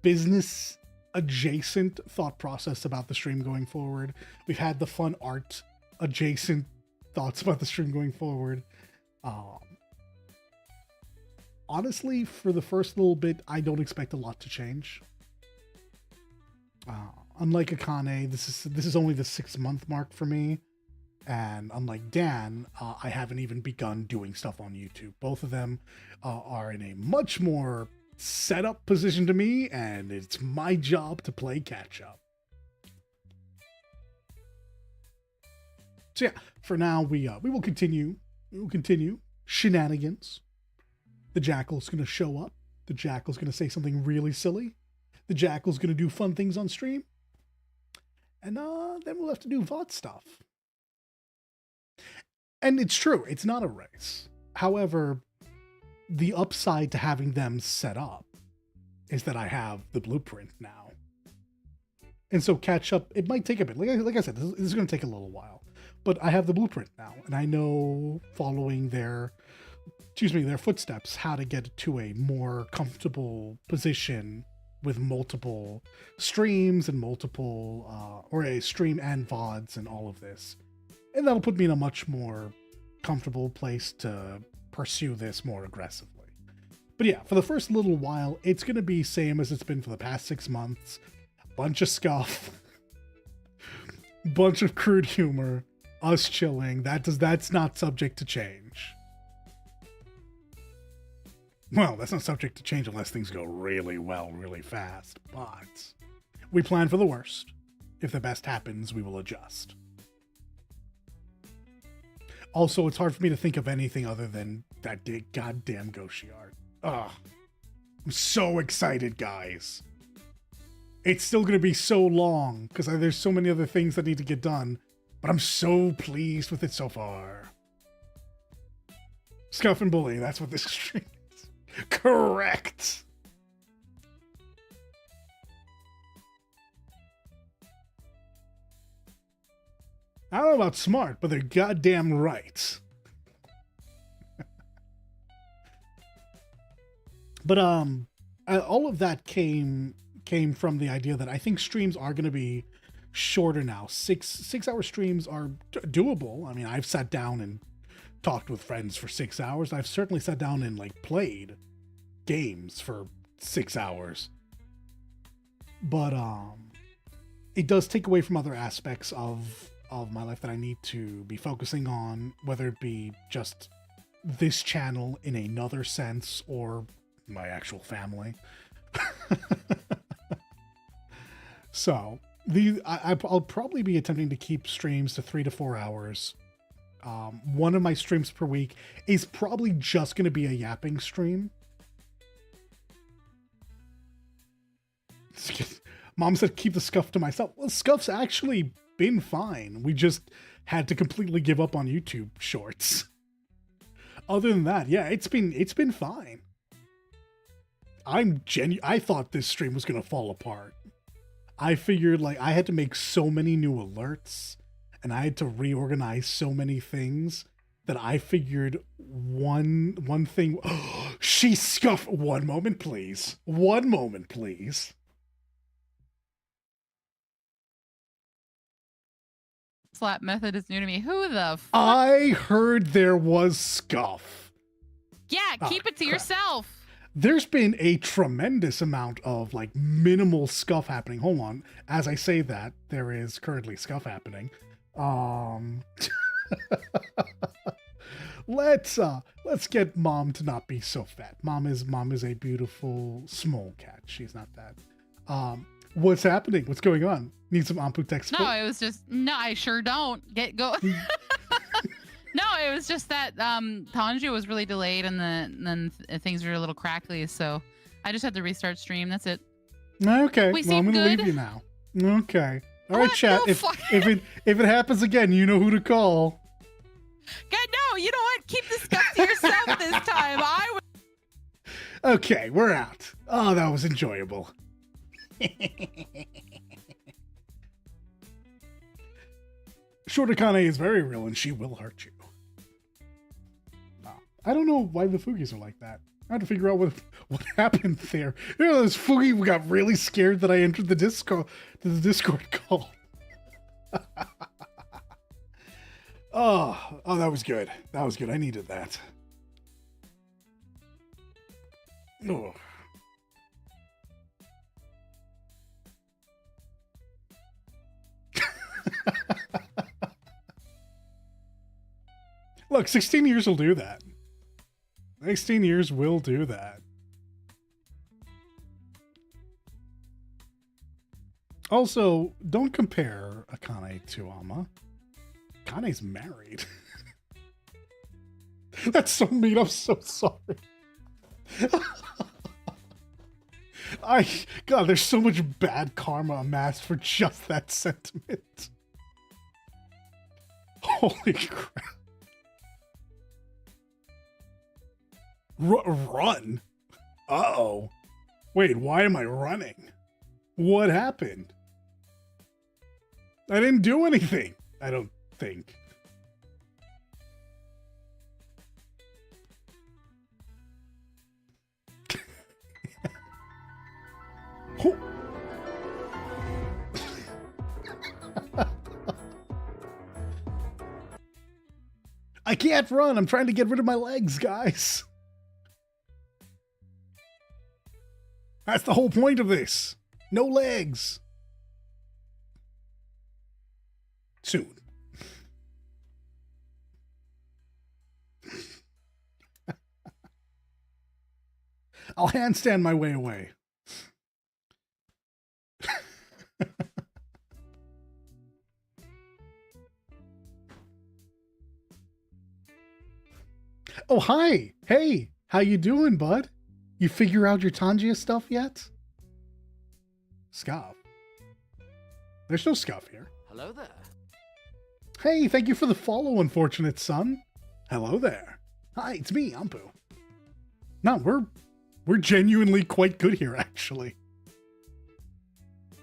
Speaker 1: business adjacent thought process about the stream going forward. We've had the fun art adjacent thoughts about the stream going forward. Honestly, for the first little bit, I don't expect a lot to change. Unlike Akane, this is only the 6-month mark for me. And unlike Dan, I haven't even begun doing stuff on YouTube. Both of them are in a much more set up position to me, and it's my job to play catch up. So yeah, for now we will continue. We will continue shenanigans. The Jackal's gonna show up. The Jackal's gonna say something really silly. The Jackal's gonna do fun things on stream. And then we'll have to do VOD stuff. And it's true, it's not a race. However, the upside to having them set up is that I have the blueprint now. And so catch up, it might take a bit. Like I said, this is going to take a little while. But I have the blueprint now, and I know, following their footsteps, how to get to a more comfortable position with multiple streams and or a stream and VODs and all of this. And that'll put me in a much more comfortable place to pursue this more aggressively. But yeah, for the first little while, it's going to be same as it's been for the past 6 months. Bunch of scuff. Bunch of crude humor. Us chilling. That's not subject to change. Well, that's not subject to change unless things go really well, really fast. But we plan for the worst. If the best happens, we will adjust. Also, it's hard for me to think of anything other than that goddamn Goshi art. Ugh. I'm so excited, guys. It's still going to be so long, because there's so many other things that need to get done, but I'm so pleased with it so far. Scuff and bully, that's what this stream is. Correct! I don't know about smart, but they're goddamn right. But all of that came from the idea that I think streams are going to be shorter now. 6-hour streams are doable. I mean, I've sat down and talked with friends for 6 hours. I've certainly sat down and played games for 6 hours. But it does take away from other aspects of my life that I need to be focusing on, whether it be just this channel in another sense or my actual family. So I'll probably be attempting to keep streams to 3 to 4 hours. One of my streams per week is probably just going to be a yapping stream. Mom said keep the scuff to myself. Well, scuff's actually been fine. We just had to completely give up on YouTube shorts. Other than that, yeah, it's been fine. I thought this stream was gonna fall apart. I figured like I had to make so many new alerts and I had to reorganize so many things that I figured one thing. She scuffed. One moment, please. One moment, please.
Speaker 5: Slap method is new to me. Who the fuck?
Speaker 1: I heard there was scuff.
Speaker 5: Yeah, keep it to yourself.
Speaker 1: There's been a tremendous amount of like minimal scuff happening. Hold on. As I say that, there is currently scuff happening. Let's get Mom to not be so fat. Mom is a beautiful small cat. She's not that. What's happening? What's going on? Need some Ampu text?
Speaker 5: No, it was just no. I sure don't go. No, it was just that Tanjiro was really delayed, and then things were a little crackly. So I just had to restart stream. That's it.
Speaker 1: Okay,
Speaker 5: We
Speaker 1: well, I'm
Speaker 5: seem
Speaker 1: gonna
Speaker 5: good.
Speaker 1: leave you now. Okay, all right,
Speaker 5: What
Speaker 1: chat.
Speaker 5: the
Speaker 1: If
Speaker 5: fuck?
Speaker 1: it happens again, you know who to call.
Speaker 5: God, no, you know what? Keep the stuff to yourself this time. I would.
Speaker 1: Okay, we're out. Oh, that was enjoyable. Shortakane is very real and she will hurt you. I don't know why the Fugis are like that. I had to figure out what happened there. You know, this Fugi got really scared that I entered the Discord call. Oh, that was good. That was good. I needed that. Oh. Look, 16 years will do that. 16 years will do that. Also, don't compare Akane to Ama. Akane's married. That's so mean. I'm so sorry. God, there's so much bad karma amassed for just that sentiment. Holy crap. Run? Uh-oh. Wait, why am I running? What happened? I didn't do anything. I don't think. Oh. I can't run. I'm trying to get rid of my legs, guys. That's the whole point of this. No legs. Soon. I'll handstand my way away. Oh, hi. Hey, how you doing, bud? You figure out your Tanjia stuff yet? Scuff. There's no scuff here.
Speaker 6: Hello there.
Speaker 1: Hey, thank you for the follow, unfortunate son. Hello there. Hi, it's me, Ampu. No, we're genuinely quite good here, actually.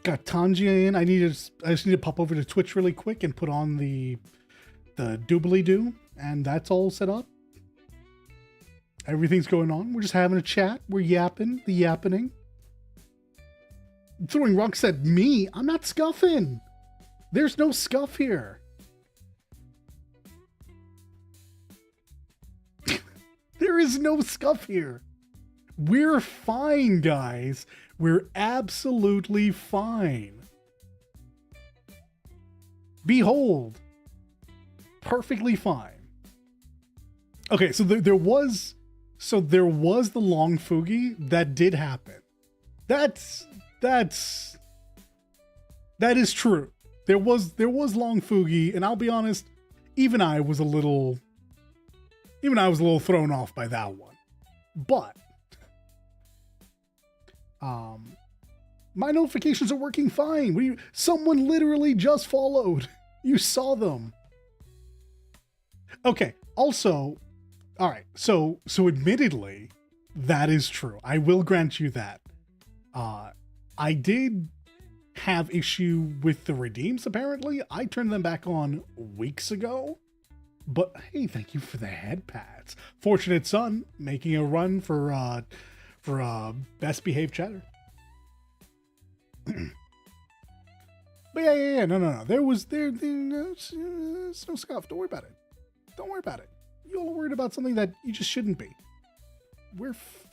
Speaker 1: Got Tanjia in. I just need to pop over to Twitch really quick and put on the doobly-doo, and that's all set up. Everything's going on. We're just having a chat. We're yapping, the yappening. Throwing rocks at me. I'm not scuffing. There's no scuff here. There is no scuff here. We're fine, guys. We're absolutely fine. Behold. Perfectly fine. Okay, so there was the long Fugi that did happen. That is true. There was long Fugi, and I'll be honest, even I was a little thrown off by that one. But my notifications are working fine. Someone literally just followed. You saw them. Okay. Also, all right. So admittedly, that is true. I will grant you that. I did have issue with the redeems. Apparently, I turned them back on weeks ago. But hey, thank you for the head pads. Fortunate Son making a run for best behaved chatter. But yeah, no. There's no scuff. Don't worry about it. Don't worry about it. You're all worried about something that you just shouldn't be. We're fine.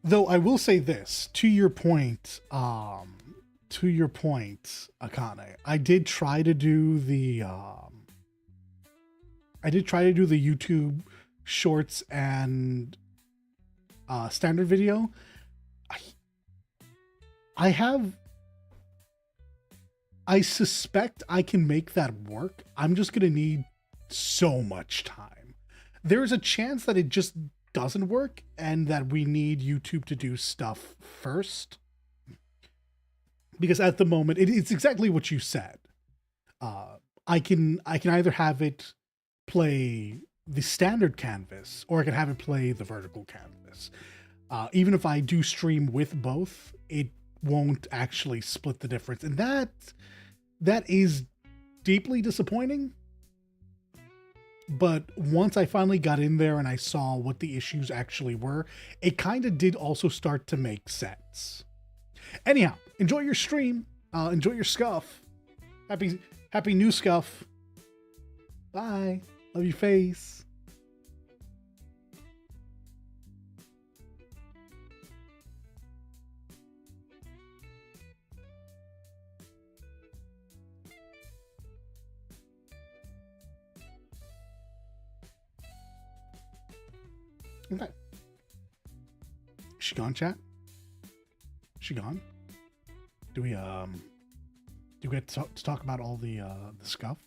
Speaker 1: Though I will say this, to your point, Akane, I did try to do the YouTube shorts and standard video. I suspect I can make that work. I'm just gonna need so much time. There's a chance that it just doesn't work and that we need YouTube to do stuff first. Because at the moment, it's exactly what you said. I can either have it play the standard canvas or I can have it play the vertical canvas. Even if I do stream with both, it won't actually split the difference. And that is deeply disappointing. But once I finally got in there and I saw what the issues actually were, it kind of did also start to make sense. Anyhow, enjoy your stream. Enjoy your scuff. Happy new scuff. Bye. Love your face. Okay. She gone, chat? She gone? Do we get to talk about all the scuff?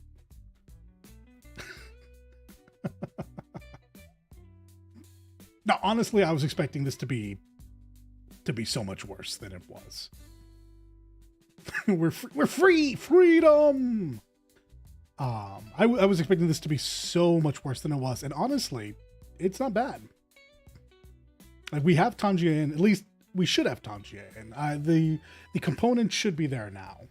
Speaker 1: No, honestly, I was expecting this to be so much worse than it was. We're free, freedom. I was expecting this to be so much worse than it was, and honestly, it's not bad. Like, we have Tanjia in, at least we should have Tanjia in. The components should be there now.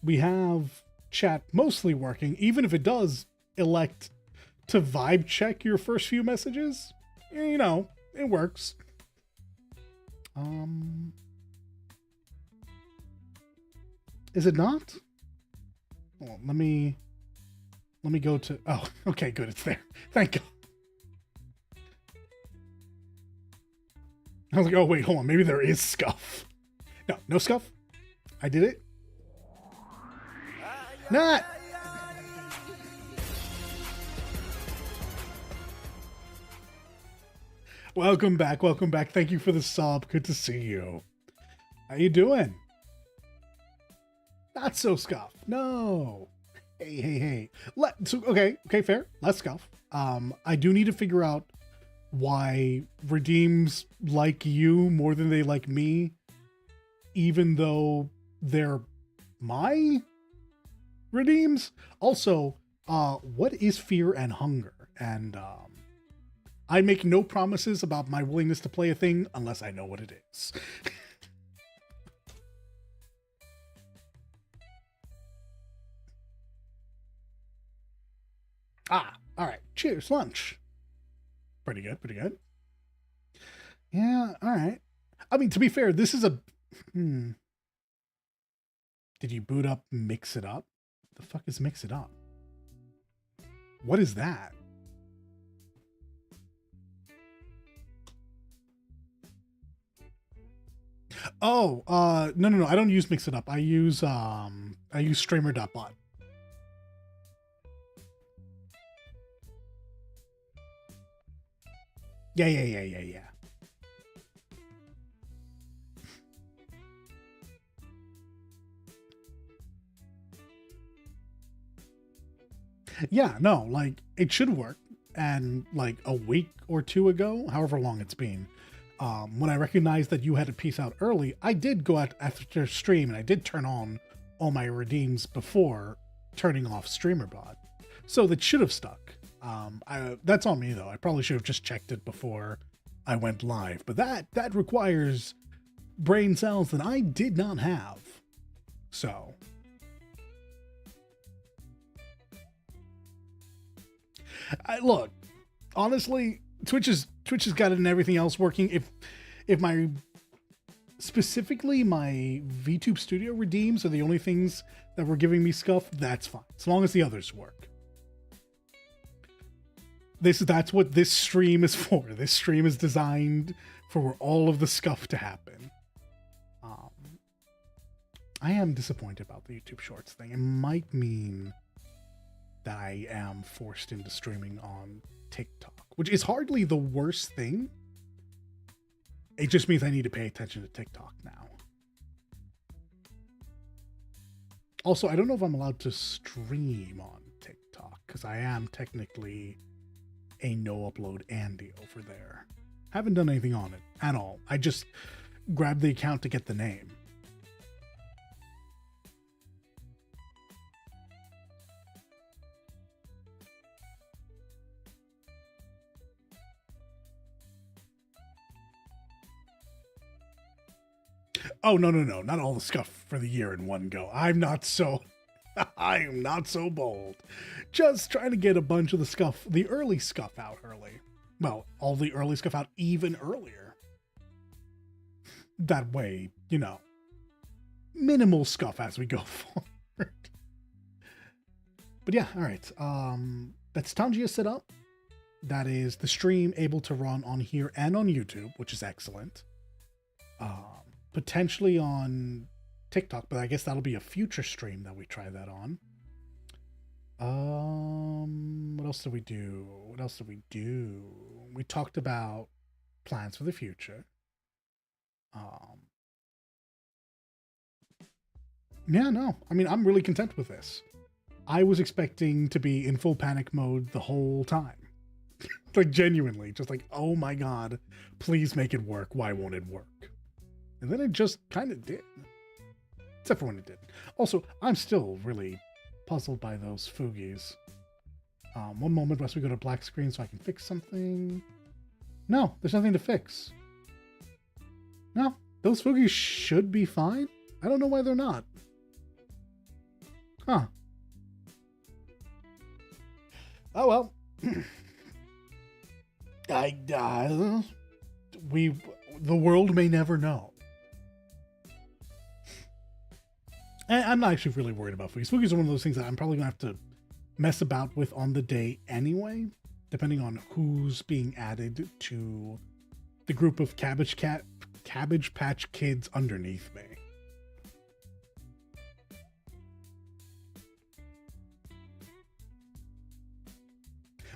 Speaker 1: We have chat mostly working, even if it does elect to vibe check your first few messages. You know, it works. Is it not? Well, let me go to, oh, okay, good, it's there. Thank God. I was like, oh wait, hold on, maybe there is scuff. No scuff. I did it. Not. Welcome back. Thank you for the sub. Good to see you. How you doing? Not so scuff. No. Hey. Okay, fair. Let's scuff. I do need to figure out why redeems like you more than they like me, even though they're my redeems. Also, what is fear and hunger? And I make no promises about my willingness to play a thing unless I know what it is. All right. Cheers, lunch. Pretty good. Yeah, all right. I mean, to be fair, this is a... Did you boot up Mix It Up? The fuck is Mix It Up? What is that? Oh, no. I don't use Mix It Up. I use Streamer.bot. Yeah. Yeah, no, like it should work. And like a week or two ago, however long it's been, when I recognized that you had to peace out early, I did go out after stream and I did turn on all my redeems before turning off StreamerBot. So that should have stuck. That's on me though. I probably should have just checked it before I went live. But that requires brain cells that I did not have. So look, honestly, Twitch has got it and everything else working. If my specifically my VTube Studio redeems are the only things that were giving me scuff, that's fine. As long as the others work. That's what this stream is for. This stream is designed for all of the scuff to happen. I am disappointed about the YouTube Shorts thing. It might mean that I am forced into streaming on TikTok, which is hardly the worst thing. It just means I need to pay attention to TikTok now. Also, I don't know if I'm allowed to stream on TikTok because I am technically a no upload Andy over there. Haven't done anything on it at all. I just grabbed the account to get the name. Oh, no. Not all the scuff for the year in one go. I am not so bold. Just trying to get a bunch of the early scuff out early. Well, all the early scuff out even earlier. That way, minimal scuff as we go forward. But yeah, all right. That's Tangia set up. That is the stream able to run on here and on YouTube, which is excellent. Potentially on TikTok, but I guess that'll be a future stream that we try that on. What else did we do? We talked about plans for the future. Yeah, no. I mean, I'm really content with this. I was expecting to be in full panic mode the whole time. Like, genuinely. Just like, oh my god, please make it work. Why won't it work? And then it just kind of did. Except for when it didn't. Also, I'm still really puzzled by those Foogies. One moment, must we go to black screen so I can fix something? No, there's nothing to fix. No, those Foogies should be fine. I don't know why they're not. Huh. Oh well. The world may never know. And I'm not actually really worried about Foogies. Foogies are one of those things that I'm probably going to have to mess about with on the day anyway, depending on who's being added to the group of Cabbage Patch Kids underneath me.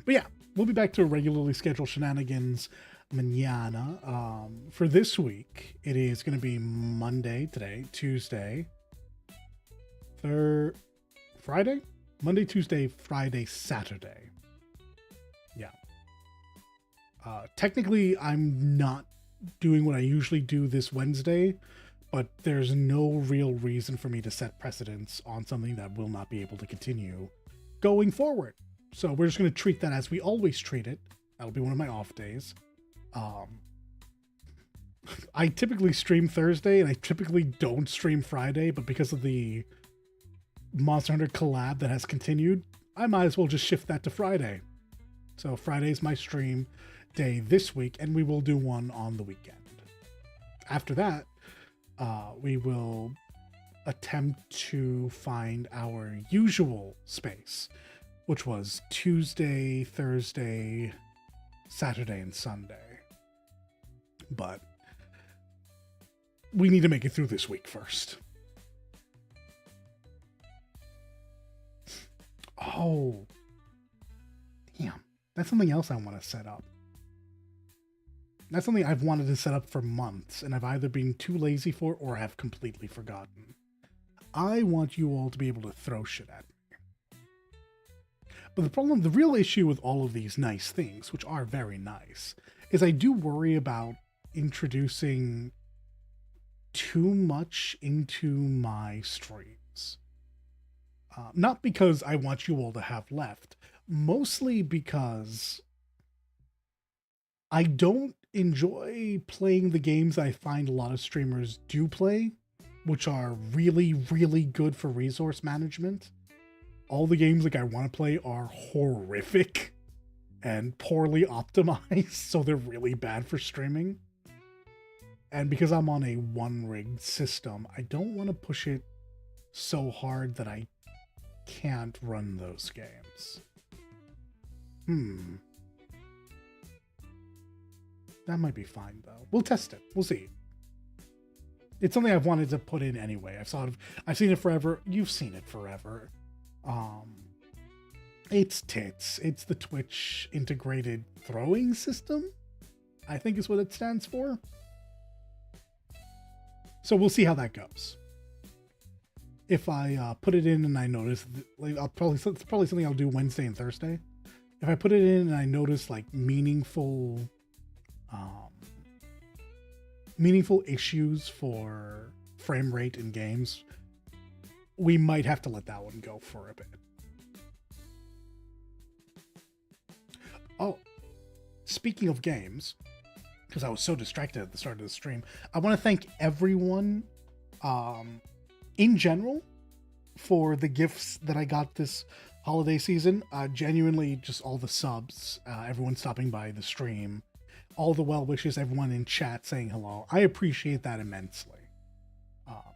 Speaker 1: But yeah, we'll be back to regularly scheduled shenanigans mañana. For this week, it is going to be Monday today, Tuesday, Friday? Monday, Tuesday, Friday, Saturday. Yeah. Technically, I'm not doing what I usually do this Wednesday, but there's no real reason for me to set precedence on something that will not be able to continue going forward. So we're just going to treat that as we always treat it. That'll be one of my off days. I typically stream Thursday, and I typically don't stream Friday, but because of the Monster Hunter collab that has continued, I might as well just shift that to Friday. So Friday's my stream day this week, and we will do one on the weekend. After that, we will attempt to find our usual space which was Tuesday, Thursday, Saturday, and Sunday. But we need to make it through this week first. Oh, damn. That's something else I want to set up. That's something I've wanted to set up for months, and I've either been too lazy for or have completely forgotten. I want you all to be able to throw shit at me. But the real issue with all of these nice things, which are very nice, is I do worry about introducing too much into my streams. Not because I want you all to have left, mostly because I don't enjoy playing the games I find a lot of streamers do play, which are really, really good for resource management. All the games like I want to play are horrific and poorly optimized, so they're really bad for streaming. And because I'm on a one-rigged system, I don't want to push it so hard that I can't run those games. That might be fine, though. We'll test it. We'll see. It's something I've wanted to put in anyway. I've seen it forever. You've seen it forever. It's tits. It's the Twitch integrated throwing system, I think is what it stands for. So we'll see how that goes. If I put it in and I notice, it's probably something I'll do Wednesday and Thursday. If I put it in and I notice like meaningful issues for frame rate in games, we might have to let that one go for a bit. Oh, speaking of games, because I was so distracted at the start of the stream, I want to thank everyone in general for the gifts that I got this holiday season. Genuinely, just all the subs, everyone stopping by the stream, all the well wishes, everyone in chat saying hello. I appreciate that immensely.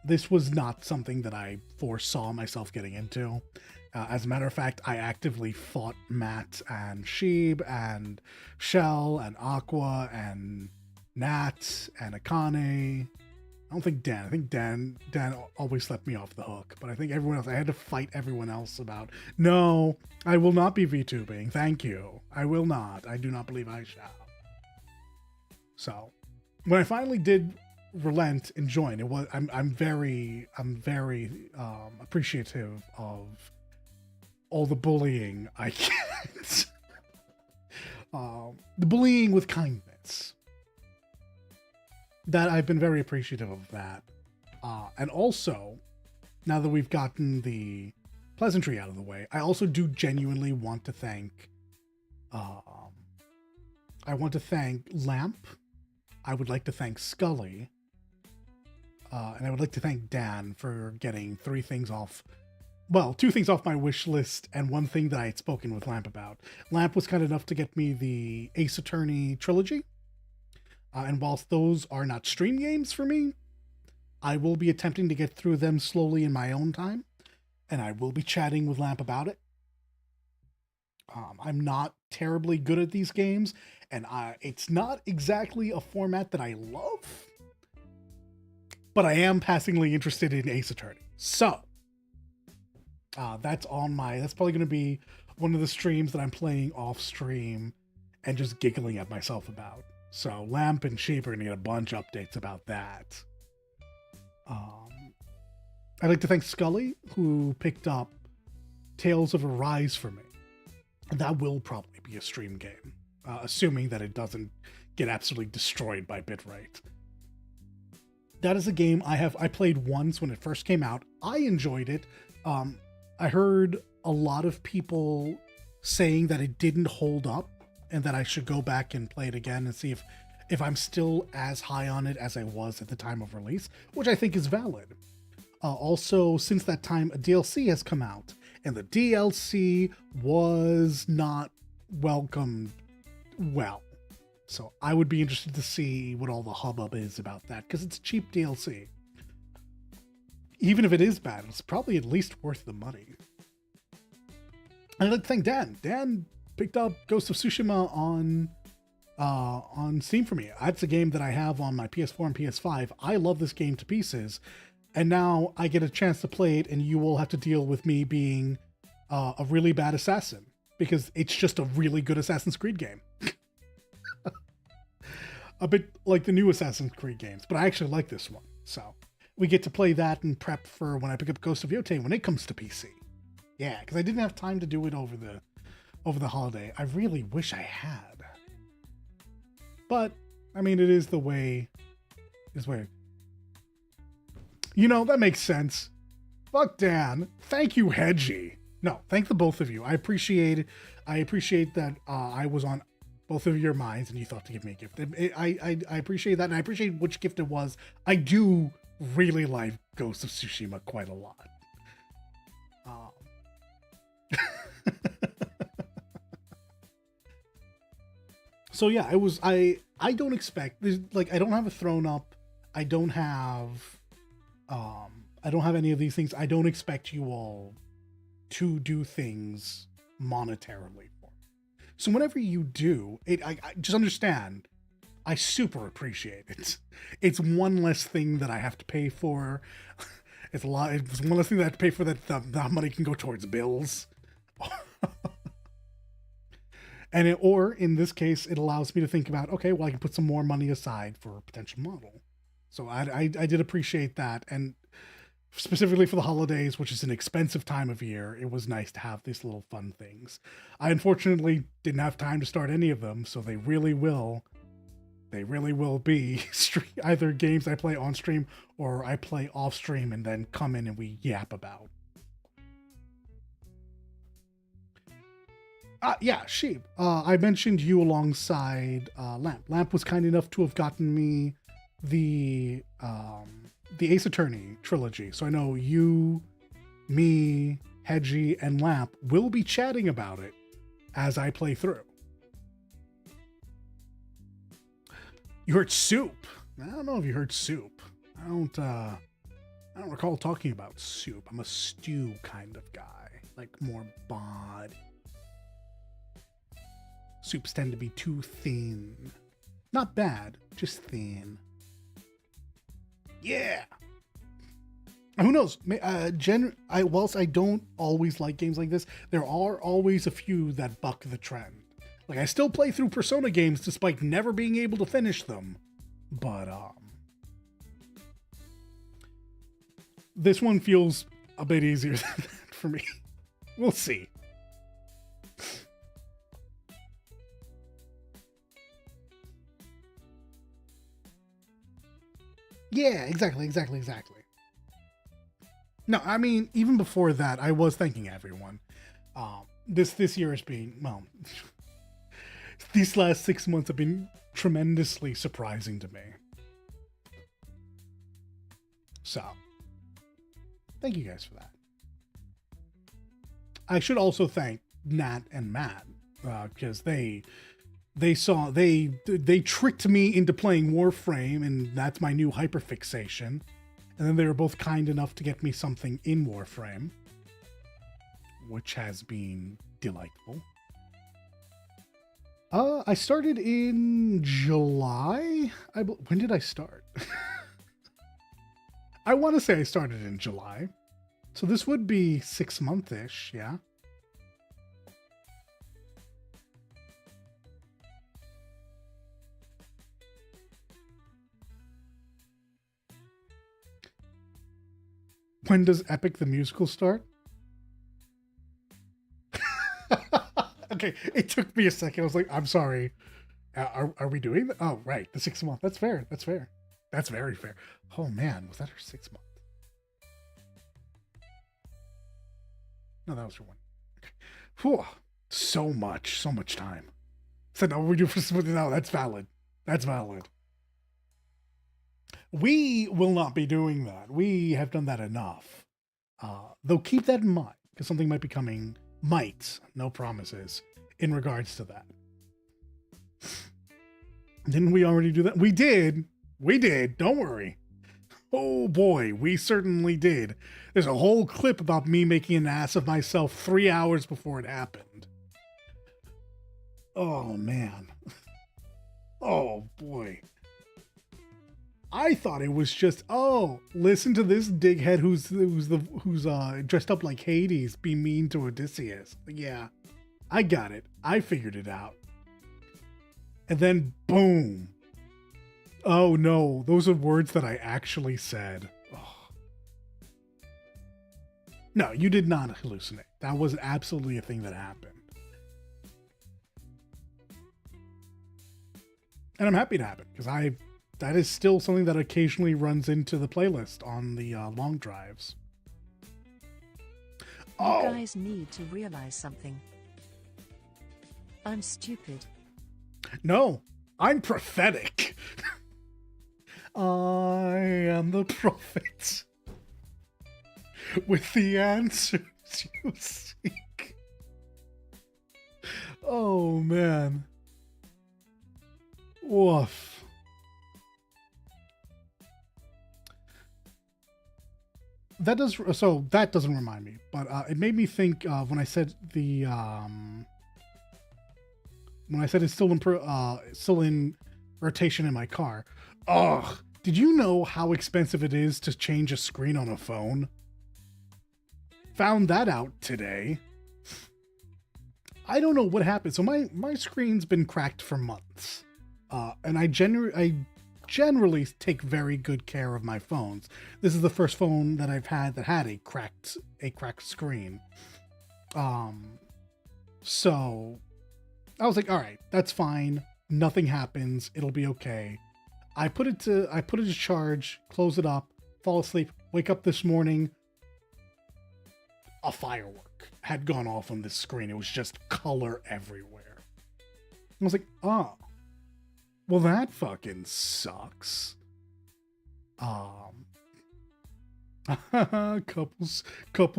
Speaker 1: This was not something that I foresaw myself getting into. As a matter of fact, I actively fought Matt and Sheeb and Shell and Aqua and Nat and Akane. I don't think Dan. I think Dan always let me off the hook. But I think everyone else, I had to fight everyone else about, no, I will not be VTubing. Thank you. I will not. I do not believe I shall. So when I finally did relent and join, it was I'm very appreciative of all the bullying I get. The bullying with kindness. That I've been very appreciative of that. And also, now that we've gotten the pleasantry out of the way, I also do genuinely want to thank Lamp. I would like to thank Scully. And I would like to thank Dan for getting 2 things off my wish list and 1 thing that I had spoken with Lamp about. Lamp was kind enough to get me the Ace Attorney trilogy. And whilst those are not stream games for me, I will be attempting to get through them slowly in my own time. And I will be chatting with Lamp about it. I'm not terribly good at these games, and it's not exactly a format that I love, but I am passingly interested in Ace Attorney. So, that's probably going to be one of the streams that I'm playing off stream and just giggling at myself about. So, Lamp and Sheep are going to get a bunch of updates about that. I'd like to thank Scully, who picked up Tales of Arise for me. And that will probably be a stream game, assuming that it doesn't get absolutely destroyed by bitrate. That is a game I played once when it first came out. I enjoyed it. I heard a lot of people saying that it didn't hold up and that I should go back and play it again and see if I'm still as high on it as I was at the time of release, which I think is valid. Also, since that time, a DLC has come out, and the DLC was not welcomed well. So I would be interested to see what all the hubbub is about that, because it's a cheap DLC. Even if it is bad, it's probably at least worth the money. I'd like to thank Dan. Dan picked up Ghost of Tsushima on Steam for me. That's a game that I have on my PS4 and PS5. I love this game to pieces, and now I get a chance to play it, and you will have to deal with me being a really bad assassin, because it's just a really good Assassin's Creed game. A bit like the new Assassin's Creed games, but I actually like this one. So we get to play that and prep for when I pick up Ghost of Yotei when it comes to PC. Yeah, because I didn't have time to do it over the holiday. I really wish I had. But, I mean, it is the way. You know, that makes sense. Fuck Dan. Thank you, Hedgie. No, thank the both of you. I appreciate that I was on both of your minds and you thought to give me a gift. I appreciate that, and I appreciate which gift it was. I do really like Ghost of Tsushima quite a lot. So yeah, I don't expect, like, I don't have a throne up. I don't have any of these things. I don't expect you all to do things monetarily for me. So whenever you do, I just understand, I super appreciate it. It's one less thing that I have to pay for. It's one less thing that I have to pay for, that money can go towards bills. Or in this case, it allows me to think about, okay, well, I can put some more money aside for a potential model. So I did appreciate that. And specifically for the holidays, which is an expensive time of year, it was nice to have these little fun things. I unfortunately didn't have time to start any of them, so they really will be either games I play on stream or I play off stream and then come in and we yap about. Yeah, Sheep. I mentioned you alongside Lamp. Lamp was kind enough to have gotten me the Ace Attorney trilogy. So I know you, me, Hedgie, and Lamp will be chatting about it as I play through. You heard Soup. I don't know if you heard Soup. I don't recall talking about Soup. I'm a stew kind of guy, like more bod. Soups tend to be too thin. Not bad, just thin. Yeah. Who knows? Whilst I don't always like games like this, there are always a few that buck the trend. Like, I still play through Persona games despite never being able to finish them. But, this one feels a bit easier than that for me. We'll see. Yeah, exactly. No, I mean, even before that, I was thanking everyone. This year has been, well, these last 6 months have been tremendously surprising to me. So, thank you guys for that. I should also thank Nat and Matt, because they tricked me into playing Warframe, and that's my new hyperfixation. And then they were both kind enough to get me something in Warframe, which has been delightful. I started in July. When did I start? I want to say I started in July. So this would be 6 month-ish, yeah? When does Epic the Musical start? Okay, it took me a second. I was like, I'm sorry. Are we doing that? Oh, right. The 6 month. That's fair. That's very fair. Oh, man. Was that her 6 month? No, that was her one. Okay. Whew. So much time. So now we do for something. No, that's valid. We will not be doing that. We have done that enough. Though keep that in mind, because something might be coming. Might, no promises, in regards to that. Didn't we already do that? We did. Don't worry. Oh boy, we certainly did. There's a whole clip about me making an ass of myself 3 hours before it happened. Oh man. Oh boy. I thought it was just, oh, listen to this dighead who's dressed up like Hades be mean to Odysseus. Yeah, I got it. I figured it out. And then boom. Oh no, those are words that I actually said. Oh. No, you did not hallucinate. That was absolutely a thing that happened. And I'm happy to have it, because that is still something that occasionally runs into the playlist on the long drives. Oh.
Speaker 2: You guys need to realize something. I'm stupid.
Speaker 1: No, I'm prophetic. I am the prophet with the answers you seek. Oh man. Woof. That doesn't remind me, but it made me think when I said it's still in rotation in my car. Ugh. Did you know how expensive it is to change a screen on a phone? Found that out today. I don't know what happened. So my screen's been cracked for months. And I generally take very good care of my phones. This is the first phone that I've had that had a cracked screen. So I was like, all right, that's fine. Nothing happens. It'll be okay. I put it to charge, close it up, fall asleep, wake up this morning. A firework had gone off on this screen. It was just color everywhere. I was like, oh, well, that fucking sucks. Couples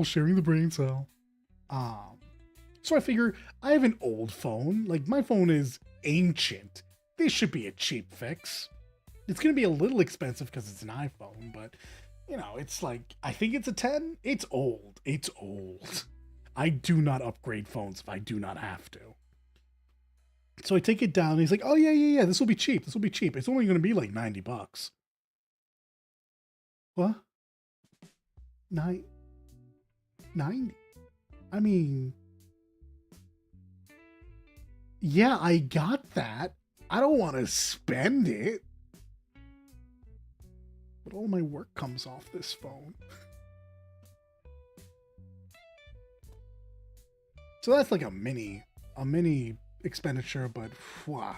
Speaker 1: sharing the brain cell. So I figure I have an old phone. Like, my phone is ancient. This should be a cheap fix. It's going to be a little expensive because it's an iPhone, but, you know, it's like, I think it's a 10. It's old. It's old. I do not upgrade phones if I do not have to. So I take it down, and he's like, oh, yeah, this will be cheap. This will be cheap. It's only going to be like $90. What? 90? I mean, yeah, I got that. I don't want to spend it. But all my work comes off this phone. So that's like a mini expenditure, but wow.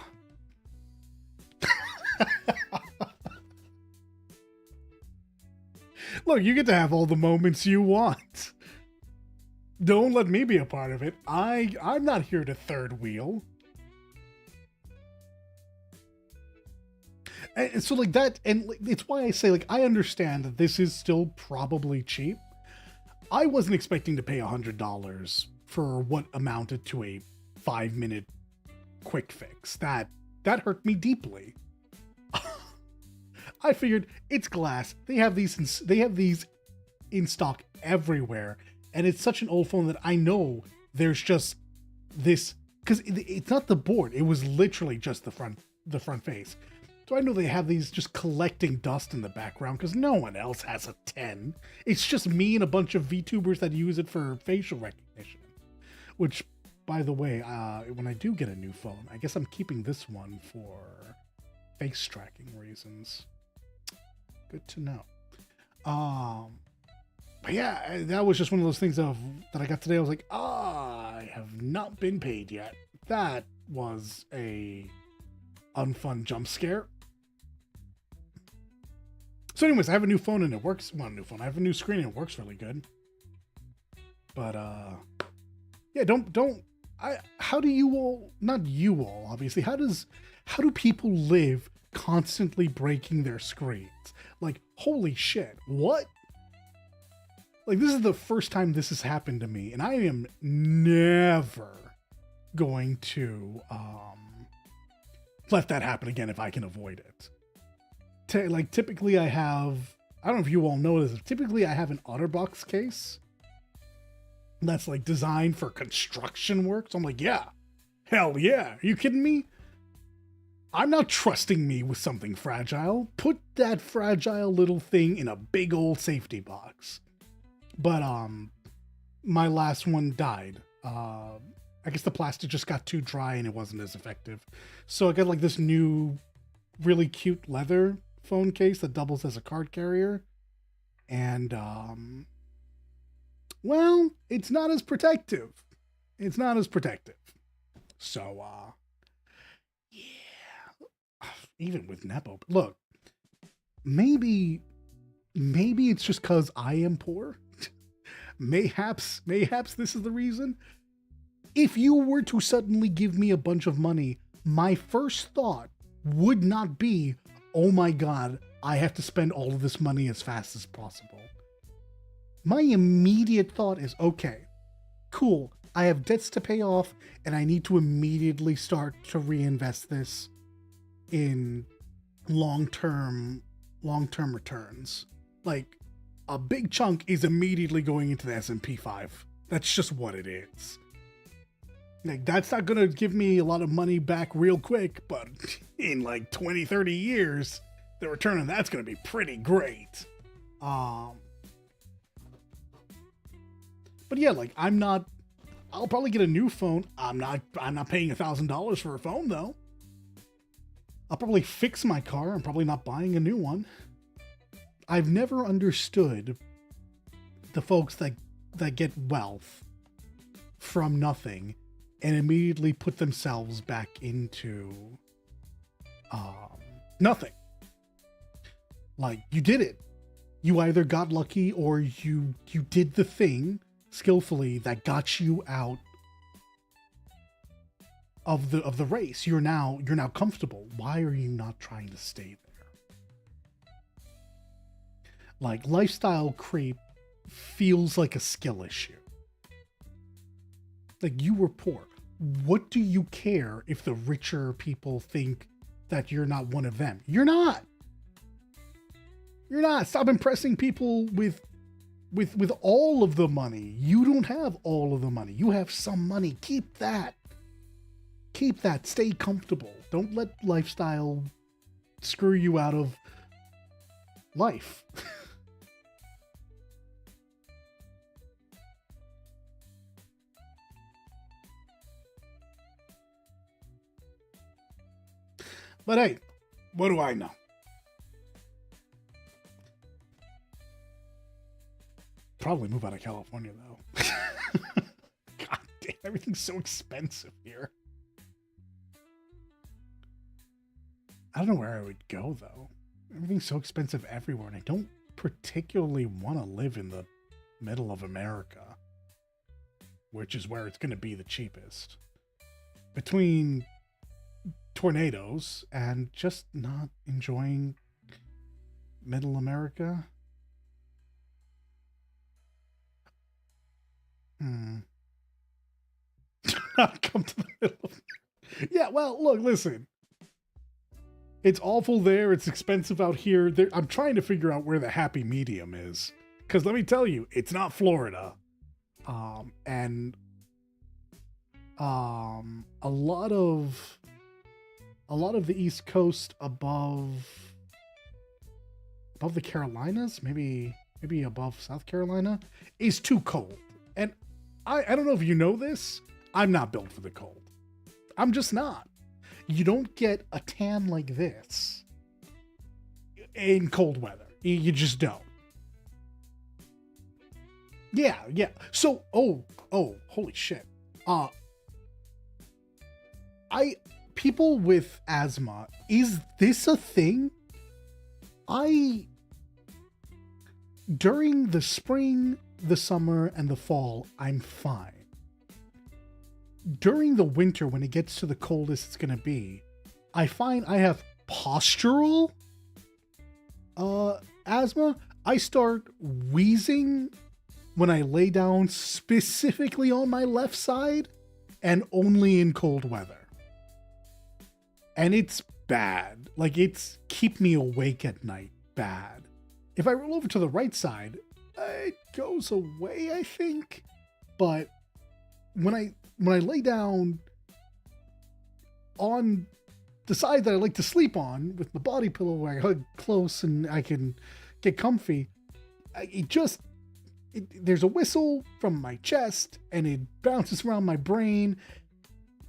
Speaker 1: Look, you get to have all the moments you want. Don't let me be a part of it. I'm not here to third wheel. And so like that, and it's why I say, like, I understand that this is still probably cheap. I wasn't expecting to pay $100 for what amounted to a 5-minute quick fix. That hurt me deeply. I figured it's glass. They have these in stock everywhere, and it's such an old phone that I know there's just this, because it's not the board. It was literally just the front face. So I know they have these just collecting dust in the background because no one else has a 10. It's just me and a bunch of VTubers that use it for facial recognition. Which, by the way, when I do get a new phone, I guess I'm keeping this one for face tracking reasons. Good to know. But yeah, that was just one of those things that I got today. I was like, I have not been paid yet. That was a unfun jump scare. So anyways, I have a new phone and it works. Well, I have a new screen and it works really good. But yeah, how do you all, not you all, obviously, how do people live constantly breaking their screens? Like, holy shit, what? Like, this is the first time this has happened to me, and I am never going to let that happen again if I can avoid it. Like, typically I have I don't know if you all know this. Typically, I have an OtterBox case that's like designed for construction work. So I'm like, yeah, hell yeah. Are you kidding me? I'm not trusting me with something fragile. Put that fragile little thing in a big old safety box. But my last one died. I guess the plastic just got too dry and it wasn't as effective. So I got like this new really cute leather phone case that doubles as a card carrier. And well, it's not as protective. It's not as protective. So yeah. Even with Nepo. Look, maybe it's just because I am poor. Mayhaps this is the reason. If you were to suddenly give me a bunch of money, my first thought would not be, oh my God, I have to spend all of this money as fast as possible. My immediate thought is, okay, cool. I have debts to pay off and I need to immediately start to reinvest this in long-term returns. Like, a big chunk is immediately going into the S&P 5. That's just what it is. Like, that's not going to give me a lot of money back real quick, but in like 20, 30 years, the return on that's going to be pretty great. But yeah, like, I'll probably get a new phone. I'm not paying $1,000 for a phone though. I'll probably fix my car. I'm probably not buying a new one. I've never understood the folks that get wealth from nothing and immediately put themselves back into nothing. Like, you did it. You either got lucky or you did the thing skillfully that got you out of the race. You're now comfortable. Why are you not trying to stay there? Like, lifestyle creep feels like a skill issue. Like, you were poor. What do you care if the richer people think that you're not one of them? You're not. You're not. Stop impressing people with all of the money. You don't have all of the money. You have some money. Keep that. Keep that. Stay comfortable. Don't let lifestyle screw you out of life. But hey, what do I know? Probably move out of California though. God damn, everything's so expensive here. I don't know where I would go though. Everything's so expensive everywhere, and I don't particularly want to live in the middle of America, which is where it's going to be the cheapest. Between tornadoes and just not enjoying middle America. Not come to the middle of... Yeah, well, look, listen. It's awful there. It's expensive out here. I'm trying to figure out where the happy medium is. Because let me tell you, it's not Florida. And a lot of the East Coast above the Carolinas, maybe above South Carolina, is too cold. And I don't know if you know this, I'm not built for the cold. I'm just not. You don't get a tan like this in cold weather. You just don't. Yeah. So, oh, holy shit. People with asthma, is this a thing? During the spring, the summer, and the fall, I'm fine. During the winter, when it gets to the coldest it's gonna be, I find I have postural asthma. I start wheezing when I lay down, specifically on my left side, and only in cold weather. And it's bad. Like, it's keep me awake at night bad. If I roll over to the right side, it goes away, I think. But when I lay down on the side that I like to sleep on with my body pillow where I hug close and I can get comfy, there's a whistle from my chest and it bounces around my brain,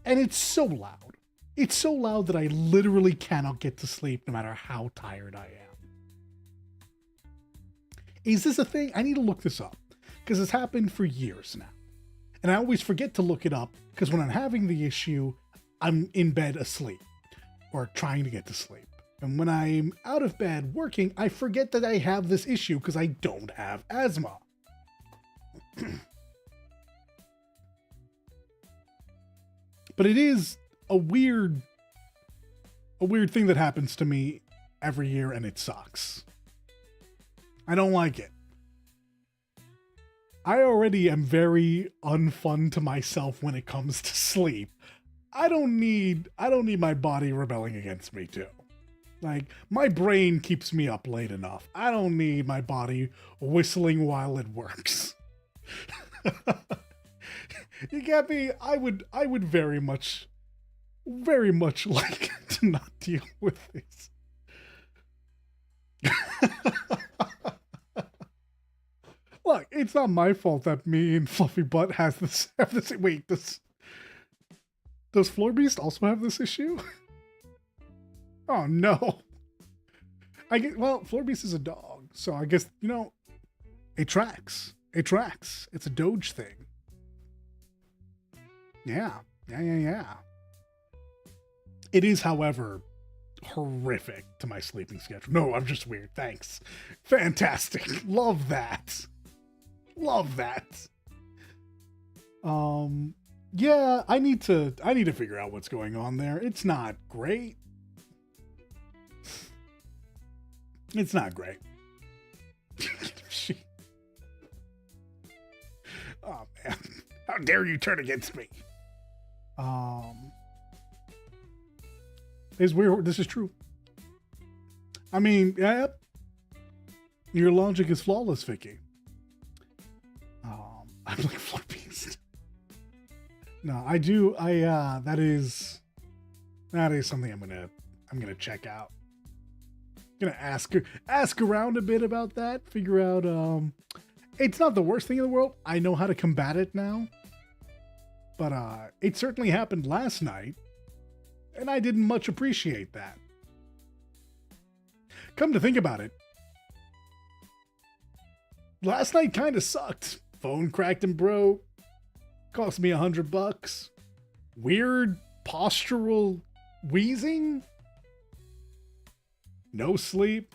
Speaker 1: and it's so loud. It's so loud that I literally cannot get to sleep no matter how tired I am. Is this a thing? I need to look this up because it's happened for years now. And I always forget to look it up because when I'm having the issue, I'm in bed asleep or trying to get to sleep. And when I'm out of bed working, I forget that I have this issue because I don't have asthma. But it is a weird thing that happens to me every year, and it sucks. I don't like it. I already am very unfun to myself when it comes to sleep. I don't need my body rebelling against me too. Like, my brain keeps me up late enough. I don't need my body whistling while it works. You get me? I would very much like to not deal with this. Look, it's not my fault that me and Fluffy Butt have this. Wait, does Floor Beast also have this issue? Oh no. Floor Beast is a dog, so I guess, it tracks. It tracks. It's a Doge thing. Yeah. It is, however, horrific to my sleeping schedule. No, I'm just weird. Thanks. Fantastic. Love that. Yeah, I need to figure out what's going on there. It's not great. It's not great. Oh man. How dare you turn against me? It's weird. This is true. I mean, yeah. Your logic is flawless, Vicky. I'm like Floor Beast. No, I do. That is something I'm gonna check out. Gonna ask around a bit about that. Figure out. It's not the worst thing in the world. I know how to combat it now. But it certainly happened last night, and I didn't much appreciate that. Come to think about it, last night kind of sucked. Phone cracked and broke. Cost me $100. Weird postural wheezing. No sleep.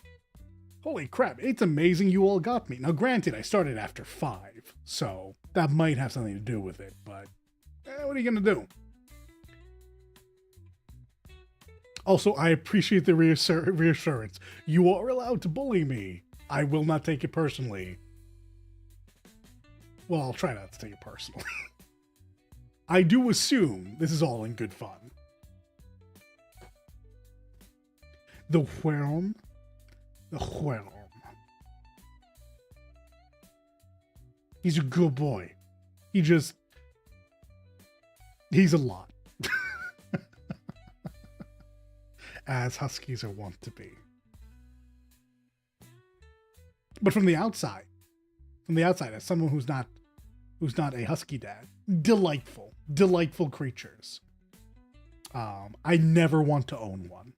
Speaker 1: Holy crap, it's amazing you all got me. Now granted, I started after 5, so that might have something to do with it, but what are you gonna do? Also, I appreciate the reassurance. You are allowed to bully me. I will not take it personally. Well, I'll try not to take it personally. I do assume this is all in good fun. The Whelm. He's a good boy. He's a lot. As huskies are wont to be. But from the outside, as someone who's not a husky dad, delightful creatures. I never want to own one.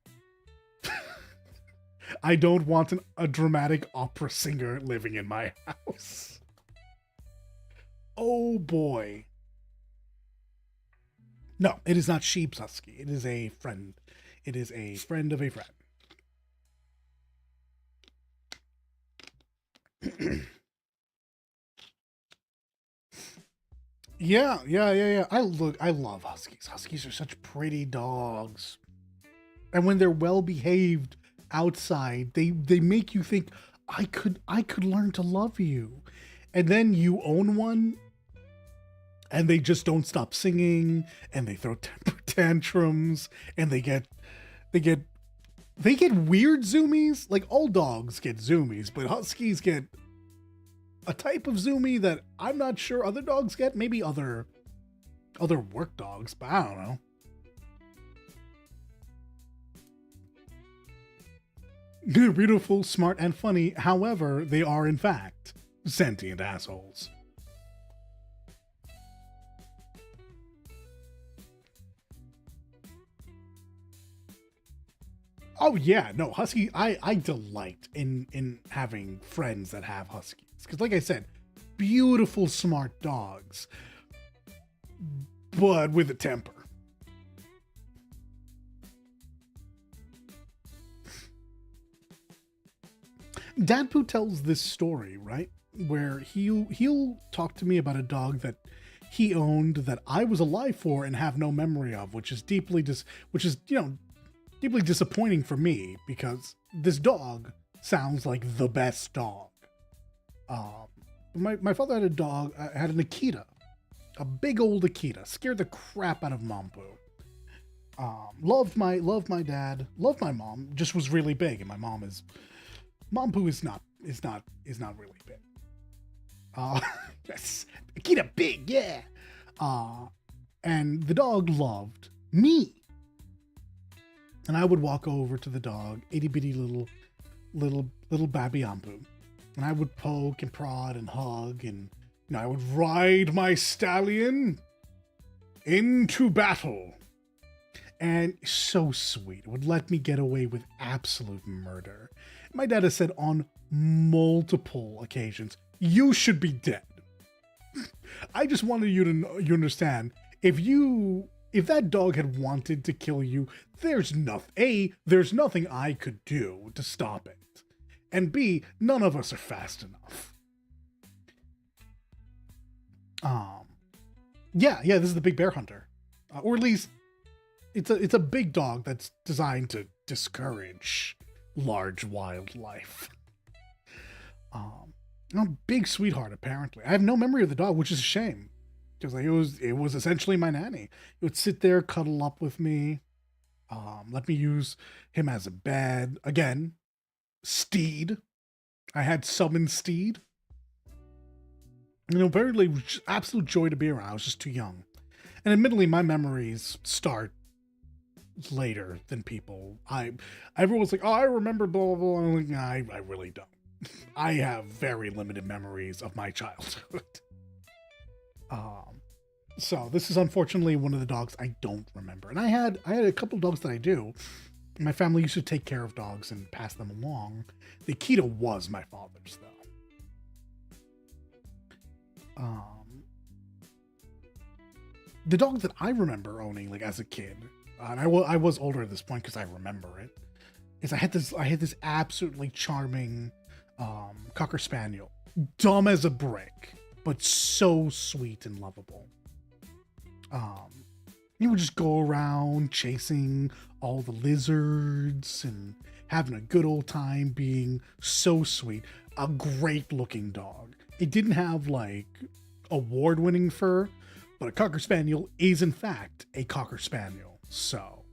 Speaker 1: I don't want a dramatic opera singer living in my house. Oh boy. No, it is not Sheep's husky. It is a friend. It is a friend of a friend. Yeah. I love huskies. Huskies are such pretty dogs. And when they're well behaved outside, they make you think, I could learn to love you. And then you own one and they just don't stop singing and they throw temper tantrums and they get They get weird zoomies. Like, all dogs get zoomies, but huskies get a type of zoomie that I'm not sure other dogs get. Maybe other work dogs, but I don't know. They're beautiful, smart, and funny. However, they are, in fact, sentient assholes. Oh yeah, no, husky. I delight in having friends that have huskies because, like I said, beautiful, smart dogs, but with a temper. Dadpoo tells this story, right, where he'll talk to me about a dog that he owned that I was alive for and have no memory of, which is deeply disappointing for me because this dog sounds like the best dog. My father had a dog, had an Akita, a big old Akita, scared the crap out of Mampu. Loved my dad, loved my mom, just was really big, and Mampu is not really big. Yes, Akita big, yeah. And the dog loved me. And I would walk over to the dog, itty bitty little babby Ampu, and I would poke and prod and hug, and I would ride my stallion into battle. And so sweet. It would let me get away with absolute murder. My dad has said on multiple occasions, "You should be dead." I just wanted you to know, you understand, if that dog had wanted to kill you, there's nothing I could do to stop it. And B, none of us are fast enough. Yeah, this is the Big Bear Hunter. Or at least it's a big dog that's designed to discourage large wildlife. Big sweetheart, apparently. I have no memory of the dog, which is a shame. Because it was essentially my nanny. He would sit there, cuddle up with me, let me use him as a bed. Again, Steed. I had summoned Steed. Apparently, absolute joy to be around. I was just too young. And admittedly, my memories start later than people. Everyone's like, "Oh, I remember blah, blah, blah." And I'm like, nah, I really don't. I have very limited memories of my childhood. So this is unfortunately one of the dogs I don't remember. And I had a couple of dogs that I do. My family used to take care of dogs and pass them along. The Akita was my father's, though. The dog that I remember owning, like as a kid, and I was older at this point because I remember it, is I had this absolutely charming Cocker Spaniel, dumb as a brick, but so sweet and lovable. He would just go around chasing all the lizards and having a good old time, being so sweet. A great looking dog. It didn't have like award-winning fur, but a Cocker Spaniel is in fact a Cocker Spaniel. So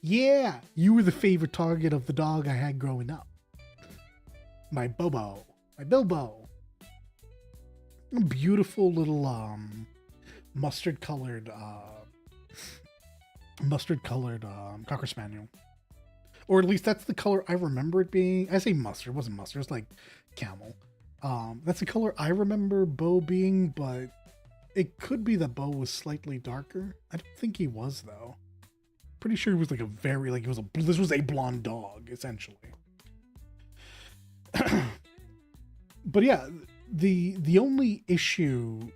Speaker 1: yeah, you were the favorite target of the dog I had growing up. My Bilbo. A beautiful little mustard colored Cocker Spaniel, or at least that's the color I remember it being. I say mustard, it wasn't mustard, it's like camel. That's the color I remember Bo being, but it could be that Bo was slightly darker. I don't think he was, though. Pretty sure he was like this was a blonde dog essentially. But yeah, the only issue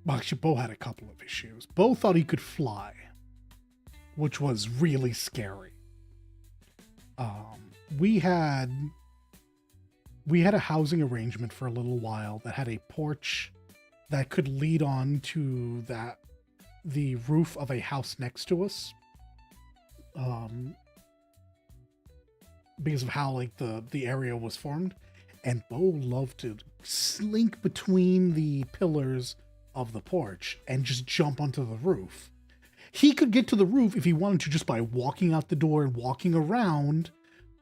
Speaker 1: actually Bo had a couple of issues. Bo thought he could fly, which was really scary. We had a housing arrangement for a little while that had a porch that could lead on to the roof of a house next to us. Because of how like the area was formed. And Bo loved to slink between the pillars of the porch and just jump onto the roof. He could get to the roof if he wanted to just by walking out the door and walking around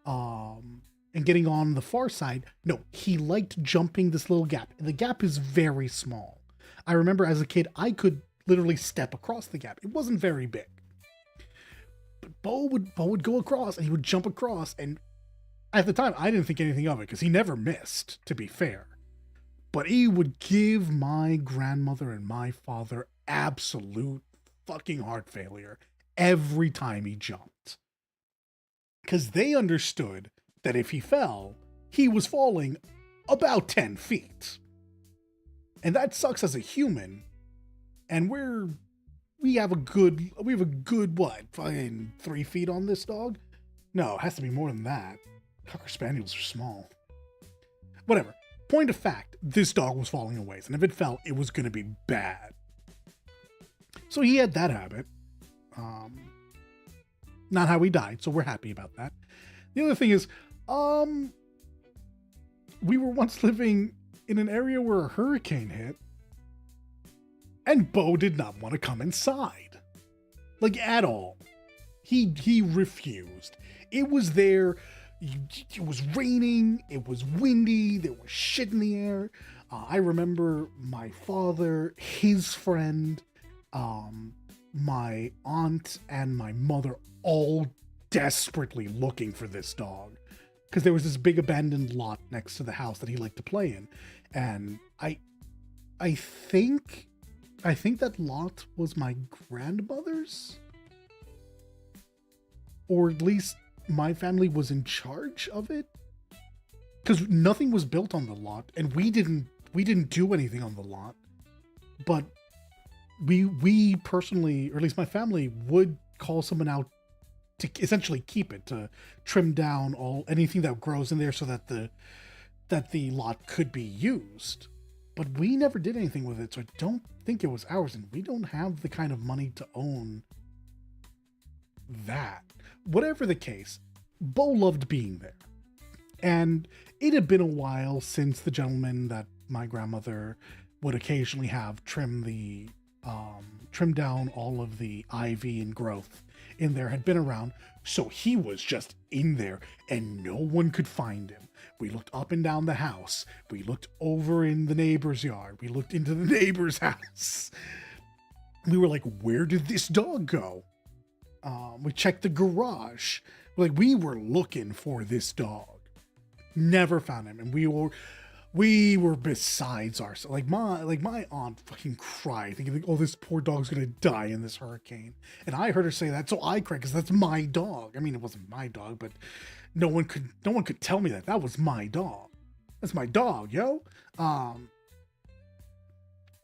Speaker 1: and getting on the far side. No, he liked jumping this little gap. And the gap is very small. I remember as a kid, I could literally step across the gap. It wasn't very big. But Bo would go across and he would jump across. And at the time, I didn't think anything of it because he never missed, to be fair. But he would give my grandmother and my father absolute fucking heart failure every time he jumped. Because they understood that if he fell, he was falling about 10 feet. And that sucks as a human. And we have a good, what, fucking 3 feet on this dog? No, it has to be more than that. Cocker Spaniels are small. Whatever. Point of fact, this dog was falling in ways. And if it fell, it was going to be bad. So he had that habit. Not how he died, so we're happy about that. The other thing is, we were once living in an area where a hurricane hit, and Bo did not want to come inside. Like, at all. He refused. It was there. It was raining. It was windy. There was shit in the air. I remember my father, his friend, my aunt, and my mother all desperately looking for this dog. Because there was this big abandoned lot next to the house that he liked to play in. And I think that lot was my grandmother's. Or at least my family was in charge of it. Because nothing was built on the lot, and we didn't do anything on the lot. But we personally, or at least my family, would call someone out to essentially keep it, to trim down anything that grows in there so that the lot could be used. But we never did anything with it, so I don't think it was ours, and we don't have the kind of money to own that. Whatever the case, Bo loved being there. And it had been a while since the gentleman that my grandmother would occasionally have trim down all of the ivy and growth in there had been around. So he was just in there and no one could find him. We looked up and down the house. We looked over in the neighbor's yard. We looked into the neighbor's house. We were like, where did this dog go? We checked the garage. We were looking for this dog. Never found him. And we were besides ourselves. My aunt fucking cried, thinking, oh, this poor dog's gonna die in this hurricane. And I heard her say that, so I cried because that's my dog. I mean, it wasn't my dog, but no one could tell me that was my dog. That's my dog, yo.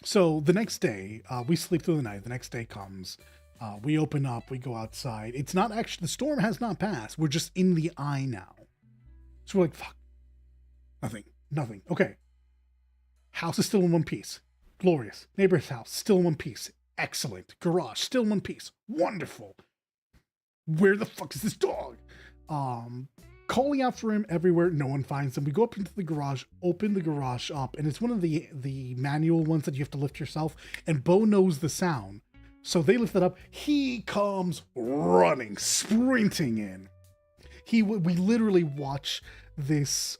Speaker 1: So the next day, we sleep through the night. The next day comes. We open up. We go outside. It's not actually, the storm has not passed. We're just in the eye now. So we're like, fuck. Nothing. Okay. House is still in one piece. Glorious. Neighbor's house, still in one piece. Excellent. Garage, still in one piece. Wonderful. Where the fuck is this dog? Calling out for him everywhere. No one finds him. We go up into the garage, open the garage up, and it's one of the manual ones that you have to lift yourself. And Bo knows the sound. So they lift it up. He comes running, sprinting in. We literally watch this,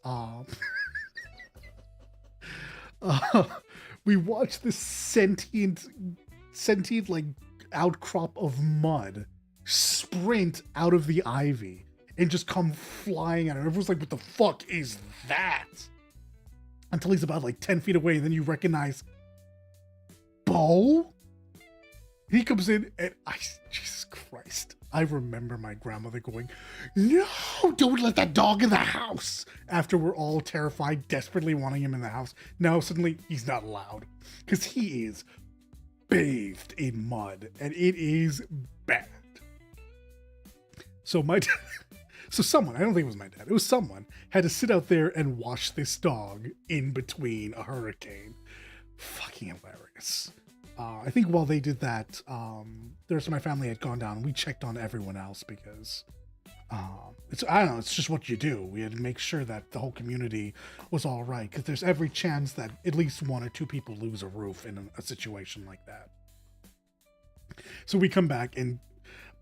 Speaker 1: we watch this sentient like outcrop of mud sprint out of the ivy and just come flying at it. Everyone's like, what the fuck is that? Until he's about 10 feet away, and then you recognize Bo? He comes in and Jesus Christ. I remember my grandmother going, no, don't let that dog in the house. After we're all terrified, desperately wanting him in the house. Now suddenly he's not allowed because he is bathed in mud and it is bad. So someone, I don't think it was my dad, it was someone, had to sit out there and watch this dog in between a hurricane. Fucking hilarious. I think while they did that, the rest of my family had gone down. We checked on everyone else because it's just what you do. We had to make sure that the whole community was all right, because there's every chance that at least one or two people lose a roof in a situation like that. So we come back and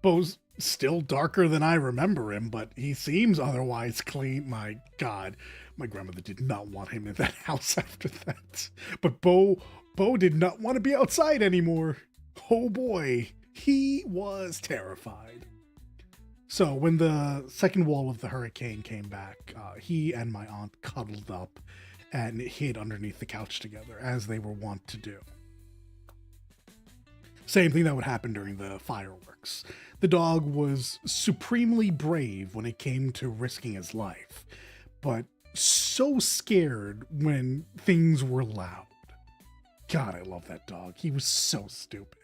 Speaker 1: Bo's still darker than I remember him, but he seems otherwise clean. My God, my grandmother did not want him in that house after that. But Bo did not want to be outside anymore. Oh boy, he was terrified. So when the second wall of the hurricane came back, he and my aunt cuddled up and hid underneath the couch together, as they were wont to do. Same thing that would happen during the fireworks. The dog was supremely brave when it came to risking his life, but so scared when things were loud. God, I love that dog. He was so stupid.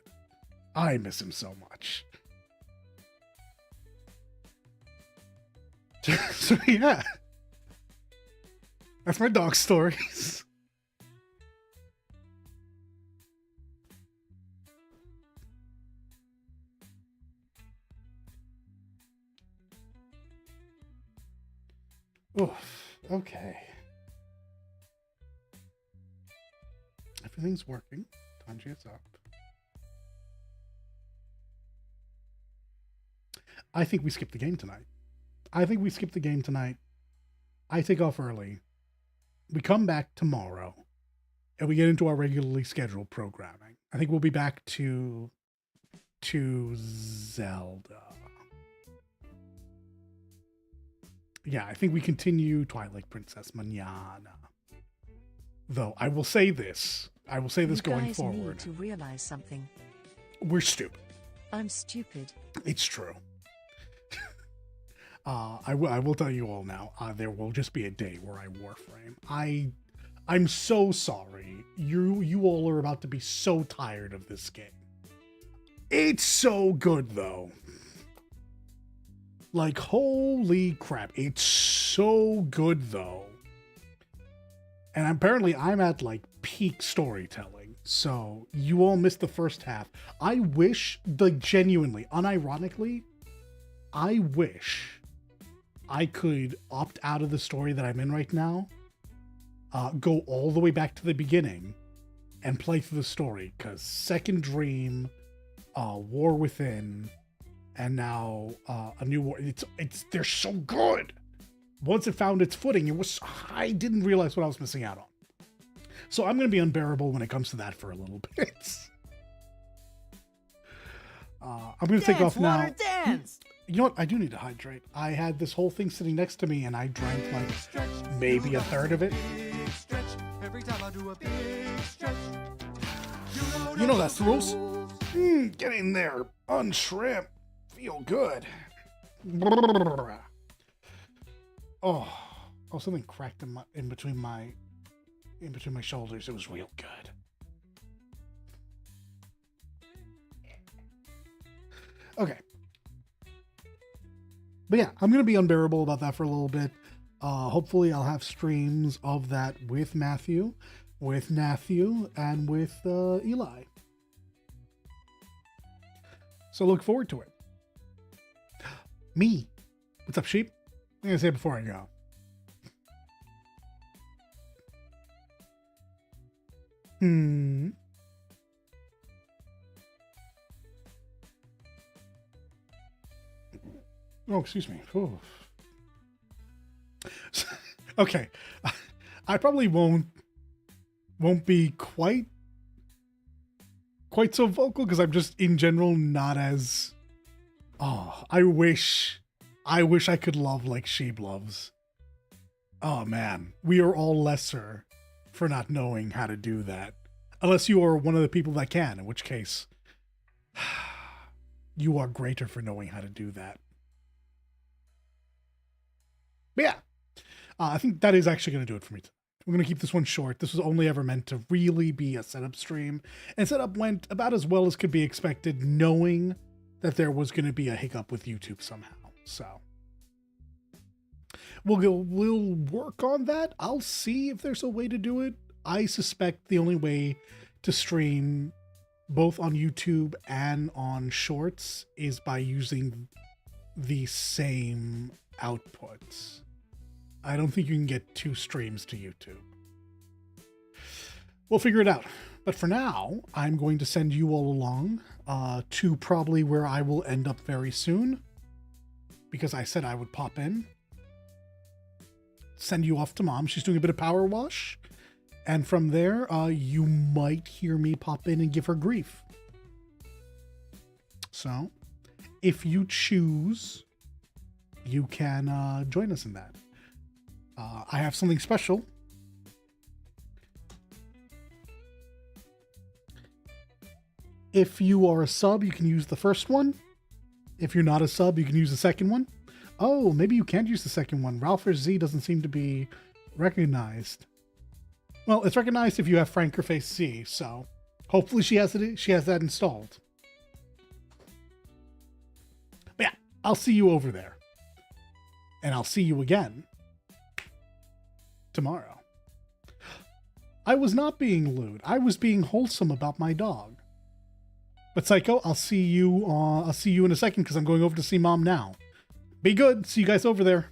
Speaker 1: I miss him so much. So yeah, that's my dog stories. Oof, okay. Everything's working. Tanjia's up. I think we skipped the game tonight. I take off early. We come back tomorrow. And we get into our regularly scheduled programming. I think we'll be back to Zelda. Yeah, I think we continue Twilight Princess Manana. Though I will say this. Going forward.
Speaker 2: You guys need to realize something.
Speaker 1: We're stupid.
Speaker 2: I'm stupid.
Speaker 1: It's true. I will tell you all now. There will just be a day where I Warframe. I'm so sorry. You all are about to be so tired of this game. It's so good though. Like, holy crap. It's so good though. And apparently I'm at like peak storytelling. So you all missed the first half. I wish, like genuinely, unironically, I wish I could opt out of the story that I'm in right now, go all the way back to the beginning, and play through the story. Because Second Dream, War Within, and now a new war. They're so good. Once it found its footing, I didn't realize what I was missing out on. So I'm going to be unbearable when it comes to that for a little bit. I'm going to take off now.
Speaker 4: Dance!
Speaker 1: You know what? I do need to hydrate. I had this whole thing sitting next to me and I drank like maybe a third of it.
Speaker 4: Every time I do a big stretch.
Speaker 1: You know that's the rules. Get in there. Unshrimp. Feel good. Oh, something cracked in between my shoulders. It was real good. Okay. But yeah, I'm going to be unbearable about that for a little bit. Hopefully I'll have streams of that with Matthew, and with Eli. So look forward to it. Me. What's up, sheep? I'm going to say it before I go. Oh, excuse me. Ooh. Okay. I probably won't be quite so vocal because I'm just in general not as I wish I could love like Sheeb loves. Oh man, we are all lesser for not knowing how to do that. Unless you are one of the people that can, in which case you are greater for knowing how to do that. But yeah, I think that is actually going to do it for me tonight. We're going to keep this one short. This was only ever meant to really be a setup stream. And setup went about as well as could be expected, knowing that there was going to be a hiccup with YouTube somehow. So we'll work on that. I'll see if there's a way to do it. I suspect the only way to stream both on YouTube and on Shorts is by using the same outputs. I don't think you can get two streams to YouTube. We'll figure it out. But for now, I'm going to send you all along to probably where I will end up very soon. Because I said I would pop in. Send you off to Mom. She's doing a bit of power wash. And from there, you might hear me pop in and give her grief. So, if you choose, you can join us in that. I have something special. If you are a sub, you can use the first one. If you're not a sub, you can use the second one. Oh, maybe you can't use the second one. Ralph Z doesn't seem to be recognized. Well, it's recognized if you have Frankerface C, so hopefully she has it. She has that installed. But yeah, I'll see you over there. And I'll see you again tomorrow. I was not being lewd. I was being wholesome about my dog. But Psycho, I'll see you in a second because I'm going over to see Mom now. Be good. See you guys over there.